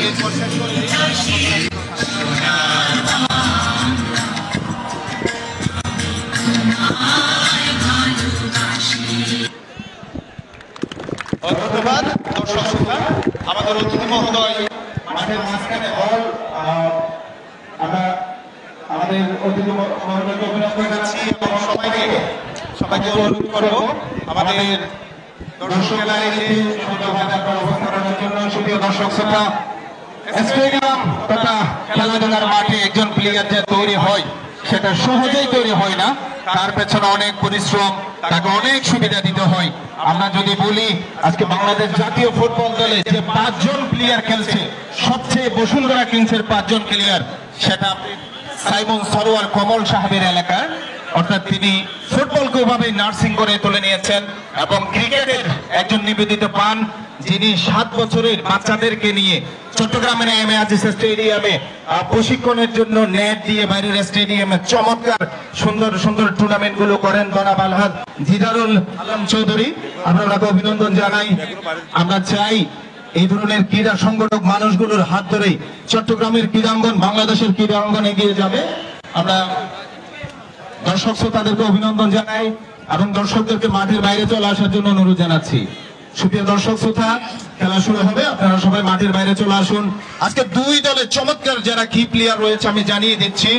এরপর শেষ করে ধন্যবাদ দর্শক শ্রোতা। আমাদের অতিথি মহোদয় মাঠের মাঝখানে বল আমরা আমাদের অতিথি মহোদয়কে অভিনন্দন জানাচ্ছি এবং সবাইকে অনুরোধ করবো আমাদের দর্শক গ্যালারিতে অবস্থান করার জন্য। সুপ্রিয় দর্শক শ্রোতা, স্টেডিয়াম তথা খেলাধুলার মাঠে একজন প্লেয়ার যে তৈরি হয় সেটা সহজেই তৈরি হয় না, তার পেছনে অনেক পরিশ্রম, তাকে অনেক সুবিধা দিতে হয়। আমরা যদি বলি আজকে বাংলাদেশ জাতীয় ফুটবল দলে যে 5 জন প্লেয়ার খেলছে, সবচেয়ে বসুন্ধরা কিংসের 5 জন প্লেয়ার, সেটা সাইমন সরোয়ার কমল সাহেবের এলাকার, অর্থাৎ তিনি ফুটবলকে ওইভাবে নার্সিং করে তুলে নিয়েছেন এবং ক্রিকেটের একজন নিবেদিত পান, যিনি 7 বছরের বাচ্চাদেরকে নিয়ে চট্টগ্রামের এমএ স্টেডিয়ামে প্রশিক্ষণের জন্য নেট দিয়ে বাইরের স্টেডিয়ামে চমৎকার সুন্দর সুন্দর টুর্নামেন্ট গুলো করেন। জনাব আলহাজ জিদারুল আলম চৌধুরী, আমরা ওনাকে অভিনন্দন জানাই। আমরা চাই এই ধরনের ক্রীড়া সংগঠক মানুষগুলোর হাত ধরেই চট্টগ্রামের ক্রীড়াঙ্গন, বাংলাদেশের ক্রীড়াঙ্গন এগিয়ে যাবে। আমরা দর্শক শ্রোতাদেরকে অভিনন্দন জানাই এবং দর্শকদেরকে মাঠের বাইরে চলে আসার জন্য অনুরোধ জানাচ্ছি। সুপ্রিয় দর্শক শ্রোতা, খেলা শুরু হবে, আপনারা সবাই মাঠের বাইরে চলে আসুন। আজকে 2 দলের চমৎকার যারা কি প্লেয়ার রয়েছে আমি জানিয়ে দিচ্ছি।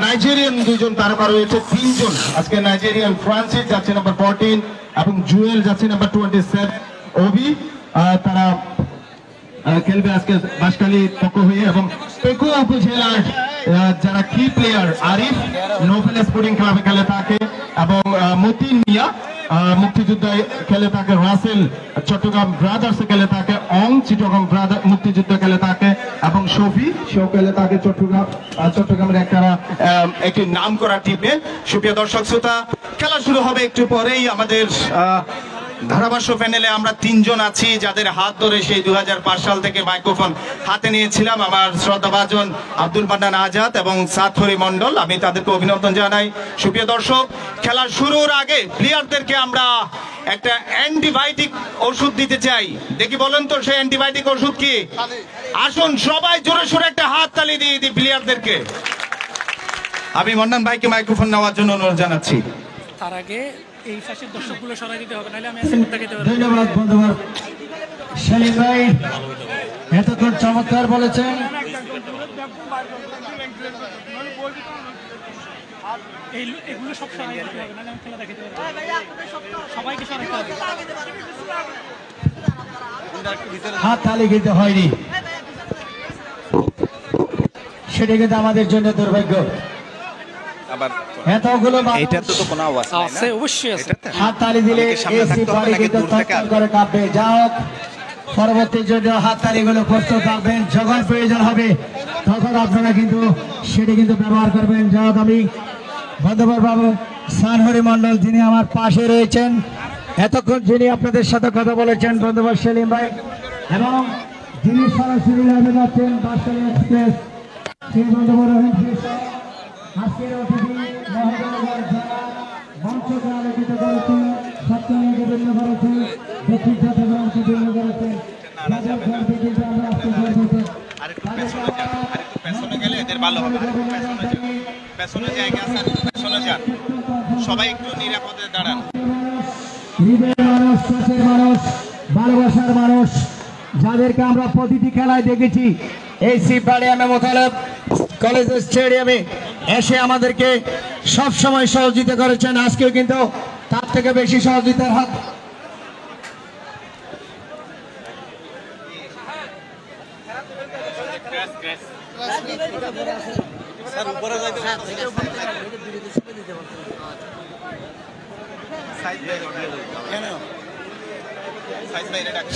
নাইজেরিয়ান 2 জন তারকা রয়েছে, 3 জন। আজকে নাইজেরিয়ান ফ্রান্সিস যাচ্ছে নাম্বার 14 এবং জুয়েল যাচ্ছে নাম্বার 27। ওবি তারা খেলবে আজকে বাঁশখালী পক্ষ হয়ে। এবং পেকুয়া উপজেলার যারা কি প্লেয়ার, আরিফ নোবেল স্পোর্টিং ক্লাবে খেলে থাকে এবং মতিন মিয়া মুক্তিযুদ্ধ খেলে থাকে, রাসেল চট্টগ্রাম ব্রাদার্সে খেলে থাকে, অং চিটগাং মুক্তিযুদ্ধ খেলে থাকে এবং শফি সেও খেলে থাকে চট্টগ্রামের একটি নাম করা টিমে। সুপ্রিয় দর্শক শ্রোতা, খেলা শুরু হবে একটু পরেই। আমাদের ধারাভাষ্য প্যানেলে আমরা 3 জন আছি যাদের হাত ধরে সেই 2005 সাল থেকে মাইক্রোফোন হাতে নিয়েছিলাম। আমার শ্রদ্ধাভাজন আব্দুল মান্নান আজাদ এবং সাতহরি মন্ডল, আমি তাদেরকে অভিনন্দন জানাই। সুপ্রিয় দর্শক, খেলার শুরুর আগে প্লেয়ারদেরকে আমরা একটা অ্যান্টিবায়োটিক ওষুধ দিতে চাই। দেখি বলেন তো সেই অ্যান্টিবায়োটিক ওষুধ কি? আসুন সবাই জোরে সোরে একটা হাত তালি দিয়ে দিই প্লেয়ারদেরকে। আমি মন্নান ভাইকে মাইক্রোফোন নেওয়ার জন্য অনুরোধ জানাচ্ছি। তার আগে এই পাশের দর্শকগুলো সরাই দিতে হবে, নাহলে আমি আসলে খেতে পারবো। ধন্যবাদ বন্ধুগণ। সেলিম ভাই এতক্ষণ চমৎকার বলেছেন। এগুলো সব সরাই দিতে হবে, নাহলে আমি খেলা দেখাতে পারবো। সবাইকে সরাইতে হবে। হাত তালি কিন্তু হয়নি, সেটা কিন্তু আমাদের জন্য দুর্ভাগ্য। এতগুলো আছে, অবশ্যই আছে। হাত তালি দিলে করে কাঁপবে। যাও, পরবর্তীর জন্য হাত তালিগুলো প্রস্তুত রাখবেন। যখন প্রয়োজন হবে তখন আপনারা কিন্তু সেটি কিন্তু ব্যবহার করবেন। যাও, আমি বন্ধুবর বাবু সানহরি মন্ডল, যিনি আমার পাশে রয়েছেন, এতক্ষণ যিনি আপনাদের সাথে কথা বলেছেন বন্ধুবর সেলিম ভাই, এবং যিনি সরাসরি লাইভে যাচ্ছেন বাঁশখালী এক্সপ্রেস, সেই বন্ধুবর রহিম আজকের অতিথি মহোদয় যারা মঞ্চকে আলোকিত করেছেন, সপ্তমীকে বিভিন্ন করেছেন, দক্ষিণ চট্টগ্রামকে বিভিন্ন করেছেন, তাদের ঘরকে কিন্তু আমরা আজকে গর্বিত। সবাই একটু নিরাপদে দাঁড়ান। হৃদয়ের মানুষ, কাছের মানুষ, ভালোবাসার মানুষ, যাদেরকে আমরা প্রতিটি খেলায় দেখেছি এই শিববাড়িয়ামে মোতালেব কলেজ স্টেডিয়ামে এসে আমাদেরকে সব সময় সহযোগিতা করেছেন। আজকেও কিন্তু তার থেকে বেশি সহযোগিতার হাত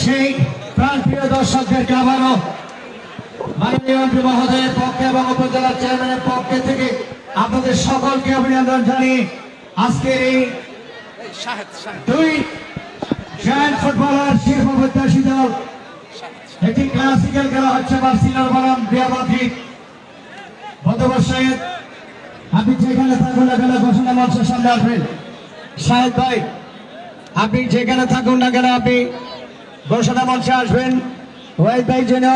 সেই প্রাণপ্রিয় দর্শকদেরকে আবারও মাননীয় মন্ত্রী মহোদয়ের পক্ষে এবং উপজেলা চেয়ারম্যানের পক্ষে থেকে আপনাদের সকলকে অভিনন্দন জানিয়ে আজকের এই 2 জায়ান্ট ফুটবলার শিরোপা প্রত্যাশী দল একটি ক্লাসিক্যাল খেলা হচ্ছে বার্সেলোনা বনাম রিয়াল মাদ্রিদ। বন্ধুবর সাহেব, আপনি যেখানে থাকুন না কেন ঘোষণা মঞ্চের সামনে আসবেন। সাহেব ভাই, আপনি যেখানে থাকুন না কেন আপনি ঘোষণা মঞ্চে আসবেন। ওয়াহিদ ভাই যেন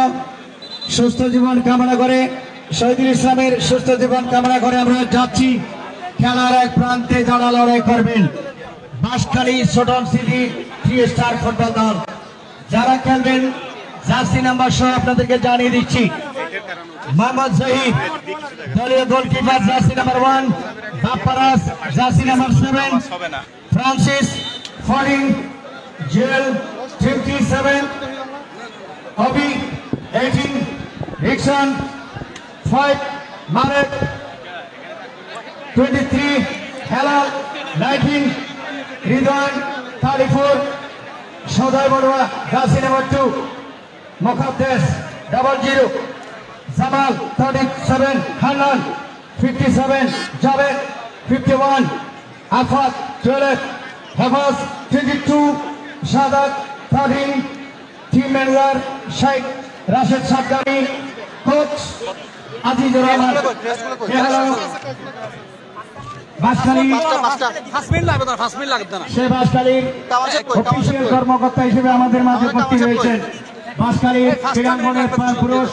সুস্থ জীবন কামনা করে, শহীদুল ইসলামের সুস্থ জীবন কামনা করে আমরা যাচ্ছি খেলার এক প্রান্তে যারা লড়াই করবেন। Banshkhali Chhoton city 3 star football দল যারা খেলবেন জার্সি নাম্বার সহ আপনাদেরকে জানিয়ে দিচ্ছি। মোহাম্মদ জহির দলীয় goalkeeper jersey number 1, Bapparaj jersey number 7, Francis 14, Jewel 57, অবি 18, রিকশন 5, মারেক 23, Helal 19, Hridoy 34, Sadoy Barua jersey number 2, Mukaddes 00, Jamal 37, Hannan 57, Javed 51, Afat 12, Hefaz 22, Sadat 13, team manager Sheikh Rashed Saddani, coach Azizur Rahman. Banshkhali সে বাঁশখালীর অফিসিয়াল কর্মকর্তা হিসেবে আমাদের মাঝে উপস্থিত হয়েছেন। বাঁশখালী ক্রীড়াঙ্গনের পুরুষ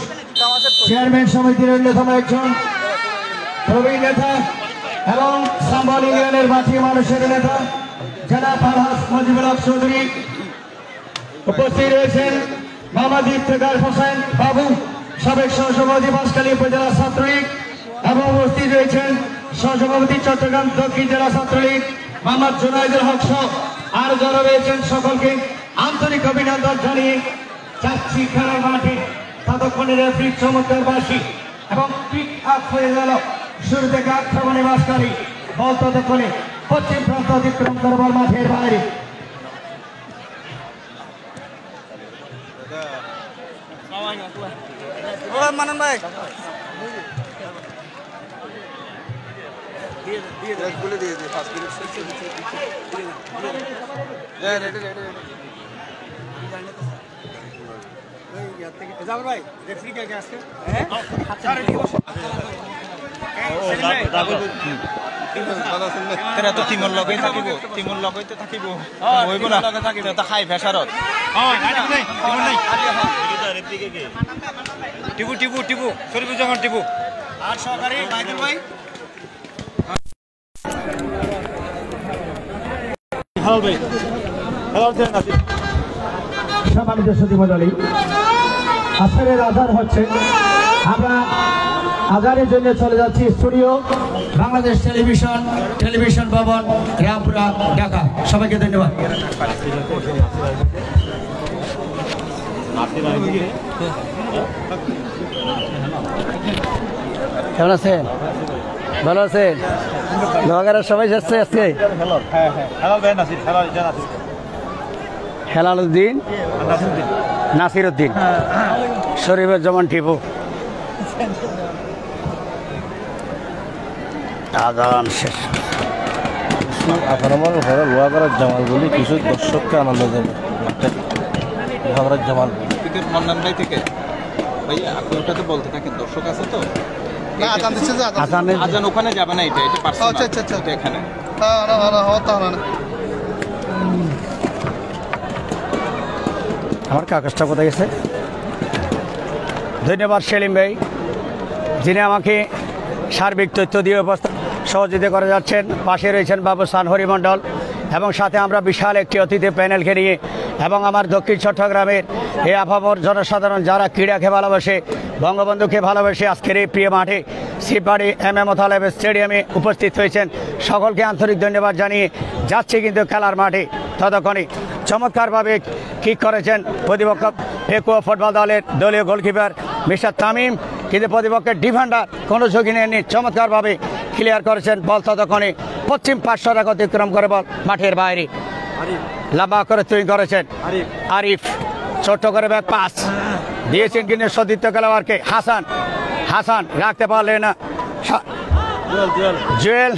চেয়ারম্যান সমিতির অন্যতম একজন প্রবীণ নেতা এবং সাম্বল ইউনিয়নের বাকি মানুষের নেতা জনাব আলহাজ মুজিবুল হক চৌধুরী। উপস্থিত রয়েছেন মোহাম্মদ ইফতেখার হোসেন বাবু, সাবেক সহসভাপতি বাঁশখালী উপজেলা ছাত্রলীগ, এবং উপস্থিত রয়েছেন সহসভাপতি চট্টগ্রাম দক্ষিণ জেলা ছাত্রলীগ মোহাম্মদ জুনাইদুল হক সহ আর যারা রয়েছেন সকলকে আন্তরিক অভিনন্দন জানিয়ে যাচ্ছি খেলার মাঠে। ততক্ষণে রেফারি চমৎকার বাসী এবং পিক আপ হয়ে গেল। শুরু থেকে আক্রমণে বাঁশখালী, বল ততক্ষণে পশ্চিম প্রান্ত অতিক্রম করবার মাঠের বাইরে। মানন ভাই ভাই রেফারি কে আজকে তেরা তো টিমর লগেই থাকিব, টিমর লগেইতে থাকিব হইব না তা খাই ফেসারত টিপু টিপু টিপু শরীফুজ্জামান টিপু আর সহকারী মাইকেল ভাই সম্মানিত সুধীমণ্ডলী, আসরের আজান হচ্ছে। আমরা আজানের জন্য চলে যাচ্ছি স্টুডিও বাংলাদেশ টেলিভিশন ভবন, রামপুরা, ঢাকা। সবাইকে ধন্যবাদ। কেমন আছেন? ভালো আছেন? লোহাগাড়ার সবাই যাচ্ছে আজকে? হেলালুদ্দিন, নাসিরউদ্দিন, শরীফুজ্জামান টিপু। আজান শেষ। আমার ঘরে লোহাগড়ার জামাল বলি কিছু দর্শককে আনন্দ দেবে। লোহাগড়ার জামাল মন্নান ভাই থেকে ভাইয়া আপনি ওটাতে বলতে থাকেন, দর্শক আছে তো না আজান দিচ্ছে যে আজান ওখানে যাবে না, এটা এটা পার্সোনাল। আচ্ছা আচ্ছা আচ্ছা এখানে আমার কাগজটা কোথায় গেছে? ধন্যবাদ সেলিম ভাই, যিনি আমাকে সার্বিক তথ্য দিয়ে সহযোগিতা করে যাচ্ছেন। পাশে রয়েছেন বাবু সানহরি মণ্ডল এবং সাথে আমরা বিশাল একটি অতিথি প্যানেলকে নিয়ে এবং আমার দক্ষিণ চট্টগ্রামের এই আপামর জনসাধারণ যারা ক্রীড়াকে ভালোবাসে, বঙ্গবন্ধুকে ভালোবাসে, আজকের এই প্রিয় মাঠে শিববাড়ি MM মোতালেব স্টেডিয়ামে উপস্থিত হয়েছেন। সকলকে আন্তরিক ধন্যবাদ জানিয়ে যাচ্ছে কিন্তু খেলার মাঠে। ততক্ষণে চমৎকারভাবে কিক করেছেন প্রতিপক্ষ পেকুয়া ফুটবল দলের দলীয় গোলকিপার মিস্টার তামিম, কিন্তু প্রতিপক্ষের ডিফেন্ডার কোনো ঝুঁকি নেননি, চমৎকারভাবে ক্লিয়ার করেছেন। বল ততক্ষণে পশ্চিম 500 টাকা অতিক্রম করে বল মাঠের বাইরে লম্বা করে তৈরি করেছেন আরিফ, ছোট্ট করে ব্যাক পাস দিয়েছেন কিন্তু সতীর্থ খেলোয়াড়কে হাসান রাখতে পারলেন না। জুয়েল,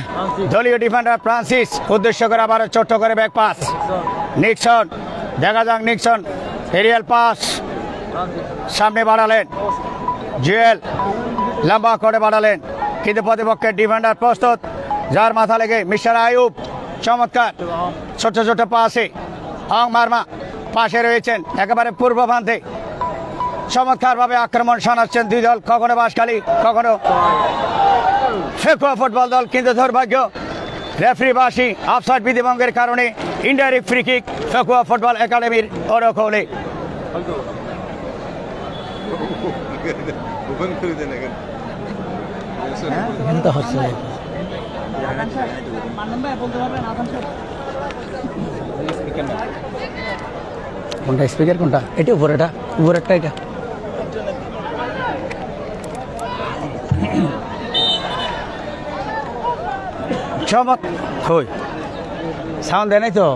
দলীয় ডিফেন্ডার ফ্রান্সিস উদ্দেশ্য করে আবার ছোট্ট করে ব্যাক পাস। নিক্সন, দেখা যাক নিক্সন এরিয়াল পাস সামনে বাড়ালেন, জুয়েল লম্বা করে বাড়ালেন কিন্তু প্রতিপক্ষের ডিফেন্ডার প্রস্তুত, যার মাথা লেগে মিস্টার আয়ুব চমৎকার ছোট ছোট পাসে অং মারমা পাশে রয়েছেন একেবারে পূর্ব প্রান্তে চমৎকারভাবে আক্রমণ শানাচ্ছেন দুই দল, কখনো বাঁশখালী কখনো ফেকুয়া ফুটবল দল, কিন্তু দুর্ভাগ্য রেফারি বাসি অফসাইড বিধিভঙ্গের কারণে ইনডাইরেক্ট ফ্রি কিক ফেকুয়া ফুটবল একাডেমির অনুকূলে। কোনটা স্পিকার কোনটা? এটা উপরেটা, উপরেরটা এটা। চমৎ কই সাউন্ড দেয় নাই তো?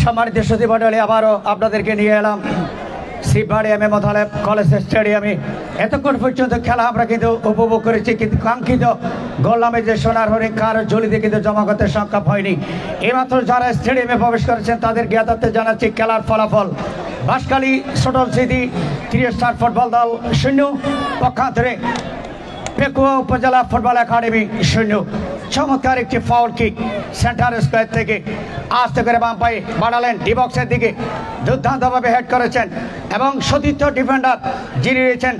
সম্মানিত সুধী মণ্ডলী, আবারও আপনাদেরকে নিয়ে এলাম Shibbari M A Motaleb college স্টেডিয়ামে। এতক্ষণ পর্যন্ত খেলা আমরা কিন্তু উপভোগ করেছি, কিন্তু কাঙ্ক্ষিত গোল নামে যে সোনার হরিণ কার জলিতে কিন্তু জমা করতে সক্ষম হয়নি। এইমাত্র যারা স্টেডিয়ামে প্রবেশ করেছেন তাদের জ্ঞাতার্থে জানাচ্ছি খেলার ফলাফল। বাঁশখালী সোটল সিটি 3 স্টার ফুটবল দল 0, পক্ষান্তরে পেকুয়া উপজেলা ফুটবল একাডেমি 0। চমৎকার একটি ফাউল কিক সেন্টার স্কোয়ার থেকে আস্তে করে বাম পায়ে বাড়ালেন ডিবক্সের দিকে, দুর্দান্তভাবে হেড করেছেন এবং সতীর্থ ডিফেন্ডার যিনি রয়েছেন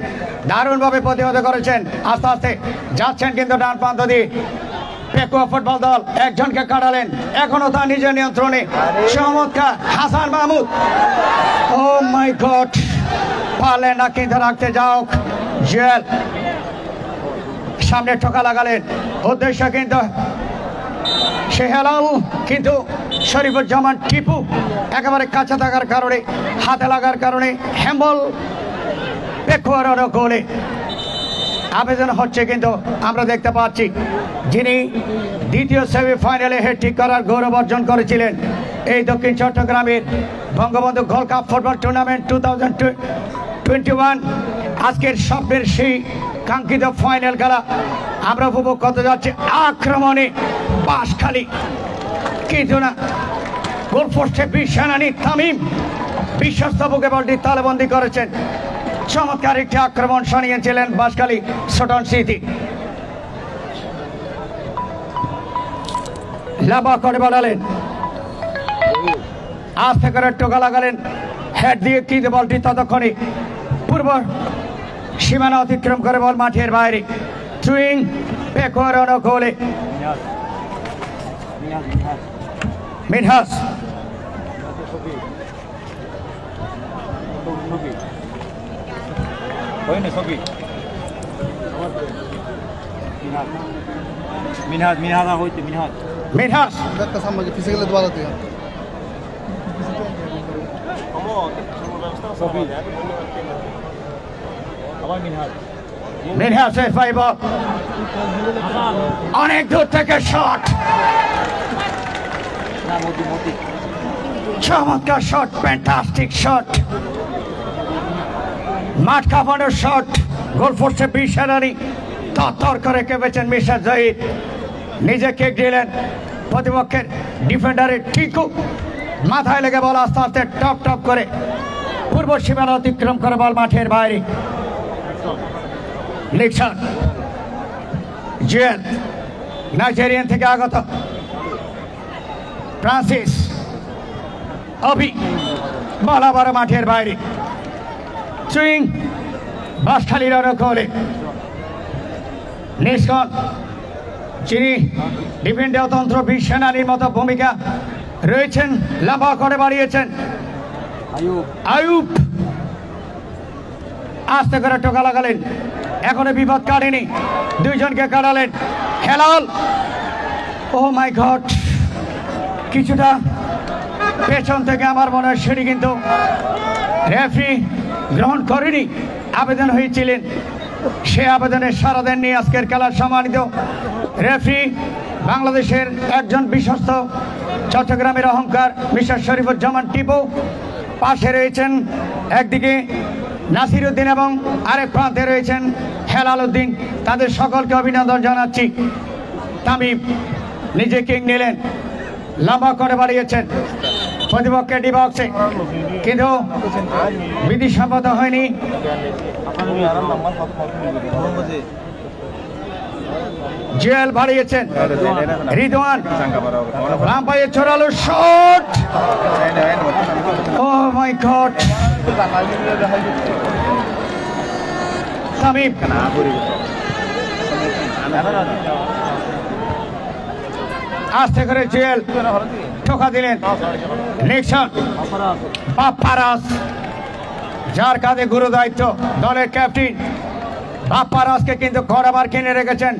দারুণভাবে প্রতিহত করেছেন। আস্তে আস্তে যাচ্ছেন কিন্তু ডান প্রান্ত দিয়ে পেকুয়া ফুটবল দল, একজনকে কাটালেন, এখনো তার নিজের নিয়ন্ত্রণে। চমৎকার হাসান মাহমুদ, ও মাই গড, পারলেন না কিন্তু রাখতে যাও জুয়েল, সামনে ঠোকা লাগালেন, উদ্দেশ্য কিন্তু সে হেলাল, কিন্তু শরীফুজ্জামান টিপু একেবারে কাছে থাকার কারণে, হাতে লাগার কারণে হ্যাম্বল পেকুয়ার গোলে আবেদন হচ্ছে। কিন্তু আমরা দেখতে পাচ্ছি যিনি দ্বিতীয় সেমিফাইনালে হ্যাট্রিক করার গৌরব অর্জন করেছিলেন এই দক্ষিণ চট্টগ্রামের Bangabandhu gold cup football tournament 2021, আজকের স্বপ্নের সেই কাঙ্ক্ষিত ফাইনাল খেলা আমরা উপভোগ করতে যাচ্ছি। আক্রমণে বাঁশখালী, কিন্তু না গোলপোস্টে বিশানানি তামিম বিশ্বস্ত বুকে বলটি তালেবন্দি করেছেন। চমৎকার একটি আক্রমণ শানিয়েছিলেন বাঁশখালী সোটন সিটি। লাভা করে বাড়ালেন, আস্তে করে টোকা লাগালেন, হেড দিয়ে কিন্তু বলটি ততক্ষণে পূর্ব সীমানা অতিক্রম করে বল মাঠের বাইরে। সুইং পেকুয়ার গোলে মিনহাস, মিনহাস ফিজিক্যালি দোয়া দিও। মিনহাসের পাইব, অনেক দূর থেকে শট, চমৎকার শট, ফ্যান্টাস্টিক শট, মাঠ কাঁপানোর শট, গোলপোস্টে বিশানানি তর করে কেঁপেছেন মিশাদ জাহিদ, নিজে কেক দিলেন, প্রতিপক্ষের ডিফেন্ডারের টিকু মাথায় লেগে বল আস্তে আস্তে টপ টপ করে পূর্ব সীমানা অতিক্রম করে বল মাঠের বাইরে। লিকশন জুয়েল, নাইজেরিয়ান থেকে আগত ফ্রান্সিস অভি, বল আবার মাঠের বাইরে। সুইং বাঁশখালীর অনুকূলে নিষ্কন, যিনি ডিফেন্ডে অতন্ত্র বিশ্বনারীর মতো ভূমিকা রয়েছেন, লাফা করে বাড়িয়েছেন আয়ুব, আস্তে করে টোকা লাগালেন, এখনো বিপদ কাটেনি, দুইজনকে কাটালেন। হেলাল, ও মাই গড, কিছুটা পেছন থেকে আমার মনে হয় সেটি কিন্তু রেফারি গ্রহণ করেনি, আবেদন হয়েছিলেন, সে আবেদনের সাড়া দেননি আজকের খেলার সম্মানিত রেফারি বাংলাদেশের একজন বিশ্বস্ত চট্টগ্রামের অহংকার মিস্টার শরীফুজ্জামান টিপু, পাশে রয়েছেন একদিকে নাসির উদ্দিন এবং আরেক প্রান্তে রয়েছেন হেলাল উদ্দিন, তাদের সকলকে অভিনন্দন জানাচ্ছি। তামিম নিজে কিং নিলেন, লম্বা করে বাড়িয়েছেন প্রতিপক্ষের ডি বক্সে, কিন্তু বিধিসম্মত হয়নি। জুয়েল বাড়িয়েছেন, রিদওয়ান রামপাইয়ের ছড়ালো শট, ও মাই গড, সামিম আস্তে করে জুয়েল ঠোকা দিলেন, নিক্সন বাপ্পারাস যার কাঁধে গুরু দায়িত্ব দলের ক্যাপ্টেন বাপ্পারাসকে কিন্তু ঘর কিনে রেখেছেন।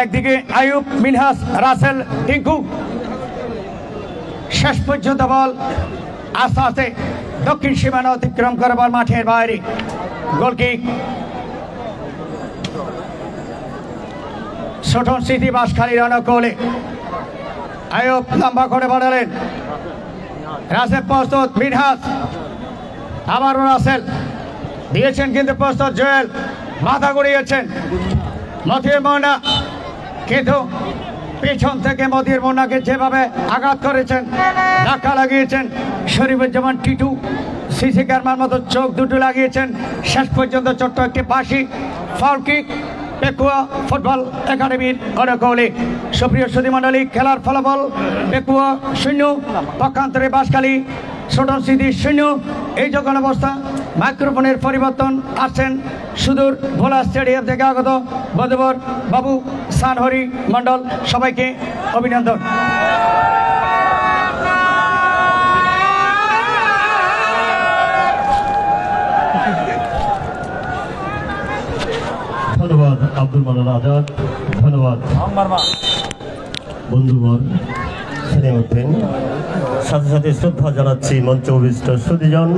একদিকে আয়ুব, মিনহাস, রাসেল, টিঙ্কু, শেষ পর্যন্ত বল আস্তে আস্তে দক্ষিণ সীমানা অতিক্রম করবার মাঠের বাইরে। গোলকিক ছোটন স্মৃতি বাঁশখালীর অনুকূলে। আয়ুব লম্বা করে বাড়ালেন, রাসেল প্রস্তুত, মিনহাস আবারও রাসেল দিয়েছেন কিন্তু প্রস্তুত জুয়েল, মাথা গড়িয়েছেন মতিউর মোনা, কিন্তু পেছন থেকে মতিউর মোনাকে যেভাবে আঘাত করেছেন, ধাক্কা লাগিয়েছেন, শরীফুজ্জামান টিটু সিসি ক্যামেরার মতো চোখ দুটো লাগিয়েছেন। শেষ পর্যন্ত ছোট্ট একটি বাঁশি ফাউল কিক পেকুয়া ফুটবল একাডেমির অনুকূলে। সুপ্রিয় সুধীমণ্ডলী, খেলার ফলাফল পেকুয়া 0, পক্ষান্তরে বাঁশখালী ছোটন স্মৃতি 0। এই যখন অবস্থা মাইক্রোফোনের পরিবর্তন আসছেন সুদূর ভোলা স্টেডিয়াম থেকে আগত বন্ধুবর বাবু সানহরি মণ্ডল, সবাইকে অভিনন্দন। ধন্যবাদ আব্দুল মান্নান আজাদ, ধন্যবাদ বন্ধুবর ছেড়ে ওঠেন। সাথে সাথে শ্রদ্ধা জানাচ্ছি মঞ্চ অভিষ্ট সুধীজন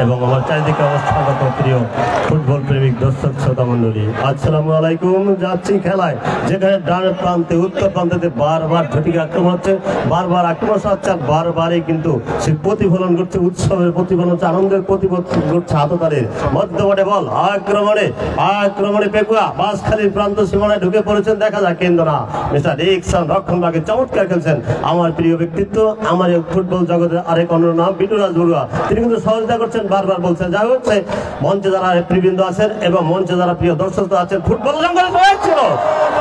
এবং আমার চারিদিকে অবস্থানগত প্রিয় ফুটবল প্রেমিক দর্শক শ্রোতা মণ্ডলী, আসসালামু আলাইকুম। যাচ্ছি খেলায়, যেখানে ডান প্রান্তে উত্তর প্রান্তে বারবার ঝটিকা আক্রমণ হচ্ছে, বারবার আক্রমণ হচ্ছে, আর বারবারই কিন্তু সে প্রতিফলন করছে, উৎসবের প্রতিফলন হচ্ছে, আনন্দের প্রতিফলন করছে আততারের মধ্যমাঠে বল আক্রমণে পেকুয়া বাঁশখালীর প্রান্ত সীমানায় ঢুকে পড়েছেন। দেখা যায় কেন্দ্র না, মিস্টার ডিকসন রক্ষণভাগে চমৎকার খেলছেন। আমার প্রিয় ব্যক্তিত্ব, আমার ফুটবল জগতের আরেক অন্য নাম বিটুরাজ বড়ুয়া, তিনি কিন্তু সহযোগিতা করছেন, বারবার বলছেন। যা হচ্ছে মঞ্চে যারা নেতৃবৃন্দ আছেন এবং মঞ্চে যারা প্রিয় দর্শক আছেন, ফুটবল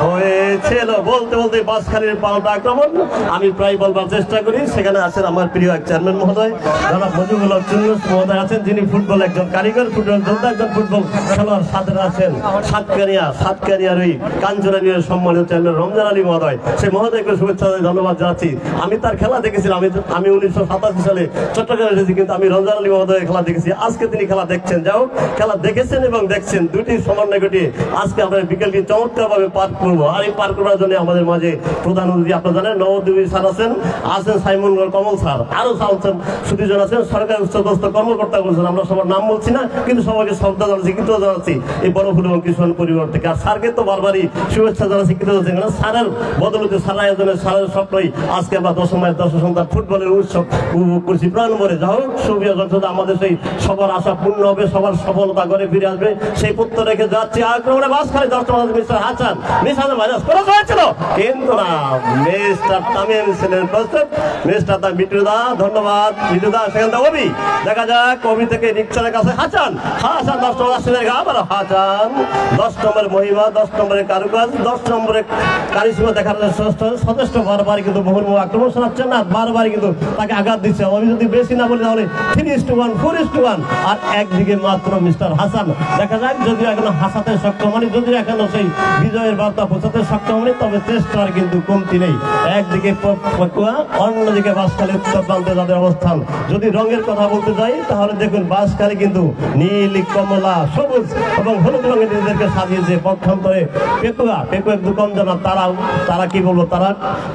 হয়েছিল বলতে বলতে বাঁশখালীর পাল্টা আক্রমণ আমি প্রায় বলবার চেষ্টা করি। সেখানে আছেন আমার প্রিয় এক চেয়ারম্যান মহোদয়, যারা মজিবুল হক মহোদয় আছেন, যিনি ফুটবল একজন কারিগর, ফুটবল যোদ্ধা, একজন ফুটবল খেলোয়াড়। সাথে আছেন সাতকানিয়ার ওই কাঞ্চনানিয়ার সম্মানিত চেয়ারম্যান রমজান আলী মহোদয়, সেই মহোদয়কে শুভেচ্ছা ধন্যবাদ জানাচ্ছি। আমি তার খেলা দেখেছিলাম, আমি 1987 সালে চট্টগ্রামে এসেছি, কিন্তু আমি রমজান আলী মহোদয়ের খেলা দেখেছি। আজকে তিনি খেলা দেখছেন, যাও খেলা দেখেছেন এবং দেখছেন, দুটি সমন্বয় ঘটিয়ে আজকে আমরা বিকেলকে চমৎকার ভাবে পার করবো। আর এই পার করার জন্য আমাদের মাঝে প্রধান অতিথি আপনারা জানেন নবদ্বীপ স্যার আছেন সাইমন কমল স্যার, আরো আছেন সুধীজন আছেন, সরকারি উচ্চপদস্থ কর্মকর্তা বলছেন। আমরা সবার নাম বলছি না, কিন্তু সবাইকে শ্রদ্ধা জানাচ্ছি, কৃতজ্ঞতা জানাচ্ছি এই বড় ফুল এবং কিশোর পরিবার থেকে। আর স্যারকে তো বারবারই শুভেচ্ছা জানাচ্ছি, কৃতজ্ঞতা জানাচ্ছি, কারণ স্যারের বদলতে স্যার আয়োজনে স্যারের স্বপ্নই আজকে আমরা দশমায় দশ সন্তান ফুটবলের উৎসব উপভোগ করছি প্রাণ ভরে। যা হোক সুপ্রিয় দর্শক, আমাদের সেই সবার আশা পূর্ণ হবে, সবার সফলতা করে ফিরে আসবে, সেই পুত্র রেখে যাচ্ছে আক্রমণে বাঁশখালী 10 মিস্টার হাসান ভাইরাস করা হয়েছিল, কিন্তু না মিস্টার তামিম ছিলেন প্রস্তুত। মিস্টার বিটুদা, ধন্যবাদ বিটুদা। সেখান অবি, দেখা যাক অবি থেকে রিক্সারের কাছে হাসান 10 নম্বর আসছিলেন, আবার হাসান 10 নম্বরের মহিমা, 10 নম্বরের কারুকাজ, 10 নম্বরের কারিশমা দেখার যথেষ্ট। বারবার কিন্তু বহুমুখ আক্রমণ শোনাচ্ছেন না, বারবার কিন্তু তাকে আঘাত দিচ্ছে। আমি যদি বেশি না বলি তাহলে 3:1, 4:1, আর একদিকে মাত্র মিস্টার হাসান। দেখা যাক যদিও এখনো হাসাতে সক্ষম হয়নি, যদিও এখনো সেই বিজয়ের বার্তা পৌঁছাতে সক্ষম হয়নি, তবে চেষ্টার কিন্তু কমতি নেই। একদিকে পেকুয়া, অন্যদিকে বাঁশখালী উত্তর প্রান্তে যাদের অবস্থান। যদি রঙের কথা বলতে যাই তাহলে দেখুন বাঁশখালী কিন্তু নীল, কমলা, সবুজ এবং হলুদ রঙের নিজেদেরকে সাজিয়েছে। পক্ষান্তরে পেকুয়া একটু কম জানা, তারা কি বলবো, তারা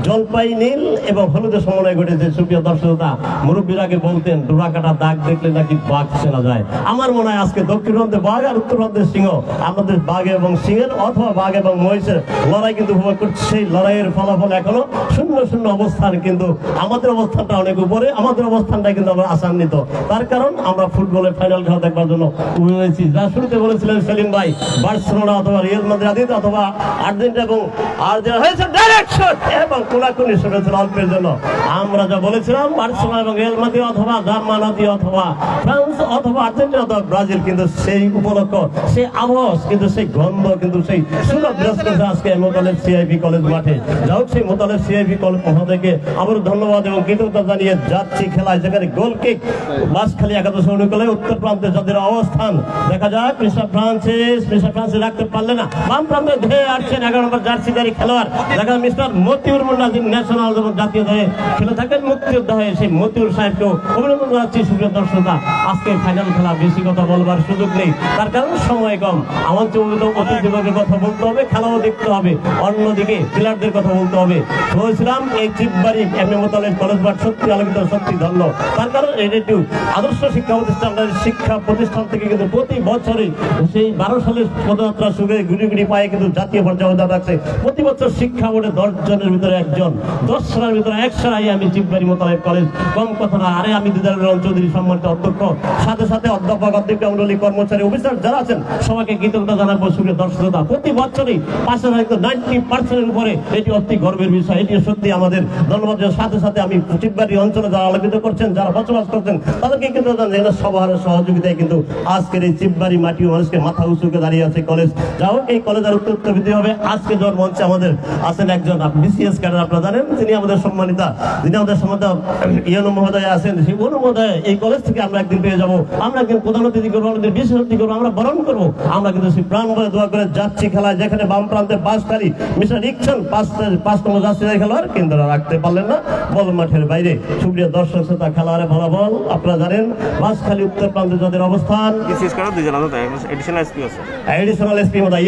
জলপাই নীল এবং হলুদের সমন্বয় ঘটেছে। সুপ্রিয় দর্শকতা, মুরব্বীরাকে বলতেন ডোরা কাটা দাগ দেখলে নাকি বাঘ চেনা যায়। আমার মনে হয় আজকে দক্ষিণ প্রান্তে বাঘ আর উত্তর প্রান্তে সিংহ, আমাদের বাঘ এবং সিংহের অথবা বাঘ এবং মহিষের লড়াই কিন্তু উপভোগ করছে। সেই লড়াইয়ের ফলাফল এখনো 0-0 অবস্থান, কিন্তু আমাদের অবস্থানটা অনেক উপরে, আমাদের অবস্থানটা কিন্তু আমরা আশান্বিত। তার কারণ আমরা ফুটবলের ফাইনাল খেলা দেখবার জন্য হয়েছি। যা শুরুতে বলেছিলেন সেলিম ভাই, বার্সেলোনা অথবা রিয়াল মাদ্রিদ অথবা আর্জেন্টিনা এবং আর্জেন্টিনা হয়েছে ডাইরেক্ট শট এবং কোলাকুলি শট হয়েছিল অল্পের জন্য। হলো আমরা যা বলেছিলাম বার্সেলোনা এবং রিয়াল মাদ্রিদ অথবা জার্মানি অথবা ফ্রান্স অথবা আর্জেন্টিনা অথবা ব্রাজিল, কিন্তু সেই উপলক্ষ, সেই আভাস, কিন্তু সেই গন্ধ, কিন্তু সেই সুলভ বিরাজ করছে আজকে মোতালেব সিআইপি কলেজ মাঠে। যাই হোক, সেই মোতালেব সিআইপি কলেজ মহোদয়কে আবার ধন্যবাদ এবং কৃতজ্ঞতা জানিয়ে যাচ্ছি খেলায়, যেখানে গোল কিক বাঁশখালী একাদশ অনুকূলে উত্তর প্রান্তে যাদের অবস্থান দেখা যাক। মিস্টার ফ্রান্সিস রাখতে পারলে না, বাম প্রান্তে ধেয়ে আসছেন 11 নম্বর জার্সিধারী খেলোয়াড় দেখা মিস্টার মতিউর মুন্না, যিনি ন্যাশনাল এবং জাতীয় দলে খেলে থাকেন মুক্তিযোদ্ধা হয়ে। সেই মতিউর সাহেবকেও অভিনন্দন জানাচ্ছি। সুপ্রিয় দর্শকরা, আজকে ফাইনাল খেলা, বেশি কথা বলবার সুযোগ নেই, তার কারণ সময় কম। আমার অতিথিদের কথা বলতে হবে, খেলাও দেখতে হবে, অন্যদিকে প্লেয়ারদের কথা বলতে হবে। বলছিলাম এই চিপবাড়ি এমনি মোতালেব কলেজ মাঠ সত্যি আলোকিত, সত্যি ধন্য। তার কারণ এটা একটু আদর্শ শিক্ষা প্রতিষ্ঠান, শিক্ষা প্রতিষ্ঠান থেকে কিন্তু প্রতি বছরই সেই 12 সালের পদযাত্রা শুরু গুড়ি পায়ে কিন্তু জাতীয় পর্যায়ে অবদান রাখছে। প্রতি বছর শিক্ষা বোর্ডে 10 জনের ভিতরে একজন, 10 সালের ভিতরে 1 সারাই আমি চিপবাড়ি মোতালেব কলেজ, কম কথা না। আরে আমি দিদার চৌধুরী সম্মানিত অধ্যক্ষ, সাথে সাথে অধ্যাপক, অধ্যক্ষ মন্ডলী, কর্মচারী, অফিসার যারা আছেন সবাইকে কৃতজ্ঞতা জানাবো। সুপ্রিয় দর্শকতা, প্রতি বছরই 90% উপরে, এটি অতি গর্বের বিষয়। এটি সত্যি আমাদের ধন্যবাদ। সাথে সাথে আমি চিপবাড়ি অঞ্চলে যারা আলোকিত করছেন, যারা বসবাস করছেন, তাদেরকে কিন্তু সবার সহযোগিতায় কিন্তু আজকের এই চিপবাড়ি মাটি মানুষকে মাথা উঁচুকে দাঁড়িয়ে আছে কলেজ। যাই হোক, এই কলেজের উত্তর বৃদ্ধি হবে। আজকে জন মঞ্চে আমাদের আছেন একজন বিসিএস ক্যাডার, আপনারা জানেন, তিনি আমাদের সম্মানিতা, যিনি আমাদের সম্মানিত ইয়নো মহোদয় আছেন। সেই মহোদয় এই কলেজ থেকে আমরা একদিন পেয়ে যাবো, আমরা একদিন প্রধান অতিথি করবো, আমাদের বিশেষ অতিথি করবো, আমরা বরণ করবো। আমরা কিন্তু সেই প্রাণ বলে দোয়া করে যাচ্ছি খেলায়, যেখানে বাম প্রান্তে বাঁশখালী মিস্টার রিকশন 5 নম্বর জার্সিধারী খেলোয়াড়, কিন্তু রাখতে পারলেন না, বল মাঠের বাইরে। সুপ্রিয় দর্শক শ্রোতা, খেলার ফলাফল আপনারা জানেন। বাঁশখালী উত্তর প্রান্তে যাদের অবস্থান, এডিশনাল এসপি মহোদয়,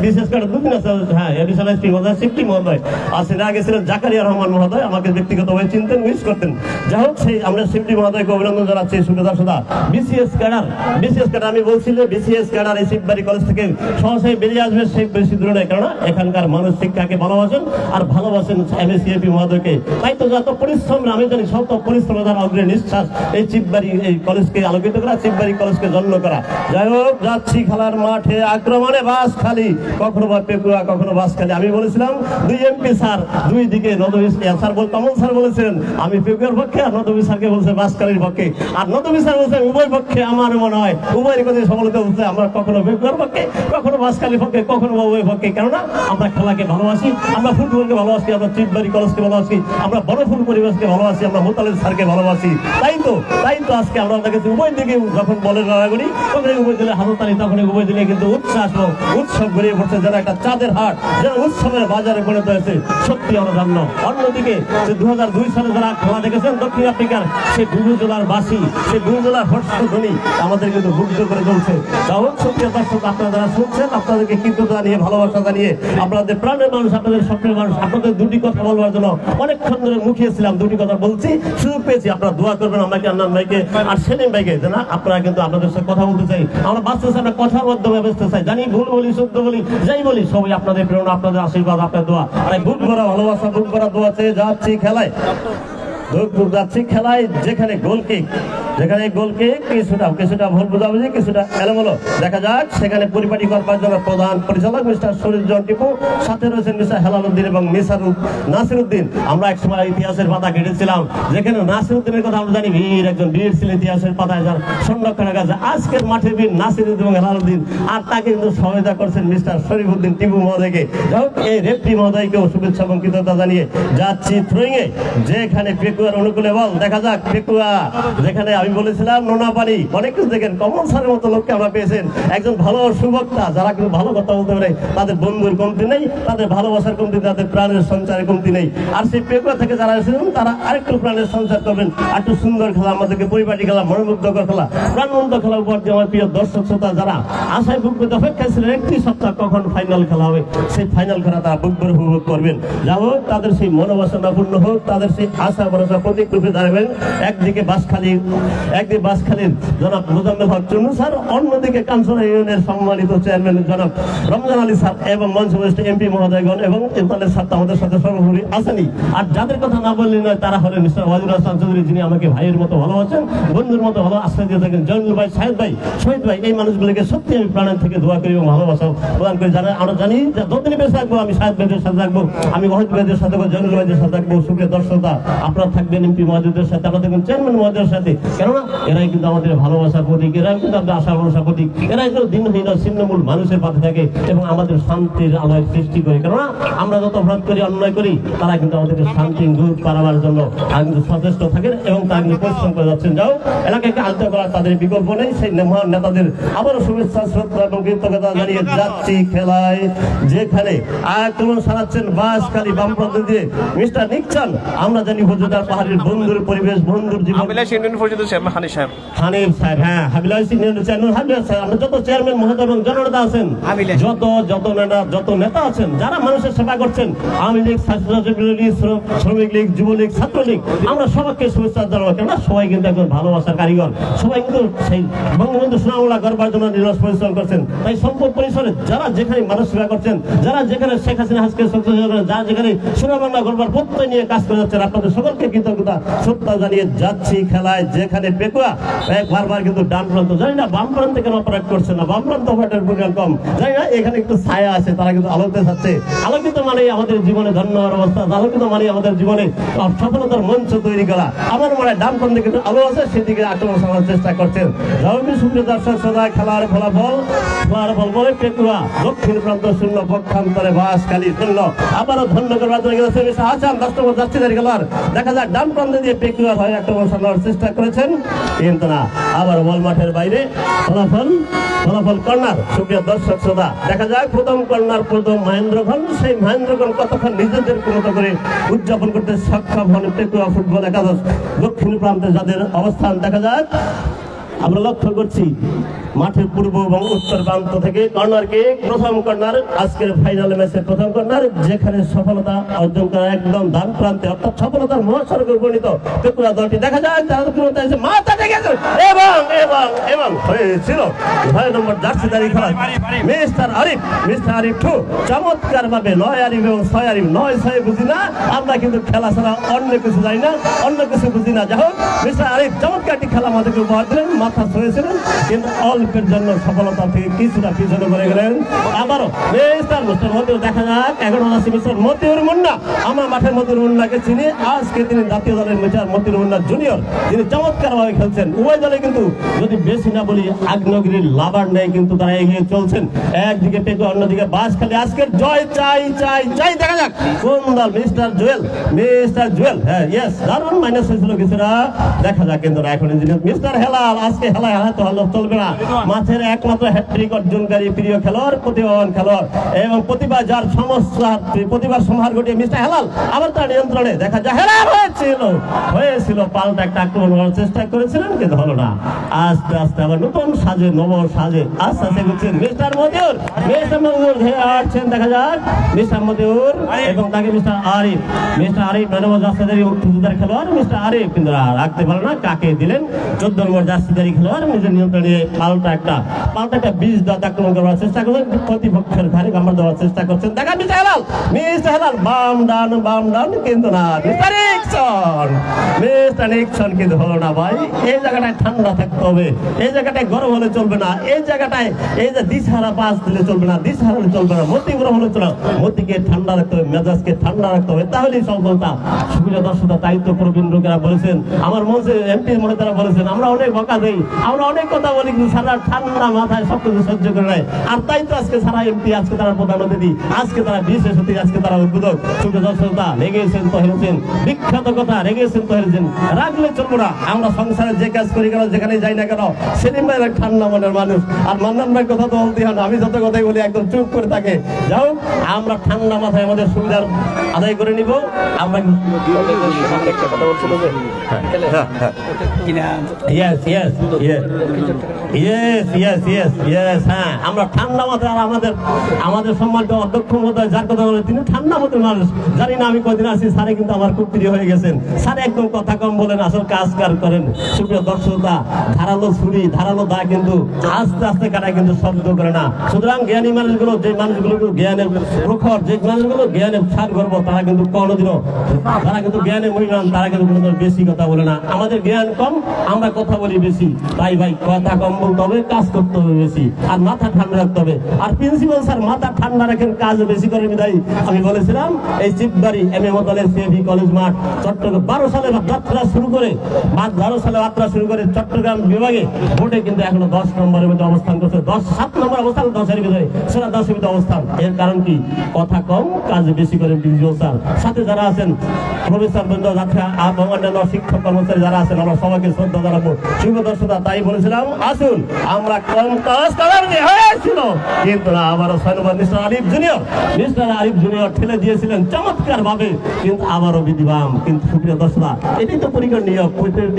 বিশেষ করে দুদিন আছে, হ্যাঁ, এডিশনাল এসপি মহোদয়, সিফটি মহোদয় আছেন। আগে ছিলেন জাকারিয়া রহমান মহোদয়, আমাকে ব্যক্তিগতভাবে চিনতেন, মিস করতেন। যাই হোক, সেই আমরা সিফটি মহোদয়কে অভিনন্দন জানাচ্ছি। সুপ্রিয় দর্শকরা, বিসিএস ক্যাডার আমি বলছিলাম, বিসিএস ক্যাডার এই চিপবাড়ি কলেজ থেকে সহসাই বেরিয়ে আসবে, সেই বেশি দূরে নয়, কেননা এখানকার মানুষ শিক্ষাকে ভালোবাসেন আর ভালোবাসেন এমএসিএপি মহোদয়কে। তাই তো যত পরিশ্রম, আমি জানি শত পরিশ্রম, তার অগ্রে নিঃশ্বাস এই চিপবাড়ি এই কলেজকে আলোকিত করা, চিপবাড়ি কলেজকে জন্ম করা। যাই হোক, যাচ্ছি খেলার মাঠে, আক্রমণে বাঁশখালী, কখনো বা পেকুয়া, কখনো বাঁশখালী। আমি বলেছিলাম 2 এমপি স্যার, 2 দিকে নদী স্যার কমল স্যার বলেছেন আমি পেকুয়ার পক্ষে, আর নদী স্যারকে বলছে বাঁশখালীর পক্ষে, আর নদী স্যার বলছে উভয় পক্ষে। আমার মনে হয় উভয়ের কথা সফলতা বলছে, আমরা কখনো পেকুয়ার পক্ষে, কখনো বাঁশখালীর পক্ষে, কখনো উভয় পক্ষে। কেননা আমরা খেলাকে ভালোবাসি, আমরা ফুটবলকে ভালোবাসি, আমরা চিপবাড়ি কলেজকে ভালোবাসি, আমরা বড়ফুল পরিবেশকে ভালোবাসি, আমরা মোতালেব স্যারকে ভালোবাসি। তাই তো আজকে আমরা দেখেছি উভয় দিকে যখন বলের লড়াই করি, তখন উভয় দিলে হাততালি, তখন উভয় দিলে কিন্তু উচ্ছ্বাস ও উৎসব গড়িয়ে পড়ছে, যেন একটা চাঁদের হাট, যেন উৎসবের বাজারে পরিণত হয়েছে। সত্যি আমরা জানল। অন্যদিকে 2002 সালে যারা খেলা দেখেছেন দক্ষিণ আফ্রিকার, সেই বুবুজোলার বাসি, সেই বুবুজোলার হর্ষধ্বনি আমাদের কিন্তু মুগ্ধ করে চলছে। যাই হোক, সত্যি দর্শক, আপনারা যারা শুনছেন, আপনাদেরকে কৃতজ্ঞতা জানিয়ে, ভালোবাসা জানিয়ে, আপনাদের প্রাণের মানুষ, আপনাদের স্বপ্নের মানুষ, আপনাদের 2টি কথা বলবার জন্য অনেকক্ষণ ধরে মুখিয়েছিলাম, 2টি কথা বলছি, সুযোগ পেয়েছি। আপনারা দোয়া করবেন আমাকে, আন্নান ভাইকে আর সেলিম ভাইকে, যে না আপনারা কিন্তু আপনাদের সাথে কথা বলতে চাই, আমরা বাঁচতে চাই, আমরা কথার মাধ্যমে বেঁচতে চাই। জানি ভুল বলি, সত্য বলি, যাই বলি, সবাই আপনাদের প্রেরণা, আপনাদের আশীর্বাদ, আপনার দোয়া, আর বুক ভরা ভালোবাসা, বুক ভরা দোয়া চেয়ে যাচ্ছি খেলায়, যাচ্ছি খেলায়, যেখানে গোল কিক, কিছুটা ভুল বোঝাবুঝি, কিছুটা এলোমেলো দেখা যাক। সেখানে পরিপাটি করবার জন্য প্রধান পরিচালক মিস্টার শরীরজন টিপু, সাথে রয়েছেন মিস্টার হেলালুদ্দিন এবং নাসিরউদ্দিন। আমরা একসময় ইতিহাসের পাতা কেটেছিলাম, যেখানে নাসিরউদ্দিনের কথা আমরা জানি একজন বীর ছিলেন ইতিহাসের পাতায়, যার সংরক্ষণের কাছে আজকের মাঠের বীর নাসিরউদ্দিন এবং হেলালুদ্দিন, আর তাকে কিন্তু সহায়তা করছেন মিস্টার শরীফউদ্দিন টিপু মহোদয়কে। যাই হোক, এই রেফরি মহোদয়কেও শুভেচ্ছা এবং কৃতজ্ঞতা জানিয়ে যাচ্ছি থ্রোয়িংয়ে, যেখানে পেকুয়ার অনুকূলে বল দেখা যাক। পেকুয়া, যেখানে আমি বলেছিলাম নোনাপানি, অনেক কিছু দেখেন, কমল স্যারের মতো লোককে আমরা পেয়েছেন, একজন ভালো সুবক্তা, যারা কিন্তু ভালো কথা বলতে পারে, তাদের বন্ধুর কমতি নেই, তাদের ভালোবাসার কমতি, তাদের প্রাণের সঞ্চারের কমতি নেই। আর সেই পেকুয়া থেকে যারা এসেছেন, তারা আরেকটু প্রাণের সঞ্চার করবেন, আরেকটু সুন্দর খেলা, আমাদেরকে পরিপাটি খেলা, মনোমুগ্ধকর খেলা, প্রাণবন্ত খেলা উপহার দিয়ে আমার প্রিয় দর্শক শ্রোতা যারা আশায় বুক পেতে অপেক্ষায় ছিলেন একটি সপ্তাহ কখন ফাইনাল খেলা হবে, সেই ফাইনাল খেলা তারা বুক করে উপভোগ করবেন। যা হোক, তাদের সেই মনোবাসনা পূর্ণ হোক, তাদের সেই আশা ভরসা প্রতীক রূপে দাঁড়াবেন। একদিকে বাঁশখালী করেছেন জনাব মোজাম্মেল হক চুন্নু স্যার, অন্যদিকে কাঞ্চনা ইউনিয়নের সম্মানিত চেয়ারম্যান জনাব রমজান আলী স্যার এবং মঞ্চবরিষ্ঠ এমপি মহোদয়গণ এবং ইসমাইল স্যার আমাদের সাথে সর্বোপরি আসেনি। আর যাদের কথা না বললে নয় তারা হলেন মিস্টার ওয়াজির হাসান চৌধুরী, যিনি আমাকে ভাইয়ের মতো ভালোবাসেন, বন্ধুর মতো ভালো আশ্রয় দিয়ে থাকেন, জয়নুল ভাই, শাহেদ ভাই, শহীদ ভাই, এই মানুষগুলোকে সত্যি আমি প্রাণের থেকে দোয়া করি এবং ভালোবাসা প্রদান করি। যারা আমরা জানি যে যতদিন বেঁচে থাকবো আমি শাহেদ ভাইদের সাথে থাকবো, আমি ওয়াহিদ ভাইদের সাথে থাকবো, জয়নুল ভাইদের সাথে থাকবো। সুপ্রিয় দর্শকরা, আপনারা থাকবেন এমপি মহোদয়দের সাথে, আপনারা থাকবেন চেয়ারম্যান মহোদয়ের সাথে, কেননা এরাই কিন্তু আমাদের ভালোবাসার প্রতীক, এরাই কিন্তু আমাদের আশা ভরসা প্রতীক, এরাই কিন্তু দিনহীন ছিন্নমূল মানুষের পাশে থাকে এবং আমাদের শান্তির আলোয় সৃষ্টি করে। কেননা আমরা যত অপরাধ করি, অন্যায় করি, তারা কিন্তু আমাদেরকে শান্তি দূর করাবার জন্য কিন্তু সচেষ্ট থাকেন এবং তারা কিন্তু পরিশ্রম করে যাচ্ছেন। যাও এলাকাকে আলতে করা তাদের বিকল্প নেই। সেই মহান নেতাদের আবারও শুভেচ্ছা, শ্রদ্ধা এবং কৃতজ্ঞতা জানিয়ে যাচ্ছি খেলায়, যেখানে আক্রমণ সারাচ্ছেন বাঁশখালী বামপ্রান্ত দিয়ে মিস্টার নিকচান। আমরা জানি হুজুরদার পাহাড়ের বন্ধুর পরিবেশ, বন্ধুর জীবন, হানিফ সাহেব, হ্যাঁ হাবিলাস ইউনিয়নের চেয়ারম্যান হাবিলাস সাহেব, আমরা যত চেয়ারম্যান মহোদয় এবং জননেতা আছেন, যত নেতা আছেন যারা মানুষের সেবা করছেন, আওয়ামী লীগ, ছাত্রছাত্রী লীগ, শ্রমিক লীগ, যুবলীগ, ছাত্রলীগ, আমরা সবাইকে শুভেচ্ছা জানাবো। কেননা সবাই কিন্তু একজন ভালোবাসার কারিগর, সবাই কিন্তু সেই বঙ্গবন্ধু সুনামুল্লাহ করবার জন্য নিরস পরিশ্রম করছেন। তাই সম্পদ পরিসরে যারা যেখানে মানুষ সেবা করছেন, যারা যেখানে শেখ হাসিনা হাসকে যারা যেখানে সুনামুল্লাহ করবার প্রত্যয় নিয়ে কাজ করে যাচ্ছেন, আপনাদের সকলকে কৃতজ্ঞতা শ্রদ্ধা জানিয়ে যাচ্ছি খেলায়, যেখানে পেকুয়া বারবার কিন্তু ডান প্রান্ত, জানি না বাম প্রান্তে কেন অপারেট করছে না, বাম প্রান্ত অপারেটের পরিমাণ কম, জানি না এখানে একটু ছায়া আছে, তারা কিন্তু আলোতে যাচ্ছে। আলোকিত মানে আমাদের জীবনে ধন্য হওয়ার অবস্থা, আলোকিত মানে আমাদের জীবনে সফলতার মঞ্চ তৈরি করা। আমার মনে হয় ডান প্রান্তে কিন্তু আলো আছে, সেদিকে আক্রমণ করার চেষ্টা করছেন। সুপ্রিয় দর্শক শ্রোতা, খেলার ফলাফল বলে পেকুয়া দক্ষিণ প্রান্ত শূন্য, পক্ষান্তরে বাঁশখালী শূন্য। আবারও ধন্য করবার জন্য গেছে হাসান 10 নম্বর জার্সিধারী খেলোয়াড়, দেখা যায় ডান প্রান্তে দিয়ে পেকুয়া হয়ে আক্রমণ সামলানোর চেষ্টা করেছেন, কিন্তু না, আবার বল মাঠের বাইরে। ফলাফল কর্নার। সুপ্রিয় দর্শক শ্রোতা, দেখা যায় প্রথম কর্নার, প্রথম মহেন্দ্রগণ, সেই মহেন্দ্রগণ কতক্ষণ নিজেদের মতো করে উদযাপন করতে সক্ষম হন পেকুয়া ফুটবল একাদশ দক্ষিণ প্রান্তে যাদের অবস্থান দেখা যায়। আমরা লক্ষ্য করছি মাঠের পূর্ব এবং উত্তর প্রান্ত থেকে কর্নারকে, প্রথম কর্নার আজকের ফাইনাল ম্যাচের প্রথম কর্নার, যেখানে সফলতা অর্জন করা একদম ডান প্রান্তে, অর্থাৎ সফলতার মহাসড়কে উপনীত পেকুয়া দলটি দেখা যায় মাথা ঠেকেছে এবং হয়েছিল 6 নম্বর জার্সিধারী খেলা মিস্টার আরিফ চমৎকার ভাবে 9 আরিফ এবং 6 আরিফ, 9-6 বুঝি না আমরা, কিন্তু খেলা ছাড়া অন্য কিছু জানি না, অন্য কিছু বুঝি না। যাই হোক, মিস্টার আরিফ চমৎকারটি খেলা আমাদেরকে উপহার দিলেন, মাথা ছুঁয়েছিলেন, কিন্তু অল্পের জন্য সফলতা থেকে কিছুটা পিছনে পড়ে গেলেন। আবারও মিস্টার মতিউর দেখা যাক, এখন আছে মিস্টার মতিউর মুন্না। আমার মাঠের মতিউর মুন্নাকে চিনি, আজকে তিনি জাতীয় দলের মিস্টার মতিউর মুন্না জুনিয়র, যিনি চমৎকার ভাবে খেলছেন। উভয় দলে কিন্তু যদি বেশি না বলি আগ্নেয়গিরির লাভার নেই, কিন্তু তারা এগিয়ে চলছেন। একদিকে পেকুয়া, অন্যদিকে বাঁশখালী। আজকের জয় চাই চাই চাই। দেখা যাক কোন দল। মিস্টার জুয়েল, হ্যাঁ ইয়েস, দারুণ মাইনাস হয়েছিল কিছুটা, দেখা যাক কিন্তু এখন মিস্টার হেলাল। আজকে হেলায় হাতে হলো চলবে না, মাঠের একমাত্র হ্যাট্রিক অর্জনকারী প্রিয় খেলোয়াড়, প্রতিভাবান খেলোয়াড় এবং প্রতিভা যার সমস্যা, প্রতিভার সমাহার ঘটিয়ে মিস্টার হেলাল আবার তার নিয়ন্ত্রণে দেখা যায় হেলাল হয়েছিল পাল্টা একটা আক্রমণ করার চেষ্টা করেছিলেন, কিন্তু হলো না। আস্তে আস্তে আবার নতুন সাজে, নব সাজে আস্তে আস্তে করছেন মিস্টার মতিউর হাঁটছেন, দেখা যাক মিস্টার মতিউর এবং তাকে মিস্টার আরিফ জার্সিধারী খেলোয়াড় মিস্টার আরিফ, কিন্তু রাখতে পারলো না, কাকে দিলেন 14 নম্বর জার্সিধারী খেলোয়াড় নিজের নিয়ন্ত্রণে পাল্টা একটা 20 দাঁত আক্রমণ করার চেষ্টা করছেন, প্রতিপক্ষের ঘাড়ে কামড় দেওয়ার চেষ্টা করছেন। দেখা মিস্টার হেলাল বাম ডান, কিন্তু না মিস্টার নিকসন, কিন্তু হলো না ভাই। এই জায়গাটায় ঠান্ডা থাকতে হবে, এই জায়গাটায় গরম হলে চলবে না, এই জায়গাটায় এই যে দিশহারা পাস দিলে চলবে না, দিশহারা চলবে না, মতি গরম হলে চলবে, মতিকে ঠান্ডা রাখতে হবে, মেজাজকে ঠান্ডা রাখতে হবে, তাহলেই সফলতা। সুবিধা দর্শকতা দায়িত্ব প্রবীণ লোকেরা বলেছেন, আমার মঞ্চে এমপি মহোদয়রা বলেছেন, আমরা অনেক বকা দেই, আমরা অনেক কথা বলি, কিন্তু সারা ঠান্ডা মাথায় সবকিছু সহ্য করে নেয়। আর তাই তো আজকে সারা এমপি, আজকে তারা প্রধান অতিথি, আজকে তারা বিশেষ অতিথি, আজকে তারা উদ্বোধক। সুবিধা দর্শকতা রেগেছেন তো হেরেছেন, বিখ্যাত কথা রেগেছেন তো হেরেছেন, রাখলে চলবো না। আমরা সংসারে যে কাজ করি কেন, যেখানে যাই না কেন, সেলিম ভাই ঠান্ডা মনের মানুষ, আর মান্নান ভাই কথা তো বলতে হয় না, আমি যত কথাই বলি একদম চুপ করে থাকে। যাও আমরা ঠান্ডা মাথায় আমাদের সুবিধার আদায় করে নিব। আমরা হ্যাঁ, আমরা ঠান্ডা মাথায় আর আমাদের সম্মানিত অধ্যক্ষ মহোদয় যার কথা বলে তিনি ঠান্ডা মাথায় মানুষ। জানি না আমি কদিন আসি, স্যারে কিন্তু আমার খুব প্রিয় হয়ে গেছেন। স্যারে একদম কথা কম বলেন, আসল কাজ করেন। সুপ্রিয় দর্শকতা, ধারালো ছুরি ধারালো দা কিন্তু আস্তে আস্তে কাটায়, কিন্তু শব্দ করে না। সুতরাং জ্ঞানী মানুষগুলো, যে মানুষগুলো জ্ঞানের প্রখর, যে মানুষগুলো জ্ঞানের সার গর্ব, তারা কিন্তু কোনোদিনও, তারা কিন্তু জ্ঞানের মহিলান, তারা কিন্তু কোনোদিন বেশি কথা বলে না। আমাদের জ্ঞান কম, আমরা কথা বলি বেশি। তাই ভাই, কথা কম বলতে হবে, কাজ করতে হবে বেশি, আর মাথা ঠান্ডা রাখতে হবে। আর প্রিন্সিপাল স্যার মাথা ঠান্ডা রাখেন, কাজ বেশি করেন। বিদায় আমি বলেছিলাম এই চিপবাড়ি এম.এ. মডেলের সিএভি কলেজ মাঠ চট্টগ্রাম 12 সালে যাত্রা শুরু করে চট্টগ্রাম বিভাগে বোর্ডে কিন্তু এখনো 10 নম্বরের মধ্যে অবস্থান করছে। 7 নম্বর অবস্থান, 10-এর ভিতরে সেরা 10-এর ভিতরে অবস্থান। এর কারণ কি? কথা কম, কাজ বেশি করেন প্রিন্সিপাল স্যার। সাথে যারা আছেন প্রফেসর বৃন্দ, যাত্রা এবং অন্যান্য শিক্ষক কর্মচারী যারা আছেন, আমরা সবাইকে শ্রদ্ধা জানাবো। শুভ দর্শকতা, তাই বলেছিলাম আসুন আমরা কম কাজ করার হয়েছিল, কিন্তু না, আবারও 6 নম্বর মিস্টার আরিফ জুনিয়র ঠেলে দিয়েছিলেন চমৎকার ভাবে, কিন্তু আবারও বিধিবাম। কিন্তু সুপ্রিয় দর্শকতা, এটাই তো পরিকর নিয়ম,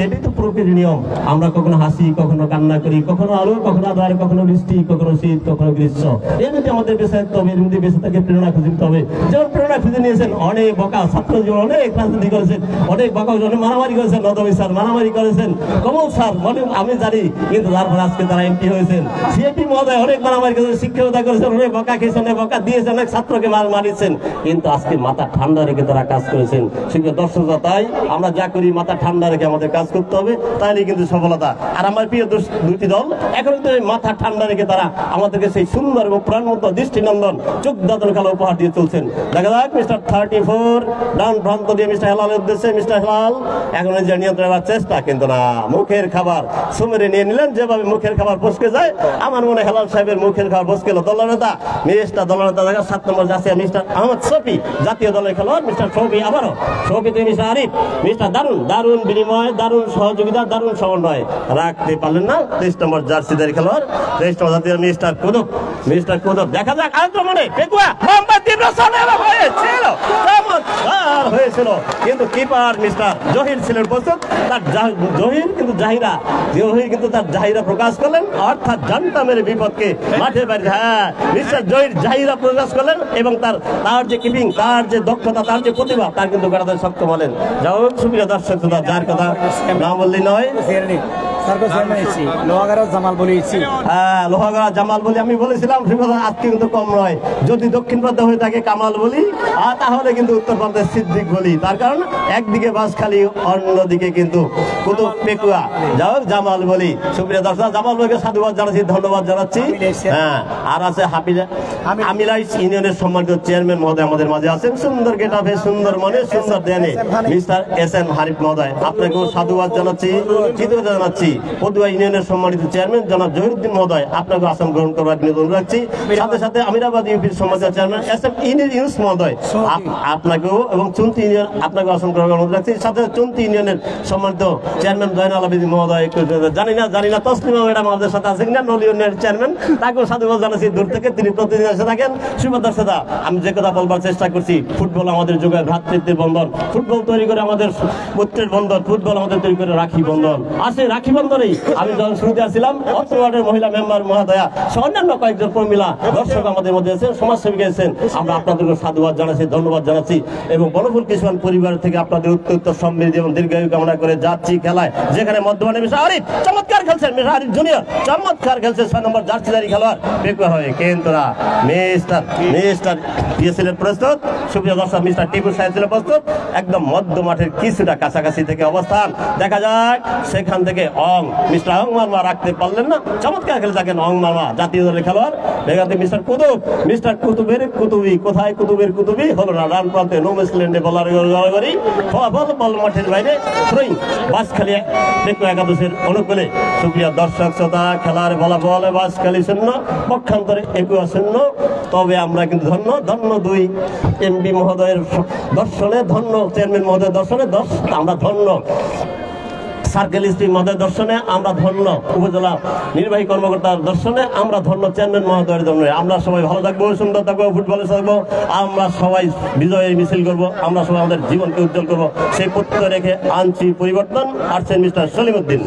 এটাই তো প্রকৃতির নিয়ম। আমরা কখনো হাসি, কখনো কান্না করি, কখনো আলো, কখনো আধার, কখনো বৃষ্টি, কখনো শীত, কখনো গ্রীষ্ম। এর মধ্যে আমাদের বেঁচে থাকতে হবে, এর মধ্যে বেঁচে থেকে প্রেরণা খুঁজে দিতে হবে। যেমন প্রেরণা খুঁজে নিয়েছেন অনেক বকা ছাত্র জীবন, অনেক রাজনীতি করেছেন, অনেক বকা, অনেক মারামারি করেছেন, নদমী স্যার মারামারি করেছেন, কমল স্যার অনেক আমি জানি, কিন্তু তারপর আজকে তারা এমপি হয়েছেন। সিএপি মহোদয় অনেক মারামারি করেছেন, শিক্ষকতা করেছেন, অনেক বকা খেয়েছেন, অনেক বকা দিয়েছেন, অনেক ছাত্রকে মারিয়েছেন, কিন্তু আজকে মাথা ঠান্ডা রেখে তারা কাজ করেছেন। সেগুলো দর্শকতা, তাই আমরা যা করি মাথা ঠান্ডা রেখে আমাদের কাজ করতে হবে, তাহলে কিন্তু সফলতা। আর আমার প্রিয় দুটি দল এখন কিন্তু মাথা ঠান্ডা রেখে তারা আমাদেরকে সেই সুন্দর এবং প্রাণবন্ত দৃষ্টিনন্দন চোখ দাদন খেলা উপহার দিয়ে চলছেন। দেখা যাক মিস্টার 34 ডান প্রান্ত দিয়ে মিস্টার হেলালের উদ্দেশ্যে। মিস্টার হেলাল এখন যে নিয়ন্ত্রণ করার চেষ্টা, কিন্তু না, মুখের খাবার সুমেরে নিয়ে নিলেন। যেভাবে মুখের খাবার বসকে যায়, আমার মনে হেলাল সাহেবের মুখের খাবার বসকে গেল। দলনেতা দলনেতা দেখা 7 নম্বর যাচ্ছে মিস্টার আহমদ শফি, জাতীয় দলের খেলোয়াড়। মিস্টার শফি আবারও শফি থেকে মিস্টার আরিফ, মিস্টার দারুণ বিনিময়, দারুণ সহযোগিতা, দারুণ সমন্বয় রাখতে পারলেন না 23 নম্বর জার্সিদারি খেলোয়াড়, 23 নম্বর জাতীয় মিস্টার কুতুব। দেখা যাক আক্রমণে হয়েছিল, কিন্তু কিপার মিস্টার জহির ছিলেন প্রস্তুত। তার জহির কিন্তু জাহিরা প্রকাশ করলেন, অর্থাৎ জানতা মেরে বিপদকে মাঠের বাইরে। হ্যাঁ, মিস্টার জহির জাহিরা প্রকাশ করলেন, এবং তার যে কিপিং, তার যে দক্ষতা, তার যে প্রতিভা, তার কিন্তু গড়াতে সক্ষম হলেন। যাই হোক সুপ্রিয় দর্শক, যার কথা না বললেই নয়, লোহাগাড়া জামাল বলি আমি বলেছিলাম। আজকে কিন্তু কম নয়, যদি দক্ষিণ প্রান্তে হয়ে থাকে কামাল বলি, আর তাহলে কিন্তু উত্তর প্রান্তে সিদ্দিক বলি। তার কারণ একদিকে বাঁশখালী, অন্যদিকে কিন্তু কুতুব পেকুয়া। যাই হোক জামাল বলি। সুপ্রিয় দর্শক, জামাল বলিকে সাধুবাদ জানাচ্ছি, ধন্যবাদ জানাচ্ছি। হ্যাঁ, আর আছে আমিরাইস ইউনিয়নের সম্মানিত চেয়ারম্যান মহোদয় আমাদের মাঝে আছেন, সুন্দর গেটাফে, সুন্দর মনে, সুন্দর দেনে মিস্টার এস.এন. হারিফ মহোদয়, আপনাকেও সাধুবাদ জানাচ্ছি, কৃতজ্ঞতা জানাচ্ছি। পদুয়া ইউনিয়নের সম্মানিত চেয়ারম্যান জনাব জহিরুদ্দিন মহোদয়, আপনাকে আসন গ্রহণ করবার নিবেদন রাখছি। সাথে সাথে আমিরাবাদ ইউপির সম্মানিত চেয়ারম্যান এস.এম. ইউনুস মহোদয়, আপনাকেও এবং চুন্তি ইউনিয়ন আপনাকে আসন গ্রহণ করবার রাখছি। সাথে চুন্তি ইউনিয়নের সম্মানিত চেয়ারম্যান জয়নাল আবেদিন মহোদয়, জানি না তসলিমা ম্যাডাম আমাদের সাথে আছেন না, নলি ইউনিয়নের চেয়ারম্যান, তাকেও সাধুবাদ জানাচ্ছি দূর থেকে, তিনি প্রতিদিন এসে থাকেন। সুন্দর সেটা আমি যে কথা বলবার চেষ্টা করছি, ফুটবল আমাদের যোগায় ভ্রাতৃত্বের বন্ধন, ফুটবল তৈরি করে আমাদের পুত্রের বন্ধন, ফুটবল আমাদের তৈরি করে রাখি বন্ধন। আসে রাখি বন্ধনেই আমি যখন শুরুতে আসছিলাম, অত্র ওয়ার্ডের মহিলা মেম্বার মহোদয়া, অন্যান্য কয়েকজন প্রমিলা দর্শক আমাদের মধ্যে আছেন, সমাজসেবী আছেন, আমরা আপনাদেরকে সাধুবাদ জানাচ্ছি, ধন্যবাদ জানাচ্ছি। এবং বনফুল কিষাণ পরিবার থেকে আপনাদের উত্তর সমৃদ্ধি এবং দীর্ঘায়ু কামনা করে যাচ্ছি খেলায়, যেখানে মধ্যমানে মিস্টার আরিফ চমৎকার খেলছেন, মিস্টার আরিফ জুনিয়র চমৎকার খেলছে, 6 নম্বর জার্সিদারি খেলোয়াড় পেকুয়া হয়ে। কিন্তু না, মিস্টার দিয়েছিলেন প্রস্তুত। সুপ্রিয় দর্শক, মিস্টার টিপু সাহেব ছিলেন প্রস্তুত, একদম মধ্য মাঠের কিছুটা কাছাকাছি থেকে অবস্থান। দেখা যাক সেখান থেকে মিস্টার অং মারমা রাখতে পারলেন না, চমৎকার খেলে থাকেন অং মারমা, জাতীয় দলের খেলোয়াড়। দেখাতে মিস্টার কুতুবের কুতুবি, কোথায় কুতুবের কুতুবি হলো না, রান প্রান্তে নো মিসল্যান্ডে বলার গড়াগড়ি, বল মাঠের বাইরে থ্রোয়িং, বাঁশখালী পেকুয়া একাদশের অনুকূলে। সুপ্রিয় দর্শক শ্রোতা, খেলার ফলাফল বাঁশখালী 0, পক্ষান্তরে একুয়া 0। তবে আমরা কিন্তু ধন্য 2 এমপি মহোদয়ের দর্শনে, ধন্য চেয়ারম্যান মহোদয়ের দর্শনে, আমরা ধন্য সার্কেল স্ত্রী মহোদয়ের দর্শনে, আমরা ধন্য উপজেলা নির্বাহী কর্মকর্তার দর্শনে, আমরা ধন্য চেয়ারম্যান মহোদয়ের দর্শনে। আমরা সবাই ভালো থাকবো, সুন্দর থাকবো, ফুটবলে থাকবো, আমরা সবাই বিজয়ের মিছিল করবো, আমরা সবাই আমাদের জীবনকে উজ্জ্বল করবো, সেই প্রত্যয় রেখে আনছি পরিবর্তন। আসছেন মিস্টার সলিমউদ্দিন।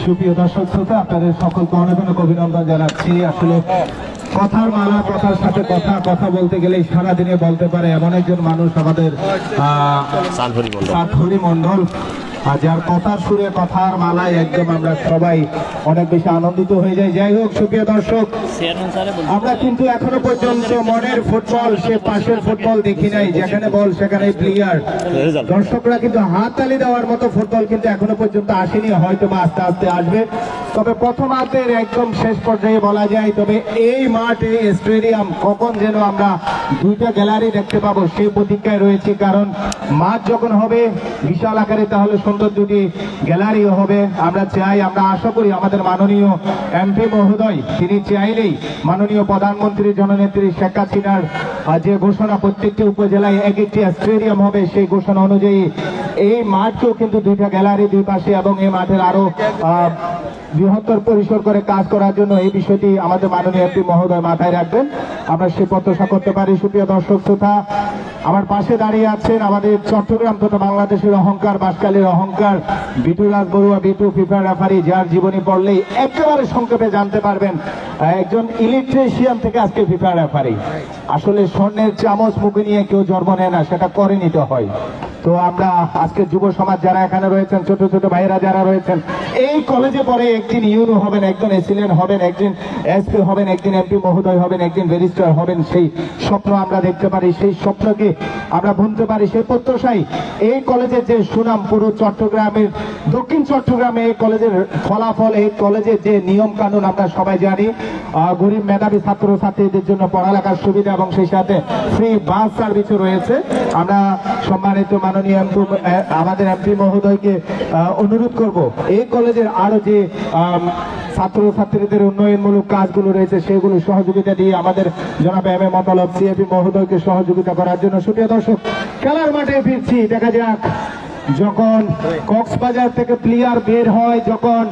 সুপ্রিয় দর্শক শ্রোতা, আপনাদের সকলকে অনেক অনেক অভিনন্দন জানাচ্ছি। আসলে কথার মালা, কথার সাথে কথা, কথা বলতে গেলেই সারাদিনে বলতে পারে এমন একজন মানুষ আমাদের সাতহরি মণ্ডল, যার কথার সুরে কথার মালায় একদম আমরা সবাই অনেক বেশি আনন্দিত হয়ে যাই। যাই হোক সুপ্রিয় দর্শক, আমরা কিন্তু এখনো পর্যন্ত মনের ফুটবল, সে পাশের ফুটবল দেখি নাই, যেখানে বল সেখানে প্লেয়ার। দর্শকরা কিন্তু হাততালি দেওয়ার মতো ফুটবল কিন্তু এখনো পর্যন্ত আসেনি, হয়তো বা আস্তে আস্তে আসবে। তবে প্রথমার্ধের একদম শেষ পর্যায়ে বলা যায়, তবে এই মাঠে স্টেডিয়াম কখন যেন আমরা দুইটা গ্যালারি দেখতে পাবো সেই প্রতীক্ষায় রয়েছে। কারণ মাঠ যখন হবে বিশাল আকারে, তাহলে সুন্দর দুটি গ্যালারিও হবে। আমরা চাই, আমরা আশা করি আমাদের মাননীয় এমপি মহোদয় তিনি চাইলেই মাননীয় প্রধানমন্ত্রী জননেত্রী শেখ হাসিনার যে ঘোষণা প্রত্যেকটি উপজেলায় এক একটি স্টেডিয়াম হবে, সেই ঘোষণা অনুযায়ী এই মাঠকেও কিন্তু দুইটা গ্যালারি দুই পাশে এবং এই মাঠের আরো বৃহত্তর পরিসর করে কাজ করার জন্য এই বিষয়টি আমাদের মাননীয় এমপি মহোদয় মাথায় রাখবেন, আমরা সে প্রত্যাশা করতে পারি। সুপ্রিয় দর্শক শ্রোতা, আমার পাশে দাঁড়িয়ে আছেন আমাদের চট্টগ্রাম তথা বাংলাদেশের অহংকার, বাঁশখালীর অহংকার বিটুরাজ বড়ুয়া, বিটু ফিফা রেফারি, যার জীবনী পড়লেই একেবারে সংক্ষেপে জানতে পারবেন একজন ইলেকট্রিশিয়ান থেকে আজকে ফিফা রেফারি। আসলে স্বর্ণের চামচ মুখে নিয়ে কেউ জন্ম নেয় না, সেটা করে নিতে হয়। তো আমরা আজকে যুব সমাজ যারা এখানে রয়েছেন, ছোট ছোট ভাইরা যারা রয়েছেন, এই কলেজে পরে একদিন ইউনো হবেন, একজন এসিলেন্ট হবেন, একদিন এসপি হবেন, একদিন এমপি মহোদয় হবেন, একদিন ব্যারিস্টার হবেন, সেই স্বপ্ন আমরা দেখতে পারি, সেই স্বপ্নকে আমরা বুনতে পারি। সেই প্রত্যাশাই এই কলেজের যে সুনাম পুরো চট্টগ্রামের, দক্ষিণ চট্টগ্রামে এই কলেজের ফলাফল, এই কলেজের যে নিয়ম কানুন আমরা সবাই জানি। গরিব মেধাবী ছাত্র ছাত্রীদের জন্য পড়ালেখার সুবিধা এবং সেই সাথে ফ্রি বাস সার্ভিসও রয়েছে। আমরা সম্মানিত মাননীয় আমাদের এমপি মহোদয়কে অনুরোধ করব, এই কলেজের আরো যে ছাত্র ছাত্রীদের উন্নয়নমূলক কাজগুলো রয়েছে সেগুলো সহযোগিতা দিয়ে আমাদের জনাব এম এ মতলব সিএপি মহোদয়কে সহযোগিতা করার জন্য। সুপ্রিয় দর্শক, খেলার মাঠে ফিরছি, দেখা যাক যখন কক্সবাজার থেকে প্লেয়ার বের হয়, যখন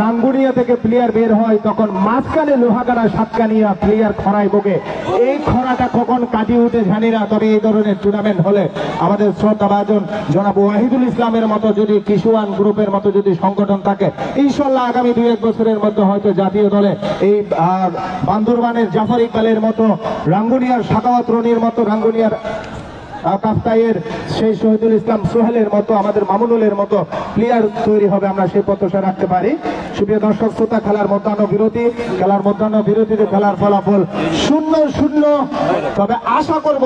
রাঙ্গুনিয়া থেকে প্লেয়ার বের হয়, তখন মাঝখানে লোহাগাড়া সাতকানিয়া প্লেয়ার খরায় ভোগে। এই খরাটা কখন কাটিয়ে উঠে জানি না, তবে এই ধরনের টুর্নামেন্ট হলে আমাদের শ্রদ্ধাভাজন জনাব ওয়াহিদুল ইসলামের মতো যদি কিশুয়ান গ্রুপের মতো যদি সংগঠন থাকে, ইনশাল্লাহ আগামী 2-1 বছরের মধ্যে হয়তো জাতীয় দলে এই বান্দরবানের জাফর ইকবালের মতো, রাঙ্গুনিয়ার সাকাওয়াত রনির মতো, রাঙ্গুনিয়ার কাফতাইয়ের সেই শহীদুল ইসলাম সোহেলের মতো, আমাদের মামুনুলের মতো প্লেয়ার তৈরি হবে, আমরা সেই প্রত্যাশা রাখতে পারি। সুপ্রিয় দর্শক শ্রোতা, খেলার মধ্যাহ্ন বিরতি, খেলার মধ্যাহ্ন বিরতিতে খেলার ফলাফল 0-0। তবে আশা করব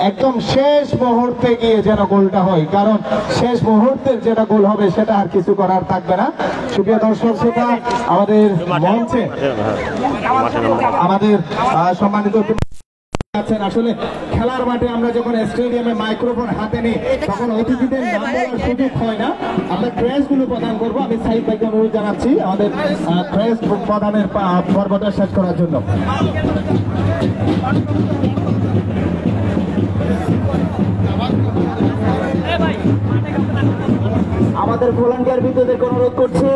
একদম শেষ মুহূর্তে গিয়ে যেন গোলটা হয়, কারণ শেষ মুহূর্তের যেটা গোল হবে সেটা আর কিছু করার থাকবে না। সুপ্রিয় দর্শক শ্রোতা, আমাদের মঞ্চে আমাদের সম্মানিত আসলে খেলার মাঠে আমরা যখন স্টেডিয়ামে মাইক্রোফোন হাতে নিই তখন অতিথিদের নাম বলার সুযোগ হয় না। আমরা ক্রেস্ট গুলো প্রদান করবো। আমি সাহিদ ভাইকে অনুরোধ জানাচ্ছি আমাদের ক্রেস্ট প্রদানের পর্বটা শেষ করার জন্য। আমাদের ভলান্টিয়ার বিদ্যুৎকে অনুরোধ করছি,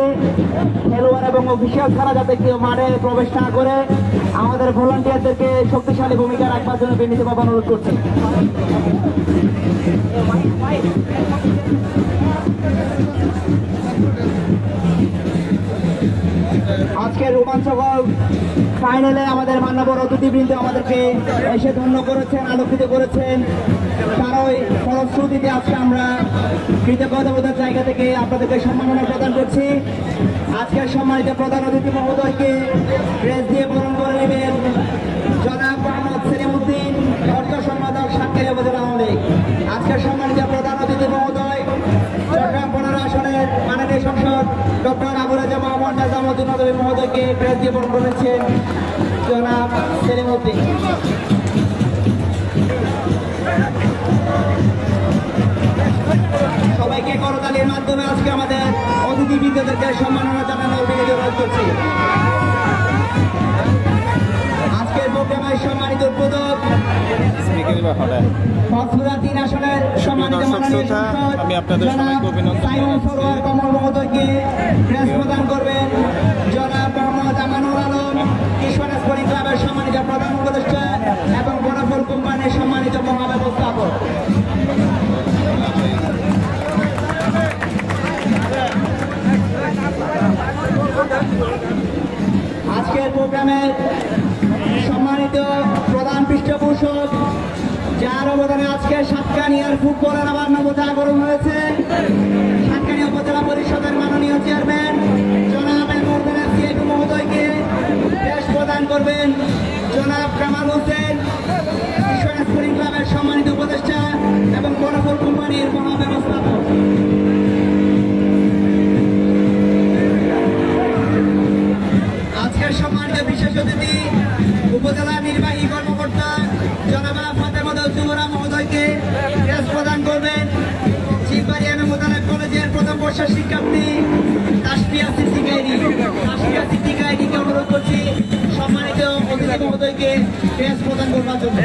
খেলোয়াড় এবং অফিসিয়াল ছাড়া যাতে কেউ মাঠে প্রবেশ না করে, আমাদের ভলান্টিয়ারদেরকে শক্তিশালী ভূমিকা রাখবার জন্য বিনীতভাবে অনুরোধ করছি। আজকের রোমাঞ্চকর ফাইনালে আমাদের মান্যবর অতিথিবৃন্দ আমাদেরকে এসে ধন্য করেছেন, আলোকিত করেছেন, তারই ফলশ্রুতিতে আজকে আমরা কৃতজ্ঞতাবোধের জায়গা থেকে আপনাদেরকে সম্মাননা প্রদান করছি। আজকের সম্মানিত প্রধান অতিথি মহোদয়কে ড্রেস দিয়ে বরণ করে নেবেন জনাব মোহাম্মদ সেলিমউদ্দিন, অর্থ সম্পাদক সাতক্ষীরা উপজেলা আওয়ামী লীগ। আজকের সম্মানিত প্রধান অতিথি মহোদয় চট্টগ্রাম 15 আসনের মাননীয় সংসদ ডক্টর আবুল আজম মোহাম্মদ নিজামউদ্দিন নদভী মহোদয়কে ড্রেস দিয়ে বরণ করেছেন জনাব সেলিমউদ্দিন। সবাইকে করতালির মাধ্যমে আজকে আমাদের অতিথিবৃন্দদেরকে সম্মাননা জানানোর বিনীত অনুরোধ করছি। আজকের প্রোগ্রামের সম্মানিত উদ্বোধক কক্সবাজার 3 আসনের সম্মানিত মাননীয় সংসদ জনাব সাইমন সরোয়ার কমল মহোদয়কে ড্রেস প্রদান করবেন জনাব মোহাম্মদ আমানুল আলম, কিশোর স্পোর্টিং ক্লাবের সম্মানিত প্রধান উপদেষ্টা এবং বনাফল কোম্পানির সম্মানিত মহাব্যবস্থাপক। প্রোগ্রামের সম্মানিত প্রধান পৃষ্ঠপোষক, যার অবদানে আজকে সাতকানিয়ার ফুটবলের আবার নবজাগরণ হয়েছে। সাতকানিয়া উপজেলা পরিষদের মাননীয় চেয়ারম্যান জনাব সিআইপি মহোদয়কে দেশ প্রদান করবেন জনাব কামাল হোসেন, কিশোর স্পোর্টিং ক্লাবের সম্মানিত উপদেষ্টা এবং বনফল কোম্পানির মহাব্যবস্থাপক। আজকের সম্মানিত বিশেষ অতিথি উপজেলা নির্বাহী কর্মকর্তা জনাব ফাতেমা জুমরা মহোদয়কে দেশ প্রদান করবেন চিপারিয়ামে মোতালেব কলেজের প্রথম বর্ষের শিক্ষার্থী তাসফিয়া সিদ্দিকা আইডিকে অনুরোধ করছি সম্মানিত অতিথি মহোদয়কে দেশ প্রদান করবার জন্য।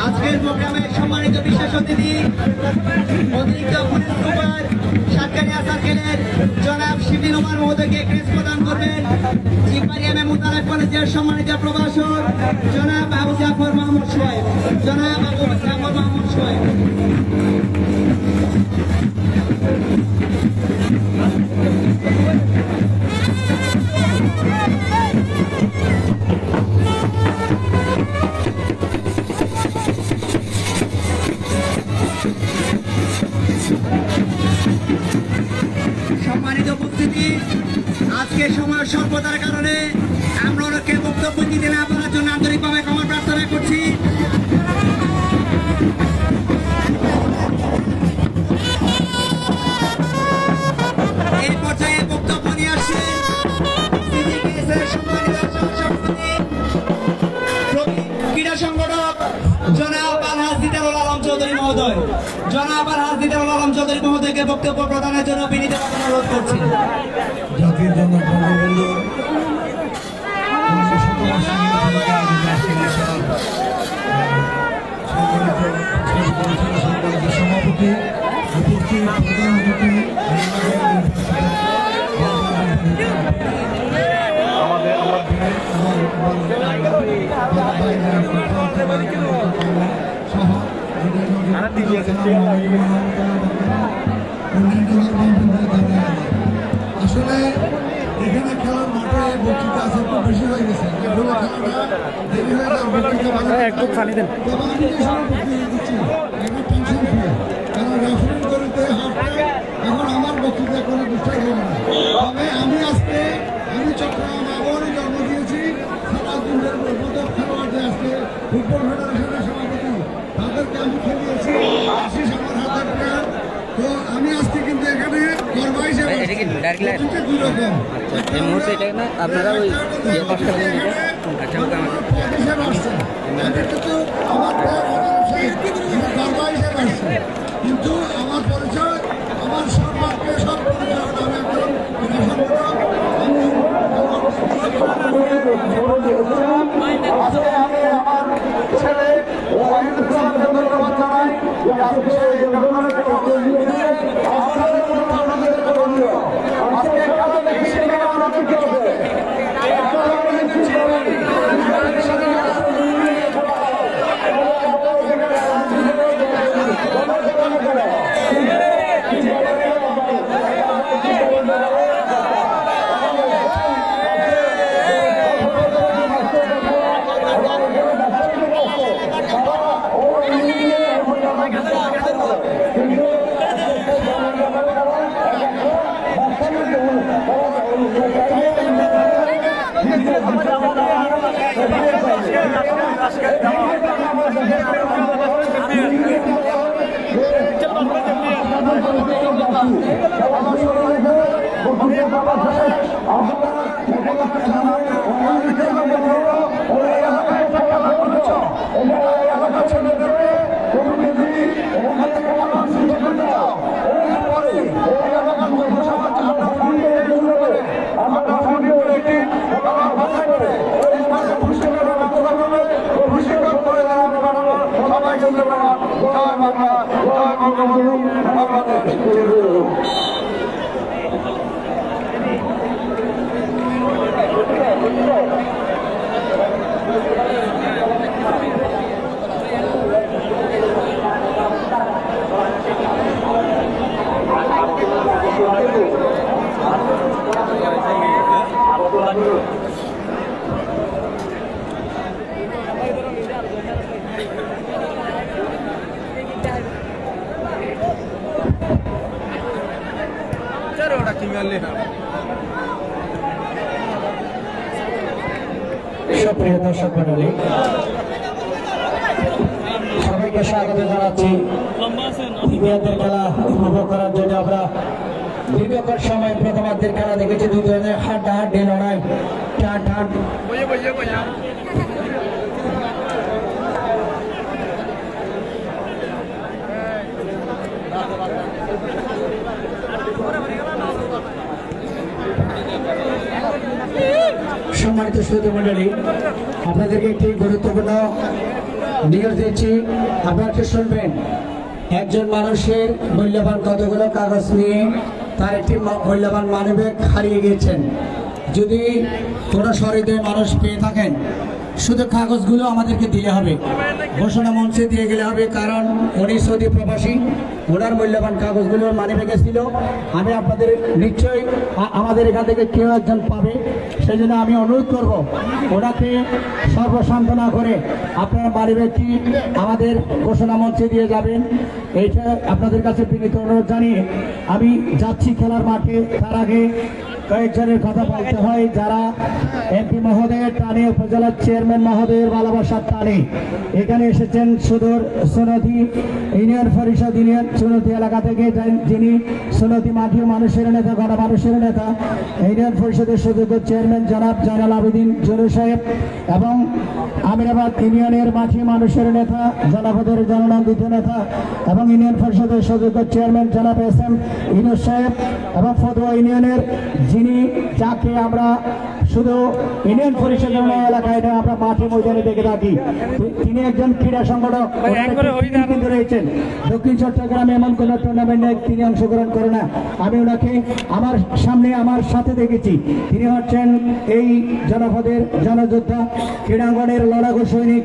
আজকের প্রোগ্রামে সম্মানিত বিশেষ অতিথি অতিরিক্ত পুলিশ সুপার সাতকানিয়া সার্কেলের জনাব শিবিন ওমর মহোদয়কে ক্রেস প্রদান করবেন চিপারিয়ামে মোতালেব কলেজের সম্মানিত প্রভাষক জনাব আবু জাফর মাহমুদ সোহেব। সম্মানিত উপস্থিতি, আজকে সময়ের স্বল্পতার কারণে আমরা অনেককে বক্তব্য দিতে না পারার জন্য আন্তরিকভাবে ক্ষমা প্রার্থনা করছি। এই পর্যায়ে বক্তব্য নিয়ে আসছেন সম্মানিত ক্রীড়া সংগঠক জনাব আলহাজ দিদারুল আলম চৌধুরী মহোদয়। জনাব আলহাজ দিদারুল আলম চৌধুরী মহোদয়কে বক্তব্য প্রদানের জন্য বিনীতভাবে অনুরোধ করছি। জাতির জনক বঙ্গবন্ধু সভাপতি উপস্থিত প্রধান অতিথি আসলে এখানে খেলার মাঠে বক্তৃতা আছে খুব বেশি হয়ে গেছে, দেরি হয়ে যাওয়ার বক্তৃতা একটু খালি দেন। কারণ রেফারেন্স করিতে হাঁটতে এখন আমার বক্তৃতা কোনো ডিস্টার্ব হবে না। তবে আমি চট্টগ্রাম আবহাওয়ারই জন্ম দিয়েছি। সারাদিনের মতো খেলোয়াড়দের আজকে ফুটবল ফেডারেশনের সভাপতি, তাদেরকে আমি খেলিয়েছি। আশিস আমার হাতের প্লেয়ার। তো আমি আজকে কিন্তু এখানে গর্ব হিসেবে দুই রকম আপনারা ওই কিন্তু আমার পরিচয়, আমার সম্পর্কে সব পরিচয় আমি একজন আমি আমার ছেলে ধন্যবাদ জানাই। আজকে খেলা দেখি সেখানে আমরা কি হবে সুপ্রিয় দর্শক মণ্ডলী, সবাইকে স্বাগত জানাচ্ছি ইতিহাসের খেলা উপভোগ করার জন্য। আমরা দীর্ঘক্ষণ সময় প্রথমার্ধের খেলা দেখেছি, দুই ধরনের হাড্ডাহাড্ডি লড়াই, টান টান সম্মানিত শ্রোতা মণ্ডলী, আপনাদেরকে একটি গুরুত্বপূর্ণ নিউজ দিচ্ছি, আপনারা শুনবেন। একজন মানুষের মূল্যবান কতগুলো কাগজ নিয়ে তার একটি মূল্যবান মানিব্যাগ হারিয়ে গিয়েছেন। যদি কোনো সহৃদয় মানুষ পেয়ে থাকেন, শুধু কাগজগুলো আমাদেরকে দিলে হবে, ঘোষণা মঞ্চে দিয়ে গেলে হবে, কারণ উনি সৌদি প্রবাসী, ওনার মূল্যবান কাগজগুলোর মানিব্যাগে ছিল। আমি আপনাদের নিশ্চয়ই আমাদের এখান থেকে কেউ একজন পাবে, সেই জন্য আমি অনুরোধ করব ওনাকে সর্বসান্ত্বনা করে আপনার মানিব্যাগটি আমাদের ঘোষণা মঞ্চে দিয়ে যাবেন। এইটা আপনাদের কাছে বিনীত অনুরোধ জানিয়ে আমি যাচ্ছি খেলার মাঠে। তার আগে কয়েকজনের কথা বলতে হয়, যারা এমপি মহোদয়ের টানে, উপজেলার চেয়ারম্যান মহোদয়ের ভালোবাসার টানে এখানে এসেছেন সুদূর সুনতি ইউনিয়ন পরিষদ ইউনিয়ন সুনতি এলাকা থেকে, যিনি সুনতি মাটি মানুষের নেতা, গণমানুষের নেতা, ইউনিয়ন পরিষদের সুযোগ্য চেয়ারম্যান জনাব জয়নাল আবেদিন জুনু সাহেব, এবং আমিরাবাদ ইউনিয়নের মাটি মানুষের নেতা জনপদের জননন্দিত নেতা এবং ইউনিয়ন পরিষদের সুযোগ্য চেয়ারম্যান জনাব এস এম ইউনুস সাহেব, এবং ফতুয়া ইউনিয়নের যিনি, যাকে আমরা শুধু ইউনিয়ন পরিষদের এলাকায় আমরা মাঠে ময়দানে দেখে থাকি, তিনি একজন ক্রীড়া সংগঠক কিন্তু রয়েছেন। দক্ষিণ চট্টগ্রামে এমন কোন টুর্নামেন্টে তিনি অংশগ্রহণ করে না। আমি ওনাকে আমার সামনে আমার সাথে দেখেছি। তিনি হচ্ছেন এই জনপদের জনযোদ্ধা, ক্রীড়াঙ্গনের লড়াকু সৈনিক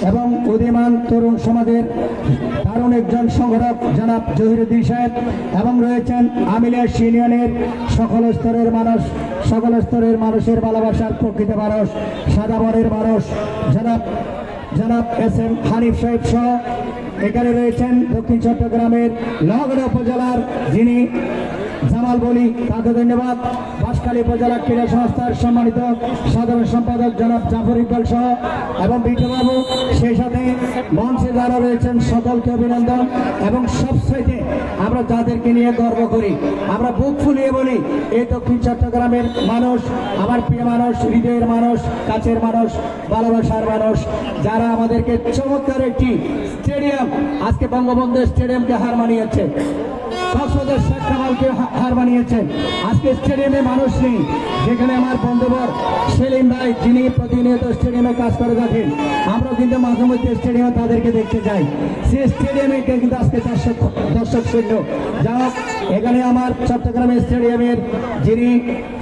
এবং উদীয়মান তরুণ সমাজের দারুণ একজন সংগঠক জনাব জহিরুদ্দিন সাহেব, এবং রয়েছেন আমিলিয়াস ইউনিয়নের সকল স্তরের মানুষ, সকল স্তরের মানুষের ভালোবাসার প্রকৃত মানুষ, সাদাবরের মানুষ জনাব এস এম হানিফ সাহেব সহ এখানে রয়েছেন দক্ষিণ চট্টগ্রামের লোহাগড়া উপজেলার যিনি জামাল বলি, তাকে ধন্যবাদ। বাঁশখালী উপজেলা ক্রীড়া সংস্থার সম্মানিত সাধারণ সম্পাদক জনাব জাফর ইকবাল সহ এবং বিটুবাবু, সেই সাথে মঞ্চে যারা রয়েছেন সকলকে অভিনন্দন। এবং সবচাইতে আমরা যাদেরকে নিয়ে গর্ব করি, আমরা বুক ফুলিয়ে বলি, এই দক্ষিণ চট্টগ্রামের মানুষ আমার প্রিয় মানুষ, হৃদয়ের মানুষ, কাছের মানুষ, ভালোবাসার মানুষ, যারা আমাদেরকে চমৎকার একটি স্টেডিয়াম, আজকে বঙ্গবন্ধু স্টেডিয়ামকে হার মানিয়েছে, কক্সবাজার শেখ কামালকে হার বানিয়েছেন। আজকে স্টেডিয়ামে মানুষ নেই, যেখানে আমার বন্ধুবর সেলিম ভাই, যিনি প্রতিনিয়ত স্টেডিয়ামে কাজ করে থাকেন, আমরা কিন্তু মাঝে মধ্যে স্টেডিয়ামে তাদেরকে দেখতে যাই। সে স্টেডিয়ামে কিন্তু আজকে দর্শক শূন্য। যা হোক, এখানে আমার চট্টগ্রামের স্টেডিয়ামের যিনি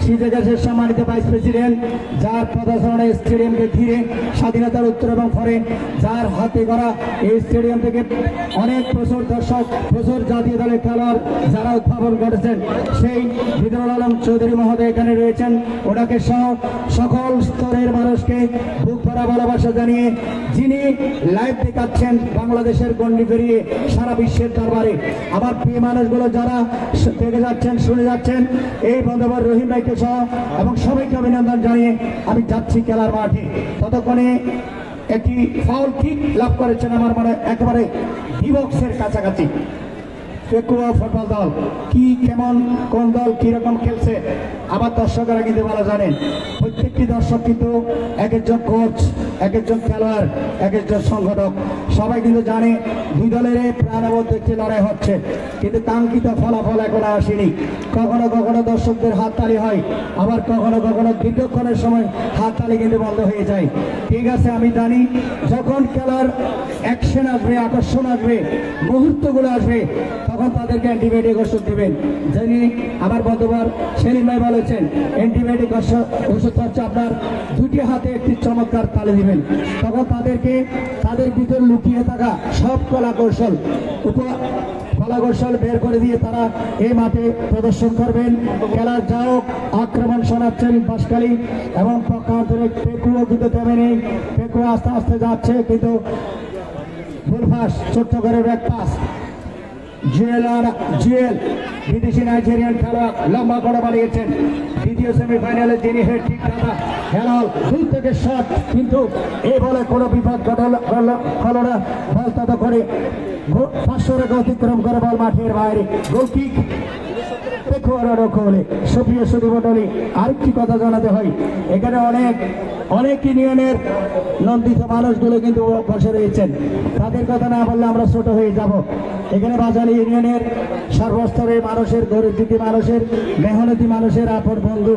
সিজেগাছের সম্মানিত ভাইস প্রেসিডেন্ট, যার পদাচারণে স্টেডিয়ামকে ঘিরে স্বাধীনতার উত্তর এবং পরে যার হাতে করা এই স্টেডিয়াম থেকে অনেক প্রচুর দর্শক, প্রচুর জাতীয় দলের খেলোয়াড় যারা উদ্ভাবন করেছেন, সেই বিদরুল আলম চৌধুরী মহোদয় এখানে রয়েছেন। ওনাকে সহ সকল স্তরের মানুষকে বুক ভরা ভালোবাসা জানিয়ে, যিনি লাইভ দেখাচ্ছেন বাংলাদেশের গণ্ডি পেরিয়ে সারা বিশ্বের দরবারে, আমার প্রিয় মানুষগুলো যারা দেখে যাচ্ছেন, শুনে যাচ্ছেন, এই বন্ধুবর রহিম ভাইকে সহ এবং সবাইকে অভিনন্দন জানিয়ে আমি যাচ্ছি খেলার মাঠে। ততক্ষণে একটি ফাউল কিক লাভ করেছেন আমার মনে একেবারে ডিবক্সের কাছাকাছি। পেকুয়া ফুটবল দল কি, কেমন, কোন দল কিরকম খেলছে আমার দর্শকরা কিন্তু ভালো জানেন। প্রত্যেকটি দর্শক কিন্তু এক একজন কোচ, এক একজন খেলোয়াড়, এক একজন সংগঠক, সবাই কিন্তু জানে দুই দলের প্রাণবদ্ধ একটি লড়াই হচ্ছে, কিন্তু কাঙ্ক্ষিত ফলাফল এখনো আসেনি। কখনো কখনো দর্শকদের হাততালি হয়, আবার কখনো কখনো দীর্ঘক্ষণের সময় হাততালি কিন্তু বন্ধ হয়ে যায়। ঠিক আছে, আমি জানি যখন খেলার অ্যাকশন আসবে, আকর্ষণ আসবে, মুহূর্তগুলো আসবে, তখন তাদেরকে অ্যান্টিবায়োটিক ওষুধ দেবেন। যিনি আমার বন্ধুবার সেলিম ভাই বলেছেন, অ্যান্টিবায়োটিক ওষুধ হচ্ছে আপনার দুটি হাতে একটি চমৎকার তালে দিবেন, তখন তাদেরকে তাদের ভিতরে লুকিয়ে থাকা সব কলা কৌশল কলাকৌশল বের করে দিয়ে তারা এই মাঠে প্রদর্শন করবেন। খেলার যাওক আক্রমণ শোনাচ্ছেন বাঁশখালী এবং পক্ষান্তরে পেকুও কিন্তু থেমে নেই। পেকু আস্তে আস্তে যাচ্ছে কিন্তু ফুলফাস ছোট্ট করে ব্যাক পাস। জুয়েল বিদেশি নাইজেরিয়ান খেলোয়াড় লম্বা করে বাড়িয়েছেন। দ্বিতীয় সেমিফাইনালে যিনি হেড ঠিক দাদা হেলাল দূর থেকে শট, কিন্তু এই বলে কোনো বিপদ ঘটল না। বল তত করে 500 রেখা অতিক্রম করে বল মাঠের বাইরে। গোলকিক সুপ্রিয় সুধীমণ্ডলী, আরেকটি কথা জানাতে হয়, এখানে অনেক ইউনিয়নের নন্দিত মানুষগুলো কিন্তু বসে রয়েছেন। তাদের কথা না বললে আমরা ছোট হয়ে যাব। এখানে বাজালি ইউনিয়নের সর্বস্তরের মানুষের, গরিব মানুষের, মেহনতি মানুষের আপন বন্ধু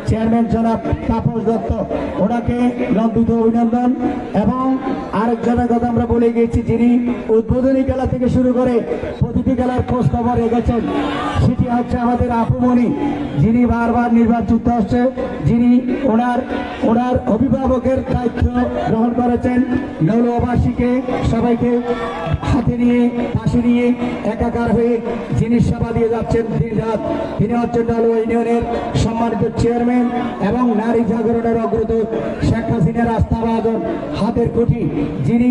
চেয়ারম্যান জনাব তাপস দত্ত, ওনাকে নন্দিত অভিনন্দন। এবং আরেকজনের কথা আমরা বলে গিয়েছি, যিনি উদ্বোধনী খেলা থেকে শুরু করে প্রতিটি খেলার খোঁজ খবর রেখেছেন, সেটি হচ্ছে আমাদের আপুমণি, যিনি বারবার নির্বাচিত হচ্ছে, যিনি ওনার অভিভাবকের দায়িত্ব গ্রহণ করেছেন। নৌলবাসীকে সবাইকে হাতে নিয়ে পাশে নিয়ে একাকার হয়ে যিনি সেবা দিয়ে যাচ্ছেন দিন রাত, তিনি হচ্ছেন ডালুয়া ইউনিয়নের সম্মানিত চেয়ারম্যান এবং নারী জাগরণের অগ্রদূত শেখ হাসিনার আস্থাভাজন হাতের কুঠি, যিনি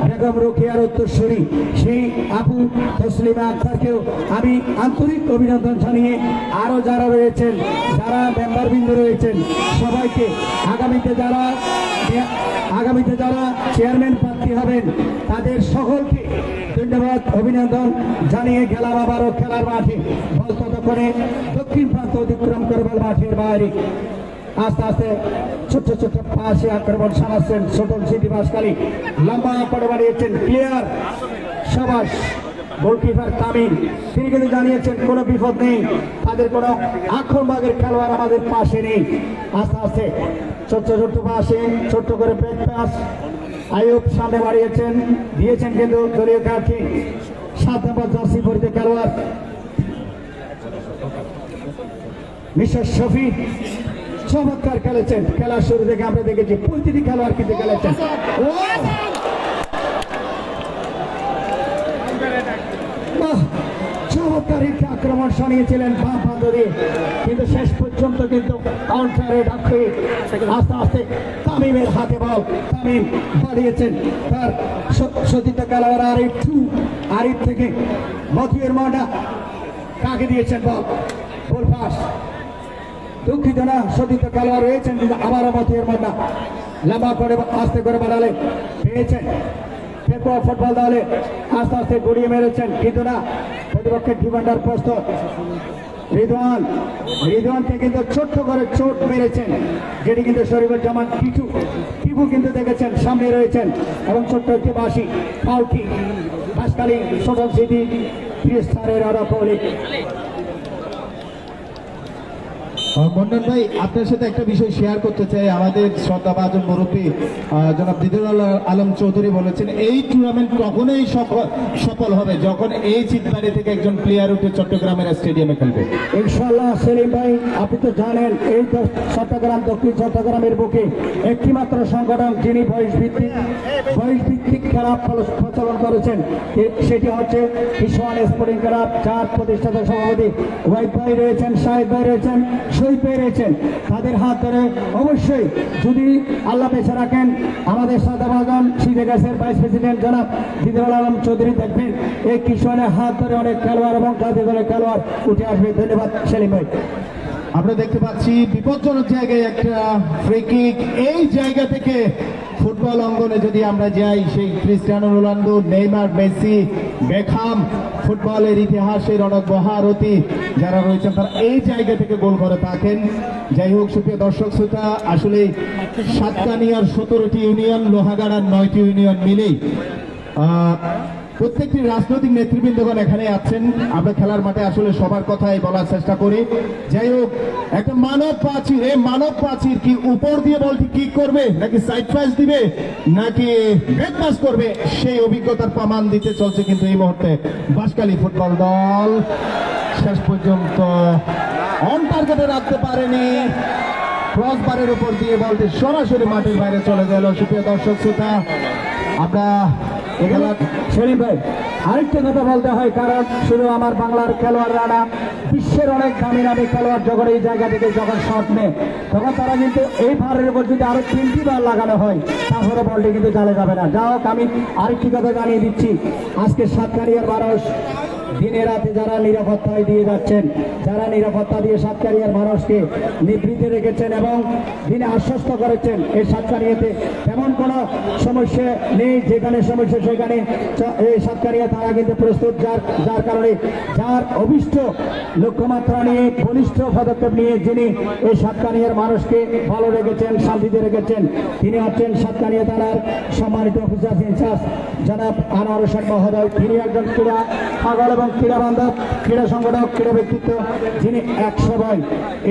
বেগম রোকেয়ার উত্তরসূরি, সেই আপু তসলিমা আক্তারকেও আমি আন্তরিক অভিনন্দন জানিয়ে আরো যারা রয়েছেন, যারা মেম্বারবৃন্দ রয়েছেন, সবাইকে আগামীতে যারা চেয়ারম্যান প্রার্থী হবেন তাদের সকলকে ধন্যবাদ অভিনন্দন জানিয়ে গেলাম আবারও খেলার মাঠে। বল তত করে দক্ষিণ প্রান্ত অতিক্রম করে বল মাঠের বাইরে। আস্তে আস্তে ছোট্ট ছোট্ট পাশে আক্রমণ সারাচ্ছেন ছোটন সিটি বাঁশখালী, লম্বা করে বাড়িয়েছেন প্লেয়ার সবাস গোলকিপার তামিম, তিনি কিন্তু জানিয়েছেন কোনো বিপদ নেই, তাদের কোনো আক্রমণভাগের খেলোয়াড় আমাদের পাশে নেই। আস্তে আস্তে ছোট্ট পাশে ছোট্ট করে ব্যাক পাস আয়ুব সামনে বাড়িয়েছেন, দিয়েছেন কিন্তু দলীয় কাঠি 7 নম্বর জার্সি পরিতে খেলোয়াড় মিস্টার শফি চমৎকার খেলেছেন। খেলার শুরু থেকে আমরা দেখেছি প্রতিটি খেলোয়াড় কিন্তু খেলেছেন। চমৎকার একটি আক্রমণ শানিয়েছিলেন বাম প্রান্ত দিয়ে, কিন্তু শেষ পর্যন্ত কিন্তু কাউন্টারে ডাকে আস্তে আস্তে তামিমের হাতে বল, তামিম বাড়িয়েছেন তার সতীর্থ খেলোয়াড় আরিফ থেকে মতিউর মান্ডা কাকে দিয়েছেন বল পাস। দুঃখিত না, সতীর্থ খেলোয়াড় রয়েছেন কিন্তু আবারও মতিউর মান্ডা লম্বা করে আস্তে করে বাড়ালে পেয়েছেন। ফুটবল দলে আস্তে আস্তে গড়িয়ে মেরেছেন, কিন্তু না, প্রতিপক্ষের ডিফেন্ডার প্রস্তুত। রিদওয়ানকে কিন্তু ছোট্ট করে চোট মেরেছেন, যেটি কিন্তু শরীফুল জামান টিপু কিন্তু দেখেছেন সামনে রয়েছেন, এবং ছোট্ট একটি বাসি পাউকি বাঁশখালী ছোটন সিটি ফ্রিস্টারের আরোপলি। মন্ডন ভাই, আপনার সাথে একটা বিষয় শেয়ার করতে চাই। আমাদের শ্রদ্ধাভাজন মুরব্বী জনাব দিদারুল আলম চৌধুরী বলেছেন এই টুর্নামেন্ট কখনোই সফল হবে যখন এই চিতবাড়ি থেকে একজন প্লেয়ার উঠে চট্টগ্রামের স্টেডিয়ামে খেলবে। ইনশাআল্লাহ সেলিম ভাই, আপনি তো জানেন এই চট্টগ্রাম দক্ষিণ চট্টগ্রামের বুকে একটি মাত্র সংগঠন যিনি বয়স ভিত্তিক খেলা প্রচলন করেছেন, সেটি হচ্ছে কিশোর স্পোর্টিং ক্লাব, যার প্রতিষ্ঠাতা সভাপতি ওয়াইদ ভাই রয়েছেন, শাহিদ ভাই রয়েছেন, শহীদ ভাই রয়েছেন। তাদের হাত ধরে অবশ্যই যদি আল্লাহ বেঁচে রাখেন আমাদের শ্রদ্ধাভাজন সিধে গ্যাসের ভাইস প্রেসিডেন্ট জনাব দিদারুল আলম চৌধুরী দেখবেন এই কিশোরের হাত ধরে অনেক খেলোয়াড় এবং জাতীয় দলের খেলোয়াড় উঠে আসবে। ধন্যবাদ সেলিম ভাই। আমরা দেখতে পাচ্ছি বিপজ্জনক জায়গায় একটা ফ্রি কিক। এই জায়গা থেকে ফুটবল অঙ্গনে যদি আমরা যাই, সেই Cristiano Ronaldo, Neymar, Messi, Beckham, ফুটবলের ইতিহাসের অনেক মহারথী যারা রয়েছেন তারা এই জায়গা থেকে গোল করে থাকেন। যাই হোক, সুপ্রিয় দর্শক শ্রোতা, আসলে সাতকানিয়ার 17টি ইউনিয়ন, লোহাগাড়ার 9টি ইউনিয়ন মিলেই প্রত্যেকটি রাজনৈতিক নেতৃবৃন্দগণ এখানে আছেন। আমরা খেলার মাঠে আসলে সবার কথাই বলার চেষ্টা করি। যাই হোক, একটা মানব প্রাচীর, এই মানব প্রাচীর কি উপর দিয়ে বলটি কিক করবে, নাকি সাইড পাস দিবে, নাকি ব্যাক পাস করবে, সেই অভিজ্ঞতার প্রমাণ দিতে চলছে কিন্তু এই মুহূর্তে বাঁশখালী ফুটবল দল। শেষ পর্যন্ত অন টার্গেটে রাখতে পারেনি, ক্রসবারের উপর দিয়ে বলটি সরাসরি মাঠের বাইরে চলে গেল। সুপ্রিয় দর্শক শ্রোতা, আমরা সেলিম ভাই, আরেকটা কথা বলতে হয়, কারণ শুধু আমার বাংলার খেলোয়াড়রা না, বিশ্বের অনেক দামি দামি খেলোয়াড় যখন এই জায়গা থেকে যখন শট নেয় তখন তারা কিন্তু এই ভারের উপর যদি আরো 3টি বার লাগানো হয় তাহলে বলটি কিন্তু জালে যাবে না। যা হোক, আমি আরেকটি কথা জানিয়ে দিচ্ছি, আজকে সাতকানিয়ার মানুষ দিনে রাতে যারা নিরাপত্তায় দিয়ে যাচ্ছেন, যারা নিরাপত্তা দিয়ে সাতকানিয়ার মানুষকে নিবৃত্তে রেখেছেন এবং দিনে আশ্বস্ত করেছেন, এই সাতকানিয়াতে তেমন কোনো সমস্যা নেই, যেখানে সমস্যা সেখানে এই সাতকানিয়া তারা কিন্তু প্রস্তুত, যার কারণে যার অভিষ্ট লক্ষ্যমাত্রা নিয়ে বলিষ্ঠ পদক্ষেপ নিয়ে যিনি এই সাতকানিয়ার মানুষকে ভালো রেখেছেন, শান্তিতে রেখেছেন, তিনি হচ্ছেন সাতকানিয়া থানার সম্মানিত অফিসার ইনচার্জ জনাব আনোয়ার হোসেন মহোদয়। তিনি একজন ক্রীড়া পাগল এবং ক্রীড়া বান্ধব, ক্রীড়া সংগঠক, ক্রীড়া ব্যক্তিত্ব, যিনি এক সময়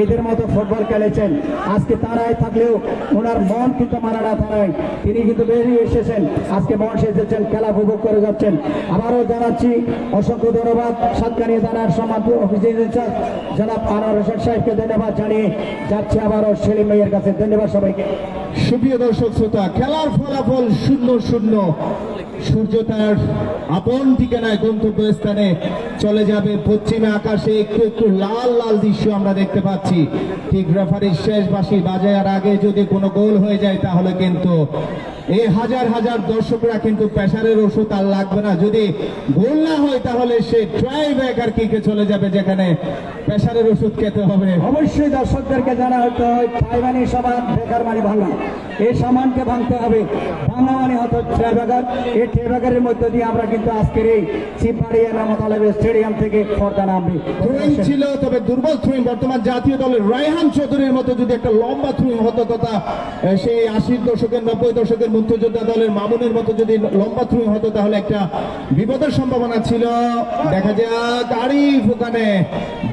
এদের মতো ফুটবল খেলেছেন। আজকে তারাই থাকলেও ওনার মন কিন্তু মারানা থানায়, তিনি কিন্তু বেরিয়ে এসেছেন, আজকে মন এসেছেন, খেলা উপভোগ করে যাচ্ছেন। আবারও জানাচ্ছি অসংখ্য ধন্যবাদ সাতকানিয়া থানার সম্মানিত অফিসার ইনচার্জ জনাব আনোয়ার হোসেন সাহেবকে ধন্যবাদ জানিয়ে যাচ্ছে আবারও সেলিম ভাইয়ের কাছে। ধন্যবাদ সবাইকে। সুপ্রিয় দর্শক শ্রোতা, খেলার ফলাফল 0-0। সূর্য তার আপন ঠিকানায় গন্তব্যস্থানে চলে যাবে। পশ্চিমে আকাশে একটু একটু লাল লাল দৃশ্য আমরা দেখতে পাচ্ছি। ঠিক রেফারির শেষ বাঁশি বাজার আগে যদি কোনো গোল হয়ে যায় তাহলে কিন্তু এই হাজার হাজার দর্শকরা কিন্তু প্রেসারের ওষুধ আর লাগবে না। যদি গোল না হয় তাহলে সে ট্রাই ব্যাকার কিকে চলে যাবে, যেখানে প্রেসারের ওষুধ খেতে হবে। অবশ্যই দর্শকদেরকে জানা হতে হয়, ট্রাই মানে সমান, বেকার মানে ভাঙা। এই সমানকে ভাঙতে হবে, ভাঙা মানে হতো ট্রাই ব্যাকার। এই ট্রাই ব্যাকারের মধ্যে দিয়ে আমরা কিন্তু আজকের এই চিপাড়িয়া নামত আলবে স্টেডিয়াম থেকে পর্দা নামবে। থ্রোইং ছিল, তবে দুর্বল থ্রোইং। বর্তমান জাতীয় দলের রায়হান চৌধুরীর মতো যদি একটা লম্বা থ্রোইং হতো, তথা সেই 80 দশকের 90 দশকের মুক্তিযোদ্ধা দলের মামুনের মতো যদি লম্বা থ্রোইং হতো তাহলে একটা বিপদের সম্ভাবনা ছিল। দেখা যাক আরিফ ওখানে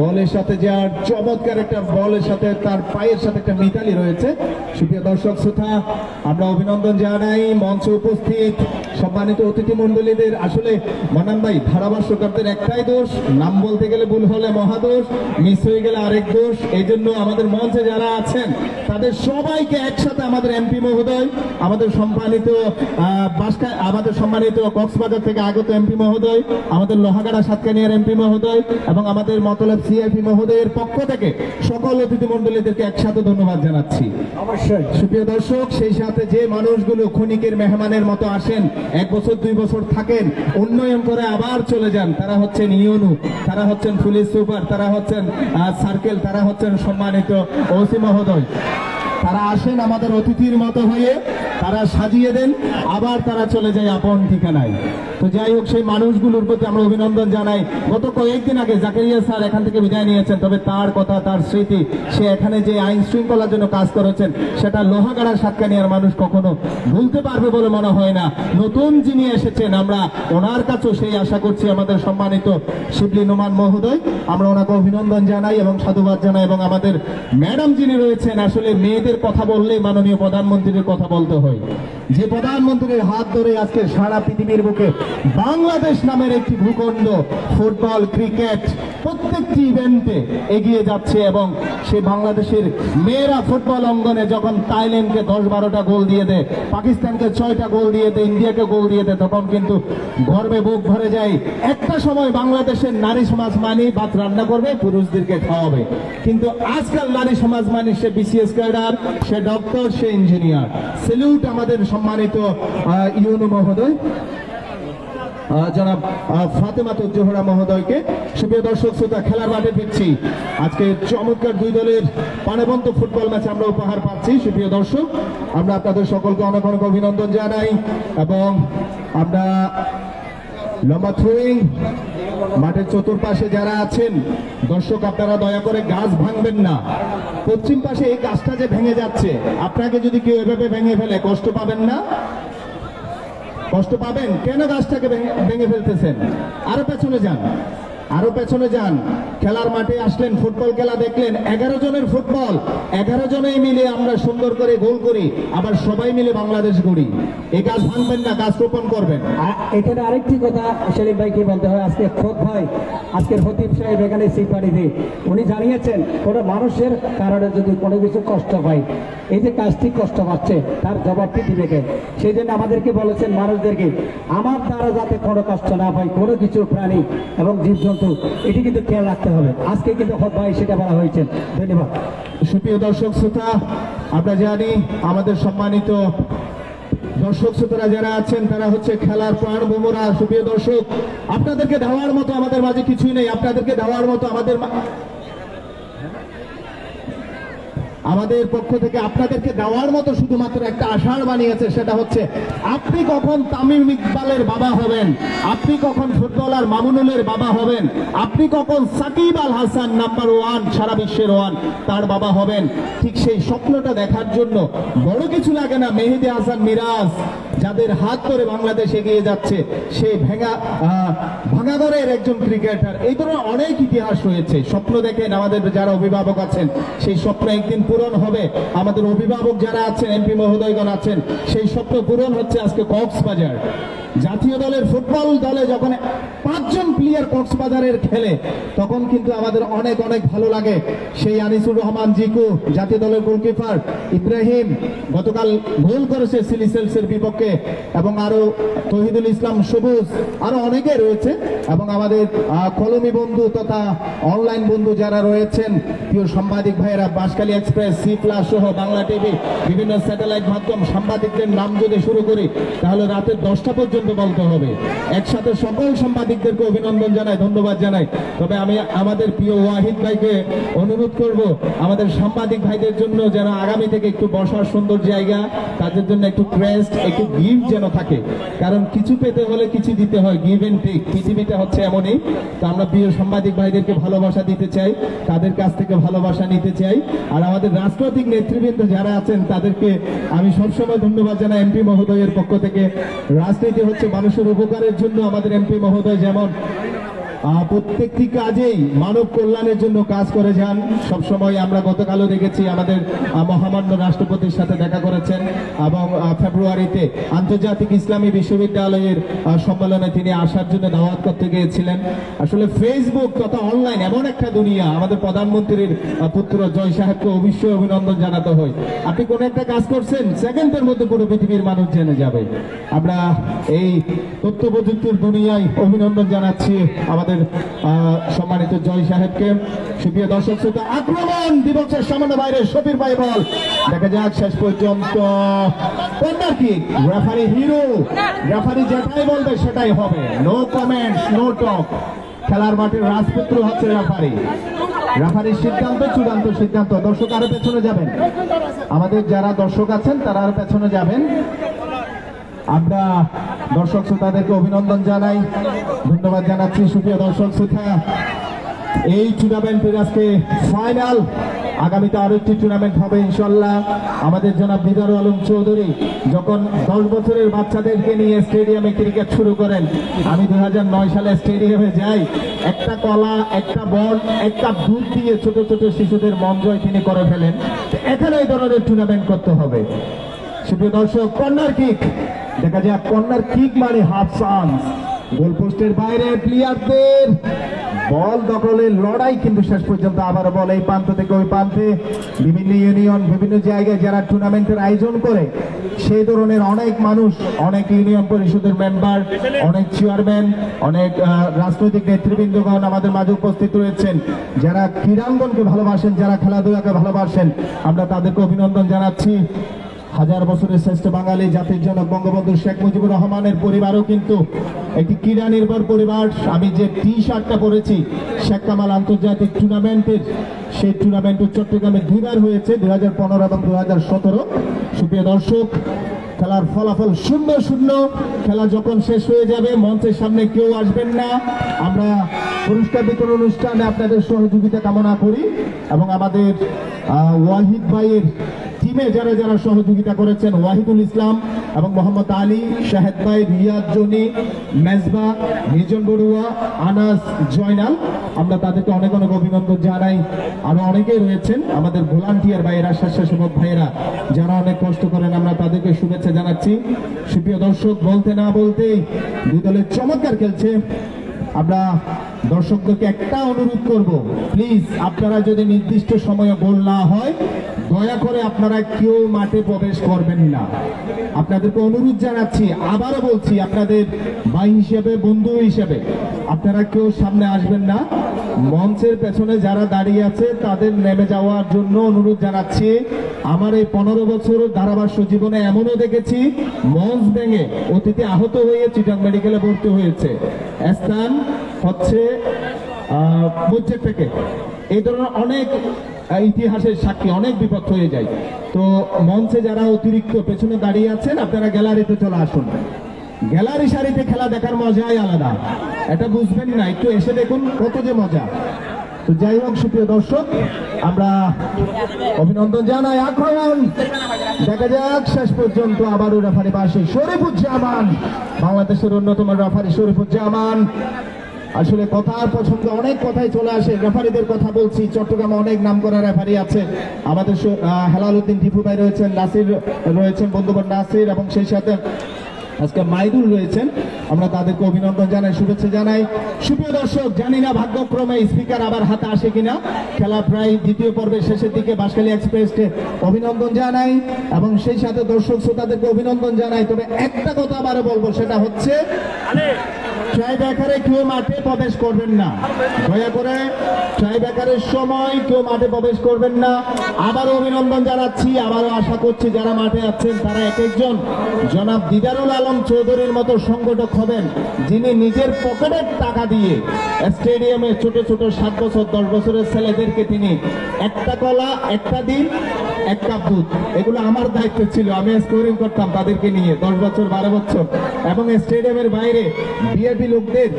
বলের সাথে যার চমৎকার একটা বলের সাথে তার পায়ের সাথে একটা মিতালি রয়েছে। সুপ্রিয় দর্শক শ্রোতা, আমরা অভিনন্দন জানাই মঞ্চে উপস্থিত সম্মানিত অতিথি মন্ডলীদের। আসলে মানান ভাই, ধারাভাষ্যকারদের একটাই দোষ, নাম বলতে গেলে ভুল হলে মহাদোষ, মিস হয়ে গেলে আরেক দোষ। এই জন্য আমাদের মঞ্চে যারা আছেন তাদের সবাইকে একসাথে আমাদের এমপি মহোদয়, আমাদের সম্মানিত কক্সবাজার থেকে আগত এমপি মহোদয়, আমাদের লোহাগাড়া সাতকানিয়ার এমপি মহোদয় এবং আমাদের মতলব সিআইপি মহোদয়ের পক্ষ থেকে সকল অতিথি মন্ডলীদেরকে একসাথে ধন্যবাদ জানাচ্ছি। অবশ্যই সুপ্রিয় দর্শক, সেই সাথে যে মানুষগুলো ক্ষণিকের মেহমানের মতো আসেন, 1 বছর 2 বছর থাকেন, উন্নয়ন করে আবার চলে যান, তারা হচ্ছেন ইউনু, তারা হচ্ছেন পুলিশ সুপার, তারা হচ্ছেন সার্কেল, তারা হচ্ছেন সম্মানিত ওসি মহোদয়। তারা আসেন আমাদের অতিথির মতো হয়ে, তারা সাজিয়ে দেন, আবার তারা চলে যায় আপন ঠিকানায়। তো যাই হোক, সেই মানুষগুলোর প্রতি আমরা অভিনন্দন জানাই। গত কয়েকদিন আগে জাকারিয়া স্যার এখান থেকে বিদায় নিয়েছেন, তবে তার কথা, তার স্মৃতি, সে এখানে যে আইন শৃঙ্খলার জন্য কাজ করেছেন সেটা লোহাগাড়া সাতকানিয়ার মানুষ কখনো ভুলতে পারবে বলে মনে হয় না। নতুন যিনি এসেছেন, আমরা ওনার কাছেও সেই আশা করছি। আমাদের সম্মানিত শিবলি নোমান মহোদয়, আমরা ওনাকে অভিনন্দন জানাই এবং সাধুবাদ জানাই। এবং আমাদের ম্যাডাম যিনি রয়েছেন, আসলে মেয়েদের কথা বললে মাননীয় প্রধানমন্ত্রীর কথা বলতে হয়, যে প্রধানমন্ত্রীর হাত ধরে আজকে সারা পৃথিবীর বুকে বাংলাদেশ নামের একটি ভূখণ্ড ফুটবল, ক্রিকেট প্রত্যেকটি ইভেন্টে এগিয়ে যাচ্ছে। এবং সেই বাংলাদেশের মেয়েরা ফুটবল অঙ্গনে যখন থাইল্যান্ডকে 10-12টা গোল দিয়ে দেয়, পাকিস্তানকে 6টা গোল দিয়ে দেয়, ইন্ডিয়াকে গোল দিয়ে দেয়, তখন কিন্তু গর্বে বুক ভরে যায়। একটা সময় বাংলাদেশের নারী সমাজ মানে ভাত রান্না করবে, পুরুষদেরকে খাওয়াবে, কিন্তু আজকাল নারী সমাজ মানে সে বিসিএস ক্যাডার, সে ডক্টর, সে ইঞ্জিনিয়ার। সেলুট আমাদের সম্মানিত ইউনু মহোদয়, জনাব ফাতেমাত জোহরা মহোদয়কে। সুপ্রিয় দর্শক শ্রোতা, খেলার মাঠে ফিরছি। আজকে চমৎকার দুই দলের প্রাণবন্ত ফুটবল ম্যাচ আমরা উপহার পাচ্ছি। সুপ্রিয় দর্শক, আমরা আপনাদের সকলকে অনেক অনেক অভিনন্দন জানাই। এবং আমরা লম্বা থ্রোয়িং মাঠের চতুর্পাশে যারা আছেন দর্শক, আপনারা দয়া করে গাছ ভাঙবেন না। পশ্চিম পাশে এই গাছটা যে ভেঙে যাচ্ছে, আপনাকে যদি কেউ এভাবে ভেঙে ফেলে কষ্ট পাবেন না? কষ্ট পাবেন কেন? গাছটাকে ভেঙে ফেলতেছেন, আরো পেছনে যান। আরো পেছনে যান, খেলার মাঠে আসলেন, ফুটবল খেলা দেখলেন, 11 জনের ফুটবল, 11 জনেই মিলে আমরা সুন্দর করে গোল করি, আবার সবাই মিলে বাংলাদেশ গড়ি। এই গাছ ভাঙবেন না, গাছ রোপণ করবেন। এখানে আরেকটি কথা সেলিম ভাইকে বলতে হয়, আজকে খোদ ভাই, আজকের খতিব সাহেব এখানে সিপাড়ি দিয়ে উনি জানিয়েছেন কোনো মানুষের কারণে যদি কোনো কিছু কষ্ট পায়, এই যে কাজটি কষ্ট পাচ্ছে তার জবাবটি দিবে কে? সেই জন্য আমাদেরকে বলেছেন মানুষদেরকে আমার দ্বারা যাতে কোনো কষ্ট না পায় কোনো কিছু প্রাণী এবং জীবজন্তু, এটি কিন্তু খেয়াল রাখতে হবে। আজকে কিন্তু খোদ ভাই সেটা বলা হয়েছে। ধন্যবাদ। সুপ্রিয় দর্শক শ্রোতা, আমরা জানি আমাদের সম্মানিত দর্শক শ্রোতারা যারা আছেন তারা হচ্ছে খেলার প্রাণ ভোমরা। সুপ্রিয় দর্শক, আপনাদেরকে দেওয়ার মতো আমাদের মাঝে কিছুই নেই, আপনাদেরকে দেওয়ার মতো আমাদের পক্ষ থেকে আপনাদেরকে দেওয়ার মতো শুধুমাত্র একটা আশার বানিয়েছে, সেটা হচ্ছে আপনি কখন তামিম ইকবালের বাবা হবেন, আপনি কখন ফুটবলার মামুনুলের বাবা হবেন, আপনি কখন সাকিব আল হাসান নাম্বার 1 সারা বিশ্বের 1 তার বাবা হবেন। ঠিক সেই স্বপ্নটা দেখার জন্য বড় কিছু লাগে না। মেহেদী হাসান মিরাজ যাদের হাত ধরে বাংলাদেশ এগিয়ে যাচ্ছে, সেই ভাঙাগড়ের একজন ক্রিকেটার। এই ধরনের অনেক ইতিহাস রয়েছে। স্বপ্ন দেখেন আমাদের যারা অভিভাবক আছেন, সেই স্বপ্ন একদিন পূরণ হবে। আমাদের অভিভাবক যারা আছেন, এমপি মহোদয়গণ আছেন, সেই স্বপ্ন পূরণ হচ্ছে আজকে কক্সবাজার জাতীয় দলের ফুটবল দলে যখন 5 জন প্লেয়ার কক্সবাজারের খেলে, তখন কিন্তু আমাদের অনেক অনেক ভালো লাগে। সেই আনিসুর রহমান জিকু, জাতীয় দলের গোলকিপার ইব্রাহিম গতকাল গোল করেছে সিলিসেলসের বিপক্ষে, এবং আরো তহিদুল ইসলাম সবুজ, আরো অনেকে রয়েছে। এবং আমাদের কলমি বন্ধু তথা অনলাইন বন্ধু যারা রয়েছেন, প্রিয় সাংবাদিক ভাইয়েরা, বাঁশখালী এক্সপ্রেস, সি প্লাস সহ বাংলা টিভি, বিভিন্ন স্যাটেলাইট মাধ্যম সাংবাদিকদের নাম যদি শুরু করি তাহলে রাতের 10টা পর্যন্ত বলতে হবে। একসাথে সকল সাংবাদিকদেরকে অভিনন্দন জানাই, ধন্যবাদ জানাই। তবে আমি আমাদের প্রিয় ওয়াহিদ ভাইকে অনুরোধ করব, আমাদের সাংবাদিক ভাইদের জন্য যেন আগামী থেকে একটু বসার সুন্দর জায়গা, তাদের জন্য একটু ক্রেস্ট, একটু গিফট যেন থাকে। কারণ কিছু পেতে হলে কিছু দিতে হয়, গিভ এন্ড টেক, পৃথিবীটা হচ্ছে এমনই। তো আমরা প্রিয় সাংবাদিক ভাইদেরকে ভালোবাসা দিতে চাই, তাদের কাছ থেকে ভালোবাসা নিতে চাই। আর আমাদের রাজনৈতিক নেতৃবৃন্দ যারা আছেন তাদেরকে আমি সবসময় ধন্যবাদ জানাই এমপি মহোদয়ের পক্ষ থেকে। রাজনীতি হচ্ছে মানুষের উপকারের জন্য। আমাদের এমপি মহোদয় যেমন প্রত্যেকটি কাজেই মানব কল্যাণের জন্য কাজ করে যান। সবসময় আমরা গতকালও দেখেছি আমাদের মহামান্য রাষ্ট্রপতির সাথে দেখা করেছেন, এবং ফেব্রুয়ারিতে আন্তর্জাতিক ইসলামী বিশ্ববিদ্যালয়ের সম্মেলনে তিনি আসার জন্য দাওয়াত করতে গিয়েছিলেন। আসলে ফেসবুক তথা অনলাইন এমন একটা দুনিয়া, আমাদের প্রধানমন্ত্রীর পুত্র জয় সাহেবকে অবশ্যই অভিনন্দন জানাতে হয়। আপনি কোন একটা কাজ করছেন, সেকেন্ডের মধ্যে পুরো পৃথিবীর মানুষ জেনে যাবে। আমরা এই তথ্য প্রযুক্তির দুনিয়ায় অভিনন্দন জানাচ্ছি আমাদের সম্মানিত জয় সাহেবকে। সুপ্রিয় দর্শক শ্রোতা, আক্রমণ দিবসের সামান্য বাইরে শফির ভাই বল, দেখা যাক শেষ পর্যন্ত corner kick. Referee hero, referee যেটাই বলবে সেটাই হবে, নো কমেন্টস, নো টক। খেলার মাঠের রাজপুত্র হচ্ছে রেফারি। রেফারির সিদ্ধান্ত চূড়ান্ত সিদ্ধান্ত। দর্শক আরো পেছনে যাবেন, আমাদের যারা দর্শক আছেন তারা আরো পেছনে যাবেন। আমরা দর্শক শ্রোতাদেরকে অভিনন্দন জানাই, ধন্যবাদ জানাচ্ছি। সুপ্রিয় দর্শক শ্রোতা, এই টুর্নামেন্টের আজকে ফাইনাল। আগামীতে আরো একটি টুর্নামেন্ট হবে ইনশাল্লাহ। আমাদের জনাব দিদার আলম চৌধুরী যখন 10 বছরের বাচ্চাদেরকে নিয়ে স্টেডিয়ামে ক্রিকেট শুরু করেন, আমি 2009 সালে স্টেডিয়ামে যাই। একটা কলা, একটা বল, একটা দুধ দিয়ে ছোট ছোট শিশুদের মন জয় তিনি করে ফেলেন। এখানে এই ধরনের টুর্নামেন্ট করতে হবে। সুপ্রিয় দর্শক, কর্নার কিক, দেখা যাক কর্নার কিক মানে হাফ চান্স। গোলপোস্টের বাইরে প্লেয়ারদের বল দখলের লড়াই, কিন্তু শেষ পর্যন্ত আবার বল এই প্রান্ত থেকে ওই প্রান্তে। বিভিন্ন ইউনিয়ন, বিভিন্ন জায়গায় যারা টুর্নামেন্টের আয়োজন করে, সেই ধরনের অনেক মানুষ, অনেক ইউনিয়ন পরিষদের মেম্বার, অনেক চেয়ারম্যান, অনেক রাজনৈতিক নেতৃবৃন্দগণ আমাদের মাঝে উপস্থিত রয়েছেন, যারা ক্রীড়াঙ্গনকে ভালোবাসেন, যারা খেলাধুলাকে ভালোবাসেন। আমরা তাদেরকে অভিনন্দন জানাচ্ছি। হাজার বছরের শ্রেষ্ঠ বাঙালি জাতির জনক বঙ্গবন্ধু শেখ মুজিবুর রহমানের পরিবারও কিন্তু একটি ক্রীড়া নির্ভর পরিবার। আমি যে টি শার্টটা পরেছি শেখ কামাল আন্তর্জাতিক টুর্নামেন্টের, সেই টুর্নামেন্ট চট্টগ্রামে 2বার হয়েছে, 2015 এবং 2017। সুপ্রিয় দর্শক, খেলার ফলাফল 0-0। খেলা যখন শেষ হয়ে যাবে মঞ্চের সামনে কেউ আসবেন না। আমরা পুরস্কার বিতরণ অনুষ্ঠানে আপনাদের সহযোগিতা কামনা করি, এবং আমাদের ওয়াহিদ ভাইয়ের টিমে যারা যারা সহযোগিতা করেছেন, ওয়াহিদুল ইসলাম এবং মোহাম্মদ আলী, শাহেদ ভাই, রিয়াদ জনি, মেজবা, নিজন বড়ুয়া, আনাস, জয়নাল, আমরা তাদেরকে অনেক অনেক অভিনন্দন জানাই। আরো অনেকেই রয়েছেন আমাদের ভলান্টিয়ার ভাইয়েরা, স্বেচ্ছাসেবক ভাইয়েরা যারা অনেক কষ্ট করেন, আমরা তাদেরকে শুভেচ্ছা জানাচ্ছি। সুপ্রিয় দর্শক, বলতে না বলতেই দুই দলের চমৎকার খেলছে। আমরা দর্শকদেরকে একটা অনুরোধ করব, প্লিজ আপনারা যদি নির্দিষ্ট সময়ে গোল না হয়, দয়া করে আপনারা কেউ মাঠে প্রবেশ করবেন না। আপনাদেরকে অনুরোধ জানাচ্ছি, আবারও বলছি, আপনাদের ভাই হিসেবে, বন্ধু হিসেবে আপনারা কেউ সামনে আসবেন না। মঞ্চের পেছনে যারা দাঁড়িয়ে আছে তাদের নেমে যাওয়ার জন্য অনুরোধ জানাচ্ছি। আমার এই 15 বছর ধারাভাষ্য জীবনে এমনও দেখেছি মঞ্চ ভেঙে অতিথি আহত হয়ে চিটাং মেডিকেলে ভর্তি হয়েছে। স্থান হচ্ছে মসজিদ থেকে। এই ধরনের অনেক ইতিহাসের সাক্ষী, অনেক বিপদ হয়ে যায়। তো মঞ্চে যারা অতিরিক্ত পেছনে দাঁড়িয়ে আছেন, আপনারা গ্যালারিতে চলে আসুন। গ্যালারি সারিতে খেলা দেখার মজাই আলাদা, এটা বুঝবেন না, একটু এসে দেখুন কত যে মজা। তো যাই হোক, সুপ্রিয় দর্শক, আমরা অভিনন্দন জানাই। আক্রমণ দেখা যাক শেষ পর্যন্ত। আবারও রেফারি পাশে শরীফুজ্জামান, বাংলাদেশের অন্যতম রেফারি শরীফুজ্জামান। আসলে কথার পছন্দ, অনেক কথাই চলে আসে, রেফারিদের কথা বলছি। চট্টগ্রামে অনেক নাম করা রেফারি আছে। আমাদের হেলাল উদ্দিন টিপু ভাই রয়েছেন, নাসির রয়েছেন, বন্ধুবর নাসির, এবং সেই সাথে আজকে মাইদুল রয়েছেন। আমরা তাদেরকে অভিনন্দন জানাই, শুভেচ্ছা জানাই। সুপ্রিয় দর্শক, জানি না ভাগ্যক্রমে স্পিকার আবার হাতে আসে কিনা। খেলা প্রায় দ্বিতীয় পর্বের শেষের দিকে। বাঁশখালী এক্সপ্রেসকে অভিনন্দন জানাই এবং সেই সাথে দর্শক শ্রোতাদেরকে অভিনন্দন জানাই। তবে একটা কথা আবারও বলবো, সেটা হচ্ছে ট্রাইব্রেকারে কেউ মাঠে প্রবেশ করবেন না, দয়া করে ট্রাইব্রেকারের সময় কেউ মাঠে প্রবেশ করবেন না। আবারও অভিনন্দন জানাচ্ছি, আবারও আশা করছি যারা মাঠে আছেন তারা এক একজন জনাব দিদারুল আলম চৌধুরীর মতো সংগঠক হবেন, যিনি নিজের পকেটের টাকা দিয়ে স্টেডিয়ামে ছোট ছোট 7 বছর 10 বছরের ছেলেদেরকে তিনি একটা কলা, একটা ডিম, এক কাপ দুধ, এগুলো আমার দায়িত্ব ছিল। আমি স্কোরিং করতাম তাদেরকে নিয়ে 10 বছর 12 বছর। এবং স্টেডিয়ামের বাইরে ভিআইপি লোকদের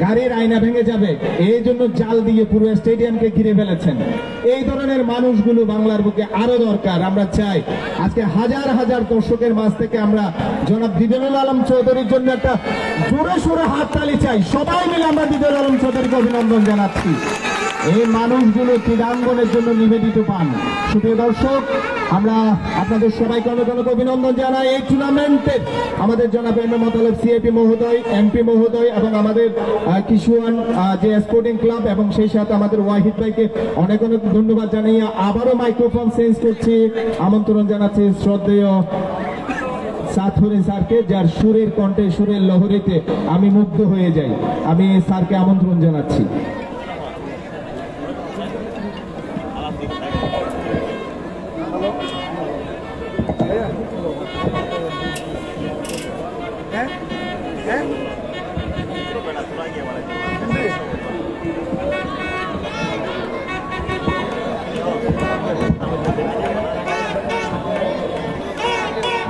গাড়ির আয়না ভেঙে যাবে এই জন্য জাল দিয়ে পুরো স্টেডিয়ামকে ঘিরে ফেলেছেন। এই ধরনের মানুষগুলো বাংলার বুকে আরো দরকার। আমরা চাই আজকে হাজার হাজার দর্শকের মাঝ থেকে আমরা জনাব দিদারুল আলম চৌধুরীর জন্য একটা জোরে সোরে হাততালি চাই। সবাই মিলে আমরা দিদারুল আলম চৌধুরীকে অভিনন্দন জানাচ্ছি। এই মানুষগুলো ক্রীড়াঙ্গনের জন্য নিবেদিত পান। সুপ্রিয় দর্শক, আমরা আপনাদের সবাইকে অনেক অনেক অভিনন্দন জানাই। এই টুর্নামেন্টের আমাদের জনাব এম এ মোতালেব সিএপি মহোদয়, এমপি মহোদয় এবং আমাদের কিশোয়ান যে স্পোর্টিং ক্লাব এবং সেই সাথে আমাদের ওয়াহিদ ভাইকে অনেক অনেক ধন্যবাদ জানিয়ে আবারও মাইক্রোফোন চেঞ্জ করছি। আমন্ত্রণ জানাচ্ছি শ্রদ্ধেয় সাথুরে স্যারকে, যার সুরের কণ্ঠে, সুরের লহরীতে আমি মুগ্ধ হয়ে যাই। আমি স্যারকে আমন্ত্রণ জানাচ্ছি।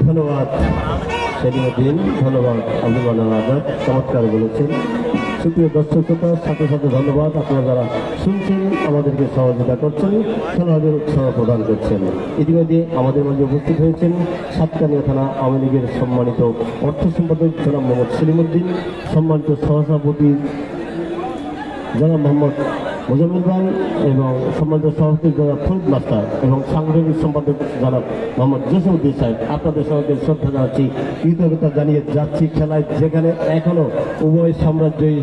ধন্যবাদ সেলিমউদ্দিন, ধন্যবাদ আব্দুল মান্নান আজাদ, চমৎকার বলেছেন। সুপ্রিয় দর্শক শ্রোতার সাথে সাথে ধন্যবাদ আপনারা যারা শুনছেন, আমাদেরকে সহযোগিতা করছেন, খেলোয়াড়দের উৎসাহ প্রদান করছেন। ইতিমধ্যে আমাদের মাঝে উপস্থিত হয়েছেন সাতকানিয়া থানা আওয়ামী লীগের সম্মানিত অর্থ সম্পাদক জনাব মোহাম্মদ সেলিমউদ্দিন, সম্মানিত সহসভাপতি জনাব মোহাম্মদ মোজাম্মেল ভাই এবং সম্মানিত সভাপতি জনাব ফরিদ মাস্টার এবং সাংগঠনিক সম্পাদক জনাব মোহাম্মদ জসিমউদ্দিন সাহেব, আপনাদের সবাইকে শ্রদ্ধা জানাচ্ছি, কৃতজ্ঞতা জানিয়ে যাচ্ছি। খেলায় যেখানে এখনো উভয় সাম্রাজ্যই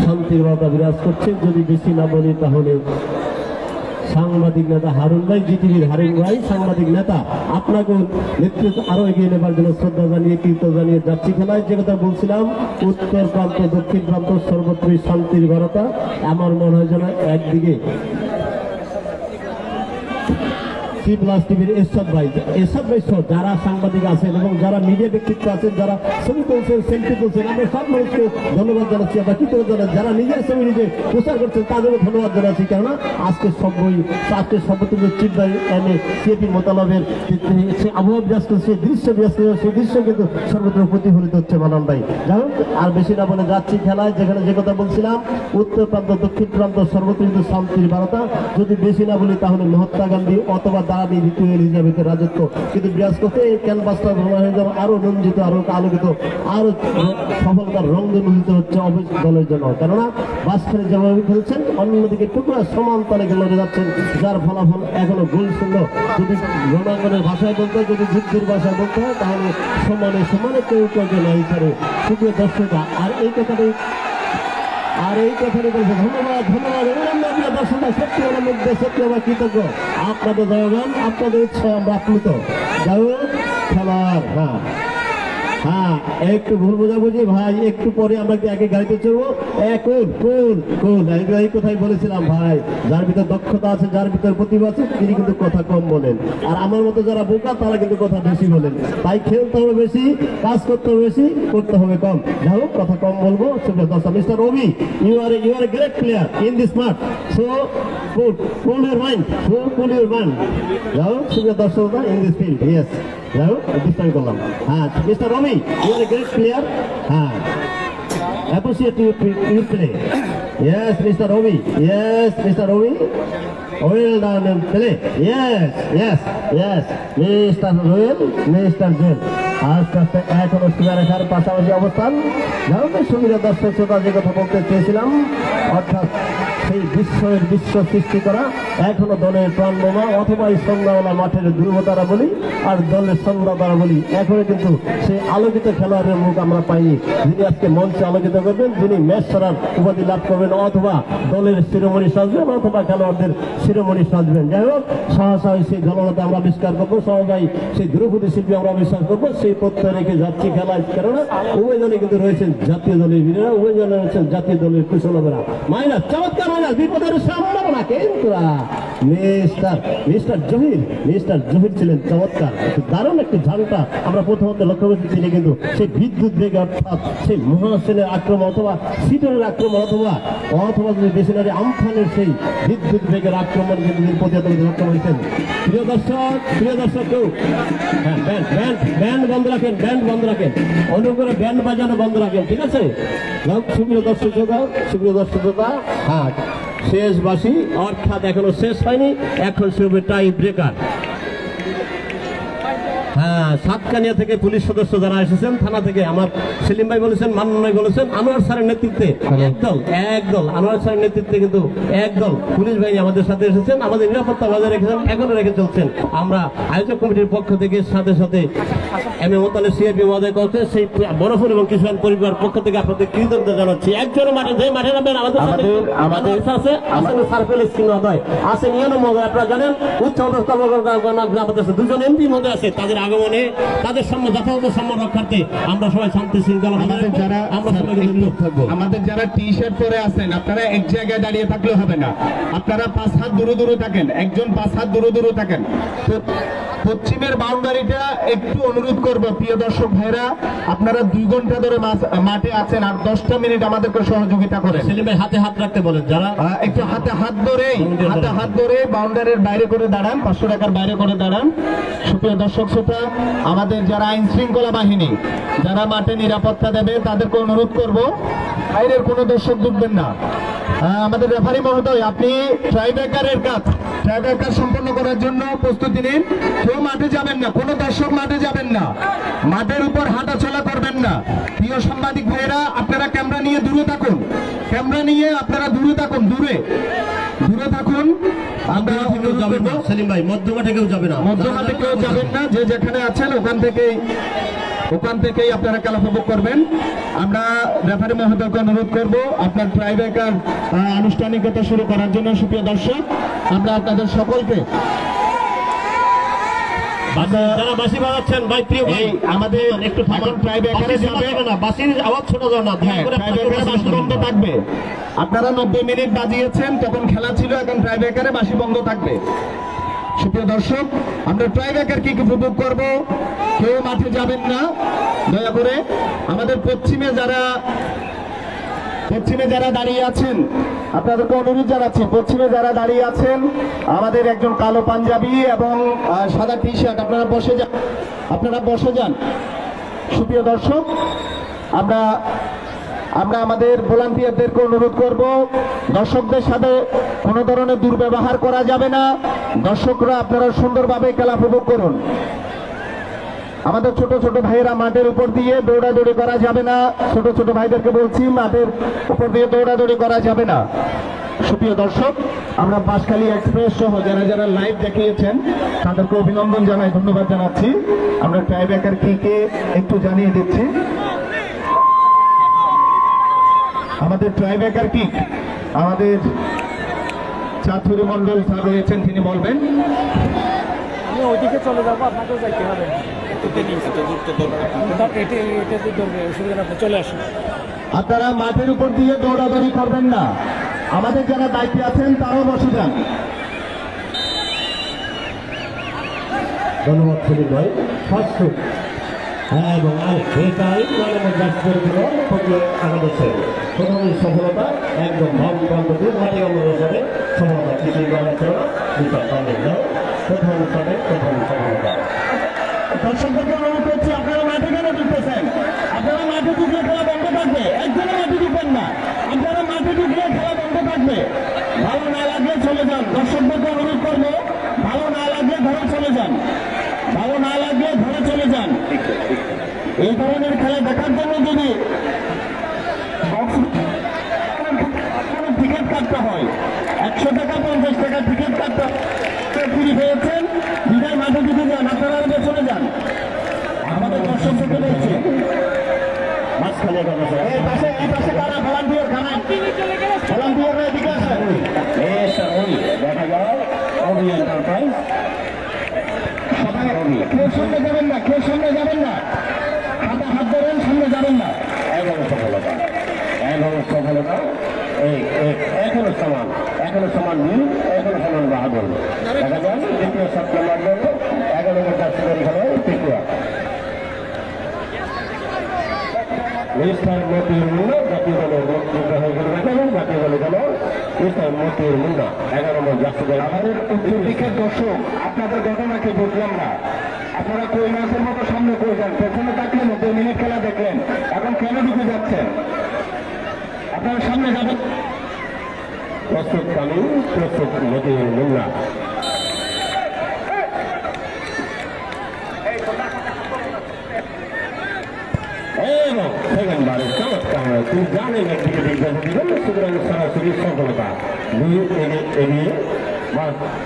শান্তির বার্তা বিরাজ করছে, যদি বেশি না বলি তাহলে সাংবাদিক নেতা হারুন ভাই, জিটিভির হারুন ভাই, সাংবাদিক নেতা, আপনাকে নেতৃত্ব আরো এগিয়ে নেবার জন্য শ্রদ্ধা জানিয়ে কৃতজ্ঞতা জানিয়ে যাচ্ছি। খেলায় যে কথা বলছিলাম, উত্তর প্রান্ত দক্ষিণ প্রান্ত সর্বত্রই শান্তির বার্তা। আমার মনে হয় যেন একদিকে টিভির এরশাদ ভাই সহ যারা সাংবাদিক আছেন এবং যারা মিডিয়া ব্যক্তিত্ব আছেন, যারা ছবি তুলছেন, সেলফি তুলছেন, আমরা সব মানুষকে ধন্যবাদ জানাচ্ছি। আমরা কৃতজ্ঞতা জানাচ্ছি। যারা নিজের ছবি নিজে প্রচার করছেন তাদেরও ধন্যবাদ জানাচ্ছি। কেননা আজকে সর্বত্র চিন্তায় এনে সিএপি মোতালাবের সে আবহাওয়া ব্যস্ত, সে দৃশ্য ব্যস্ত, সেই দৃশ্য কিন্তু সর্বত্র প্রতিফলিত হচ্ছে মানন ভাই। যাই হোক, আর বেশি না বলে যাচ্ছি খেলায়, যেখানে যে কথা বলছিলাম, উত্তর প্রান্ত দক্ষিণ প্রান্ত সর্বত্র কিন্তু শান্তির বার্তা। যদি বেশি না বলি তাহলে মহাত্মা গান্ধী অথবা তারই রিচুয়াল হিসাবে রাজত্ব কিন্তু বিরাজ করতে এই ক্যানভাসটা ভ্রমণ হয়ে যাবে আরো রঞ্জিত, আরো আলোকিত, আরো সফলতার রঙ্গমূলিত হচ্ছে অবশ্য দলের জন্য। কেননা মাঝখানে যেভাবে খেলছেন, অন্যদিকে টুকরা সমান তালে লড়ে যাচ্ছেন, যার ফলাফল এখনো গোল শূন্য। যদি রোনাঙ্গনের ভাষায় বলতে হয়, যদি যুদ্ধের ভাষায় বলতে হয়, তাহলে সমানে সমানে কেউ কাউকে নাই করে শুধু দর্শকরা। আর এই কথাটাই বলছে। ধন্যবাদ ধন্যবাদ দর্শকরা, সত্যি আমার মধ্যে সত্যি আমার কৃতজ্ঞ। আপনাদের জয়গান, আপনাদের ইচ্ছা আমরা আপ্লুত। যাই হোক খেলার হ্যাঁ একটু ভুল বোঝাবুঝি ভাই, একটু পরে আমরা একে গাড়িতে চড়বো। এই কোথায় বলেছিলাম ভাই, যার ভিতর দক্ষতা আছে, যার ভিতর প্রতিভা আছে, তিনি কিন্তু কথা কম বলেন। আর আমার মতো যারা বোকা তারা কিন্তু কথা বেশি বলেন। তাই খেলতে হবে বেশি, কাজ করতে হবে বেশি, করতে হবে কম। যাই হোক কথা কম বলবো। Mister Rabi, you are a great player in this maath, so cool your mind, যাই হোক সুপ্রিয় দর্শকরা, ইন দিস ফিল্ড, ইয়েস যাই হোক ডিস্টার্ব করলাম। হ্যাঁ mister Rabi, you are a great player, হ্যাঁ appreciate you play. Yes, Mr. Robi. Yes, Mr. Robi. Well done, play. Yes, Mr. Royal, Mr. Joel. আস্তে আস্তে এখনো রেখার পাশাপাশি অবস্থান। যাই সুবিধা দর্শক শ্রোতা যে কথা বলতে চেয়েছিলাম, অর্থাৎ সেই বিশ্ব সৃষ্টি করা এখনো দলের প্রাণ বোমা, অথবা এই সন্ধ্যাওয়ালা মাঠের দুর্বতারা বলি আর দলের সন্ধ্যাতারা বলি, এখনো কিন্তু সেই আলোকিত খেলোয়াড়ের মুখ আমরা পাইনি, যিনি আজকে মঞ্চে আলোকিত করবেন, যিনি ম্যাচ সরার উপাধি লাভ করবেন, অথবা দলের শিরোমণি সাজবেন, অথবা খেলোয়াড়দের শিরোমণি সাজবেন। যাই হোক সহসাই সেই জনতা আমরা আবিষ্কার করবো, সহজাই সেই দ্রৌপদী শিল্পী আমরা বিশ্বাস করবো, সেই প্রত্যয় রেখে যাচ্ছি খেলায়। কেননা উভয় দলে কিন্তু রয়েছেন জাতীয় দলের বীরেরা, উভয় দলে রয়েছেন জাতীয় দলের কুশলরা। মাইনাস চমৎকার মাইনাস, বিপদের সম্ভাবনা কিন্তু মিস্টার জহির ছিলেন চমৎকার, দারুণ একটি ঝালটা আমরা প্রথমত লক্ষ্য করতে তিনি কিন্তু সেই বিদ্যুৎ বেগে, অর্থাৎ সেই মহাসেনের আক্রমণ অথবা সিটনের আক্রমণ অথবা যদি বেশিনারি আমফানের সেই বিদ্যুৎ বেগের আক্রমণ কিন্তু প্রতিহত করতে সক্ষম হয়েছেন। প্রিয় দর্শক কেউ ব্যান্ড বন্ধ রাখেন, অনুগ্রহ করে ব্যান্ড বাজানো বন্ধ রাখেন, ঠিক আছে? সুপ্রিয় দর্শক হ্যাঁ শেষ বাসি, অর্থাৎ এখনো শেষ হয়নি, এখন শুরু টাই ব্রেকার। হ্যাঁ সাতকানিয়া থেকে পুলিশ সদস্য যারা এসেছেন, থানা থেকে আমার সেলিম ভাই বলেছেন, মান্নান ভাই বলেছেন, আনোয়ার স্যারের নেতৃত্বে একদল আনোয়ার স্যারের নেতৃত্বে কিন্তু একদল পুলিশ ভাই আমাদের সাথে এসেছেন, আমাদের নিরাপত্তা বজায় রেখেছেন, এখনো রেখে চলছেন। আমরা আয়োজক কমিটির পক্ষ থেকে সাথে এম এ মোতালে সিআইপি মহোদয় করতে সেই বরফুল এবং কিশোর পরিবার পক্ষ থেকে আপনাদের কৃতজ্ঞতা জানাচ্ছি। একজন মাঠে নামেন আমাদের আছে নিয়ম মহোদয়, আপনারা জানেন উচ্চ আমাদের দুজন এমপি মহোদয় আছে, তাদের আগমনে তাদের যথাযথ সম্মান রক্ষার্থে আমরা সবাই শান্তি শৃঙ্খলা। আমাদের যারা টি শার্ট পরে আছেন, আপনারা এক জায়গায় দাঁড়িয়ে থাকলেও হবে না, আপনারা 5 হাত দূরে থাকেন, একজন 5 হাত দূরে থাকেন। পশ্চিমের বাউন্ডারিটা একটু অনুরোধ করবো প্রিয় দর্শক ভাইরা, আপনারা 2 ঘন্টা ধরে মাঠে আছেন, আর 10টা মিনিট আমাদেরকে সহযোগিতা করেন। হাতে হাত রাখতে বলেন, যারা একটু হাতে হাত ধরে বাউন্ডারির বাইরে করে দাঁড়ান, 500 টাকার বাইরে করে দাঁড়ান। সুপ্রিয় দর্শক শ্রোতা, আমাদের যারা আইন শৃঙ্খলা বাহিনী যারা মাঠে নিরাপত্তা দেবে, তাদেরকে অনুরোধ করব বাইরের কোনো দর্শক ঢুকবেন না। আমাদের রেফারি মহোদয়, আপনি ট্রাইব্রেকার সম্পন্ন করার জন্য প্রস্তুতি নিন। কেউ মাঠে যাবেন না, কোনো দর্শক মাঠে যাবেন না, মাঠের উপর হাঁটাচলা করবেন না। প্রিয় সাংবাদিক ভাইয়েরা, আপনারা ক্যামেরা নিয়ে দূরে থাকুন, দূরে থাকুন। সেলিম ভাই মধ্যমাঠে কেউ যাবে না, যে যেখানে আছেন ওখান থেকেই আপনারা খেলা উপভোগ করবেন। আমরা রেফারি মহোদয়কে অনুরোধ করবো আপনার ট্রাইব্রেকার আনুষ্ঠানিকতা শুরু করার জন্য। সুপ্রিয় দর্শক, আমরা আপনাদের সকলকে যারা বাঁশি বাজাচ্ছেন ভাই, প্রিয় ভাই, আমাদের একটু ট্রাইব্রেকারে যাবে না, বাঁশির আওয়াজ ছোট যাবে না, বাঁশি বন্ধ থাকবে। আপনারা 90 মিনিট বাজিয়েছেন, তখন খেলা ছিল, এখন ট্রাইব্রেকারে বাঁশি বন্ধ থাকবে। সুপ্রিয় দর্শক, আমরা ট্রাইব্রেকার কি উপভোগ করব, কেউ মাঠে যাবেন না দয়া করে। আমাদের পশ্চিমে যারা দাঁড়িয়ে আছেন, আপনাদেরকে অনুরোধ জানাচ্ছি, পশ্চিমে যারা দাঁড়িয়ে আছেন, আমাদের একজন কালো পাঞ্জাবি এবং সাদা টি শার্ট, আপনারা বসে যান। সুপ্রিয় দর্শক, আমরা আমরা আমাদের ভলান্টিয়ারদেরকে অনুরোধ করব, দর্শকদের সাথে কোনো ধরনের দুর্ব্যবহার করা যাবে না। দর্শকরা আপনারা সুন্দরভাবে খেলা উপভোগ করুন। আমাদের ছোট ছোট ভাইয়েরা মাঠের উপর দিয়ে দৌড়াদৌড়ি করা যাবে না। ছোট ছোট ভাইদেরকে বলছি, মাঠের উপর দিয়ে দৌড়াদৌড়ি করা যাবে না। সুপ্রিয় দর্শক, আমরা বাঁশখালী এক্সপ্রেস সহ যারা যারা লাইভ দেখিয়েছেন তাদেরকে অভিনন্দন জানাই, ধন্যবাদ জানাচ্ছি। আমরা টাইব্রেকার কে একটু জানিয়ে দিচ্ছি। আমাদের টাইব্রেকার কিক আমাদের চাঁদপুরি মন্ডল স্যার রয়েছেন, তিনি বলবেন। আমি ওইদিকে চলে যাবো, আপনাকেও যাইতে হবে। চলে আসুন। আপনারা মাঠের উপর দিয়ে দৌড়াদৌড়ি করবেন না। আমাদের যারা দায়িত্বে আছেন তারাও বসে যান। ধন্যবাদ সেলিম ভাই। ফার্স্ট এবং প্রথম সফলতা একদম ভাব বান্ধবী মাটি অনুসারে সফলতা কিছু প্রথম স্থানে প্রথম সফলতা। দর্শকদেরকে অনুরোধ করছি, আপনারা মাঠে কেন ঢুকতেছেন? আপনারা মাঠে ঢুকলে খেলা বন্ধ থাকবে। একজনের মাঠে ঢুকবেন না, আপনারা মাঠে ঢুকলে খেলা বন্ধ থাকবে। ভালো না লাগলে চলে যান। দর্শকদেরকে অনুরোধ করবো, ভালো না লাগলে ঘরে চলে যান। ভালো না লাগলে ঘরে চলে যান। এই ধরনের খেলা দেখার জন্য যদি টিকিট কাটতে হয়, 100 টাকা 50 টাকা টিকিট কাটতে ফ্রি পেয়েছেন, বিদায় মাঠে ঢুকে যান, আপনারা চলে যান। আমাদের দর্শকদেরকে বলছি, এই পাশে কারা ভলান্টিয়ার, কারা ভলান্টিয়াররা এদিকে আসেন। দেখা যায় সবাই কেউ সামনে যাবেন না, কেউ সামনে যাবেন না, হাত ধরেন, সামনে যাবেন না। সফলতা সফলতা এখনো সমান মিল, এখনো সমান বাহাদুর। দেখা যায় দ্বিতীয় সপ্তাহ 11 নম্বর জাতীয় খেলায় ত্রিপুরা মিস্টার মতিউর মুন্না জাতীয় দলের নেতৃত্ব হয়ে গেল এবং জাতীয় দলে গেল মিস্টার মতিউর মুন্না 11 নম্বর জাতীয় দল। আমাদের উচ্চশিক্ষার দর্শক, আপনাদের ঘটনাকে বুঝলাম না। আপনারা কই মাসের মতো সামনে করে যান, পেছনে থাকলেন 2 মিনিট খেলা দেখলেন, এখন কেন ঢুকে যাচ্ছেন? আপনারা সামনে যাবেন। প্রস্তুত কালী, প্রস্তুত মতিউর মুন্না। এবং সেকেন্ডবারের চমৎকার তিনি জানেন একদিকে দিগ্গজ দিবেন, সুতরাং সরাসরি সফলতা এগিয়ে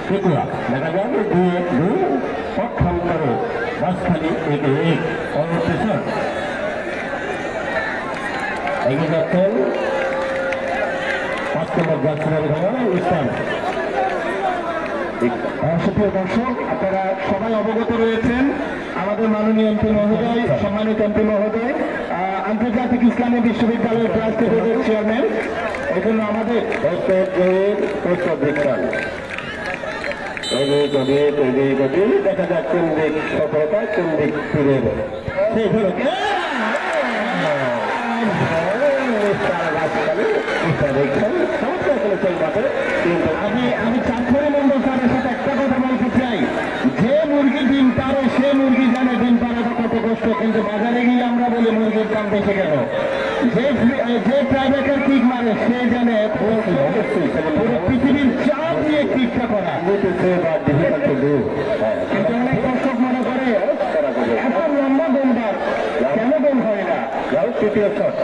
ত্রিপুরা। দেখা যাবে 2-2 পক্ষান্তরে বাঁশখালী এগিয়ে অবস্থান এগিয়ে যাচ্ছেন 5 নম্বর জাতীয় খেলা ইসলাম। সুপ্রিয় দর্শক, আপনারা সবাই অবগত রয়েছেন, আমাদের মাননীয় এমপি মহোদয়, সম্মানিত এমপি মহোদয় আন্তর্জাতিক ইসলামী বিশ্ববিদ্যালয়ের ট্রাস্টি বোর্ডের চেয়ারম্যান। এই জন্য আমাদের দেখা যাক কোন দিক সফলতা, কোন দিক ফিরে সেই আমি চাঁদপুরি মন্ডল স্যারের সাথে একটা কথা বলতে চাই, যে মুরগি ডিম পারে সে মুরগি জানে ডিম পাড়াটা কত কষ্ট, কিন্তু বাজারে গিয়ে আমরা বলি মুরগির দাম বেশি কেন। যে প্রাইভেটের কিক মারে সে জানে পুরো পৃথিবীর চাপ নিয়ে কিকটা করা, কিন্তু অনেক দর্শক মনে করে এত লম্বা দমদার কেন দম হয় না। তৃতীয় শট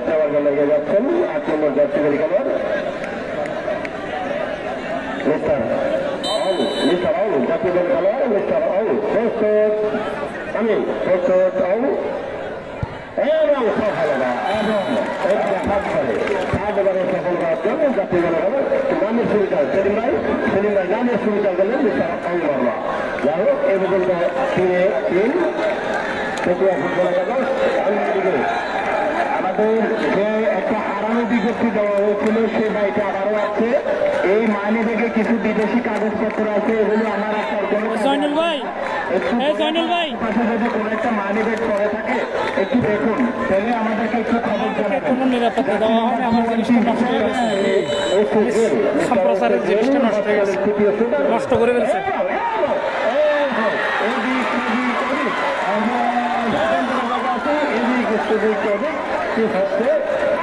নেওয়ার জন্য এগিয়ে যাচ্ছেন 8 নম্বর জাতীয় খেলোয়াড় মিস্টার আউ জাতীয় দল খেলোয়াড় মিস্টার আউ। প্রস্তুত আমি প্রস্তুত আউ এবং সফলতা এবং সাতবারের সফলতার জন্য জাতীয় দল খেলোয়াড় নামের সুবিধা সেলিম ভাই নামের সুবিধা করলেন মিস্টার আউ বর্মা। যাই হোক এই পর্যন্ত 3-3 ত্রিপুরা ফুটবল একাদশ। আমাদের যে একটা হারানো বিজ্ঞপ্তি দেওয়া হয়েছিল সে বাড়িতে আবারও আছে। এই মাইনে থেকে কিছু বিদেশি কাগজপত্র আছে, এগুলো আমার জয়নুল ভাই, পাশে যদি কোনো একটা মাইনে ব্যাগ পরে থাকে একটু দেখুন, তাহলে আমাদেরকে একটু খবর জানাবেন। কোনো নিরাপত্তা দেওয়া হবে, আমার জিনিসটা নষ্ট হয়ে গেছে, সম্প্রচারের জিনিসটা নষ্ট হয়ে গেছে, নষ্ট করে ফেলছে। কি হচ্ছে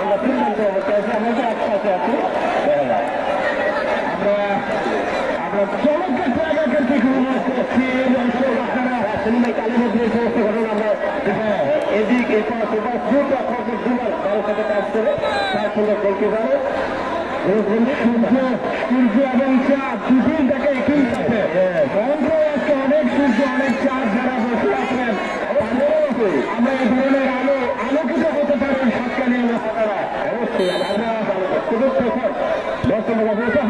আমরা সিদ্ধান্ত অবস্থায় আছি, আমরা একসাথে আছি। আমরা চমৎকার জায়গাকে করছি আপনারা সিনেমাই কালী মধ্যে এই সমস্ত ঘটনা আমরা এদিক এপাশ ওপাশ দ্রুত আপনাদের দুবার দল সাথে কাজ করে তার সঙ্গে বলতে পারে সূর্য এবং চাঁদ দুটোই দেখে একই সাথে আজকে অনেক সূর্য অনেক চাঁদ যারা বসে আছেন আমরা এই ধরনের আলোকিত হতে পারেন সৎকালীন লোকেরা অবশ্যই আমরা সুযোগ পেয়েছেন